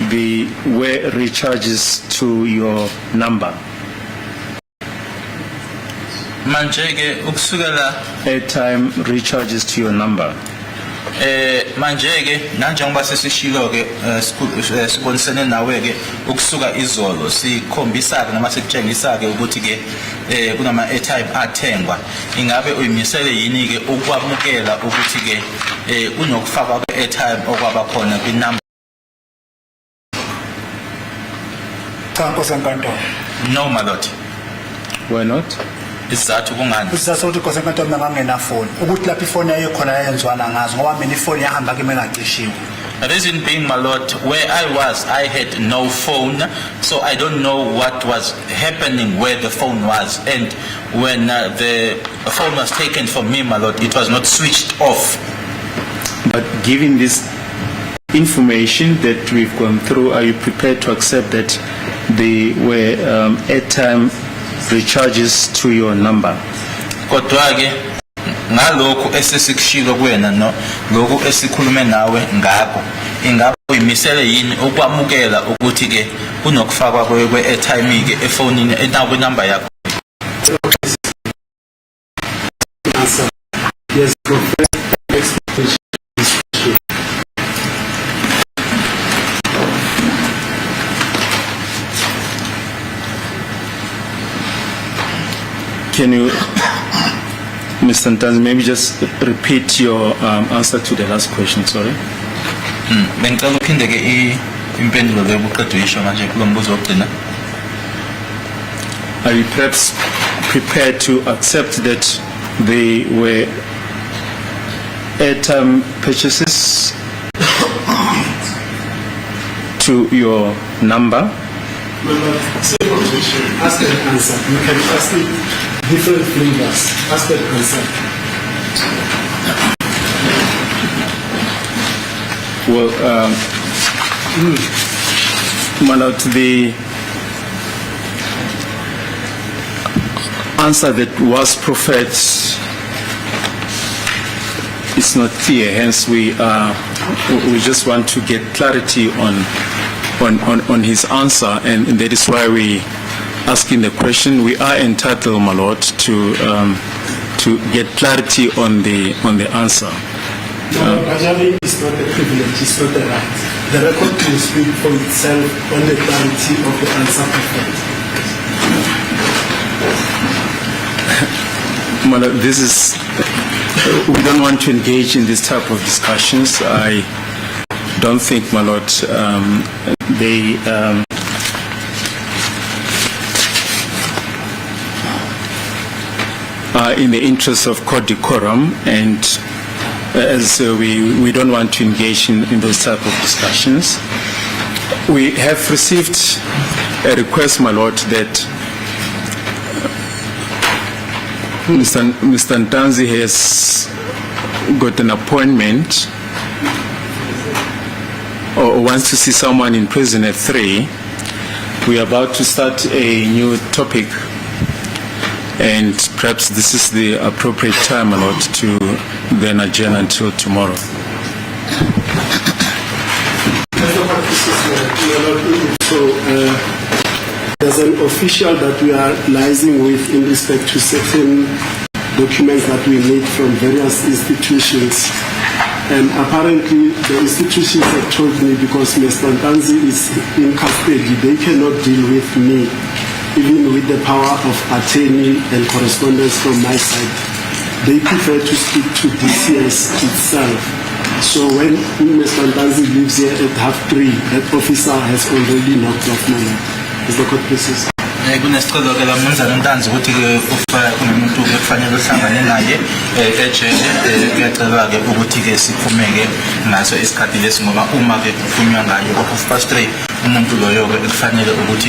the were recharges to your number? Manjeke ukusukela Airtime recharges to your number. Manjeke nanjengoba sesishilo ke sibonisene nawe ke ukusuka izolo sikhombisa ke noma sikutshengisa ke ukuthi ke kunama airtime athengwa ingabe uyimisele yini ke ukwamukela ukuthi ke kunokufaka ke airtime okwaba khona kwinamba. cha inkosi enkantolo No, my lord. Why not? Isizathu kungani? isizathu ukuthi inkosi enkantolo mengangenafoni ukuthi lapho ifoni yayikhona yayenziwana ngazo ngoba mina ifoni yahamba kimi engacishiwe. The reason being, my lord, where I was, I had no phone, so I don't know what was happening where the phone was. And when the phone was taken from me, my lord, it was not switched off. But given this information that we've gone through, are you prepared to accept that there were airtime recharges to your number? Kodwa-ke ngalokho esesikushilo kuwena no lokho esikhulume nawe ngakho ingabe uyimisele yini ukwamukela ukuthi ke kunokufakwa kwe-airtime ke efonini kwinamba yakho? Yes, Can you, Mr. Ntanzi, maybe just repeat your answer to the last question, sorry? Bengicela uphinde ke impendulo leyo ubuqeda uyisho manje kulo mbuzo wokugcina. Are you perhaps prepared to accept that they were airtime purchases to your number? ask and answer. You can ask it different flavors. Ask and answer. Well, Malot, the answer that was proffered is not clear. Hence, we just want to get clarity on his answer, and that is why we asking the question. We are entitled, my lord, to get clarity on the answer. No, actually, it's not a privilege, it's not a right. The record will speak for itself on the clarity of the answer preferred. My lord, this is, we don't want to engage in this type of discussions. I don't think, my lord, they are in the interest of court decorum, and as we don't want to engage in those type of discussions. We have received a request, my lord, that Mr. Ntanzi has got an appointment or wants to see someone in prison at 3. We are about to start a new topic, and perhaps this is the appropriate time, my lord, to then adjourn until tomorrow. So there's an official that we are liaising with in respect to certain documents that we need from various institutions. And apparently the institutions have told me, because Mr. Ntanzi is in custody, they cannot deal with me, even with the power of attorney and correspondence from my side. They prefer to speak to DCS itself. So when Mr. Ntanzi leaves here at 3:30, that officer has already knocked off my lap. Is the court process? Kunesicelo ke la mnumzana Ntanzi ukuthi ke kunomuntu ekufanele uhlangane naye ejele kuyacelwa ke ukuthi ke siphumeke naso isikhathi lesi ngoba uma ke kukhulunywa ngayo ko 3:30 umuntu loyo ke kufanele ukuthi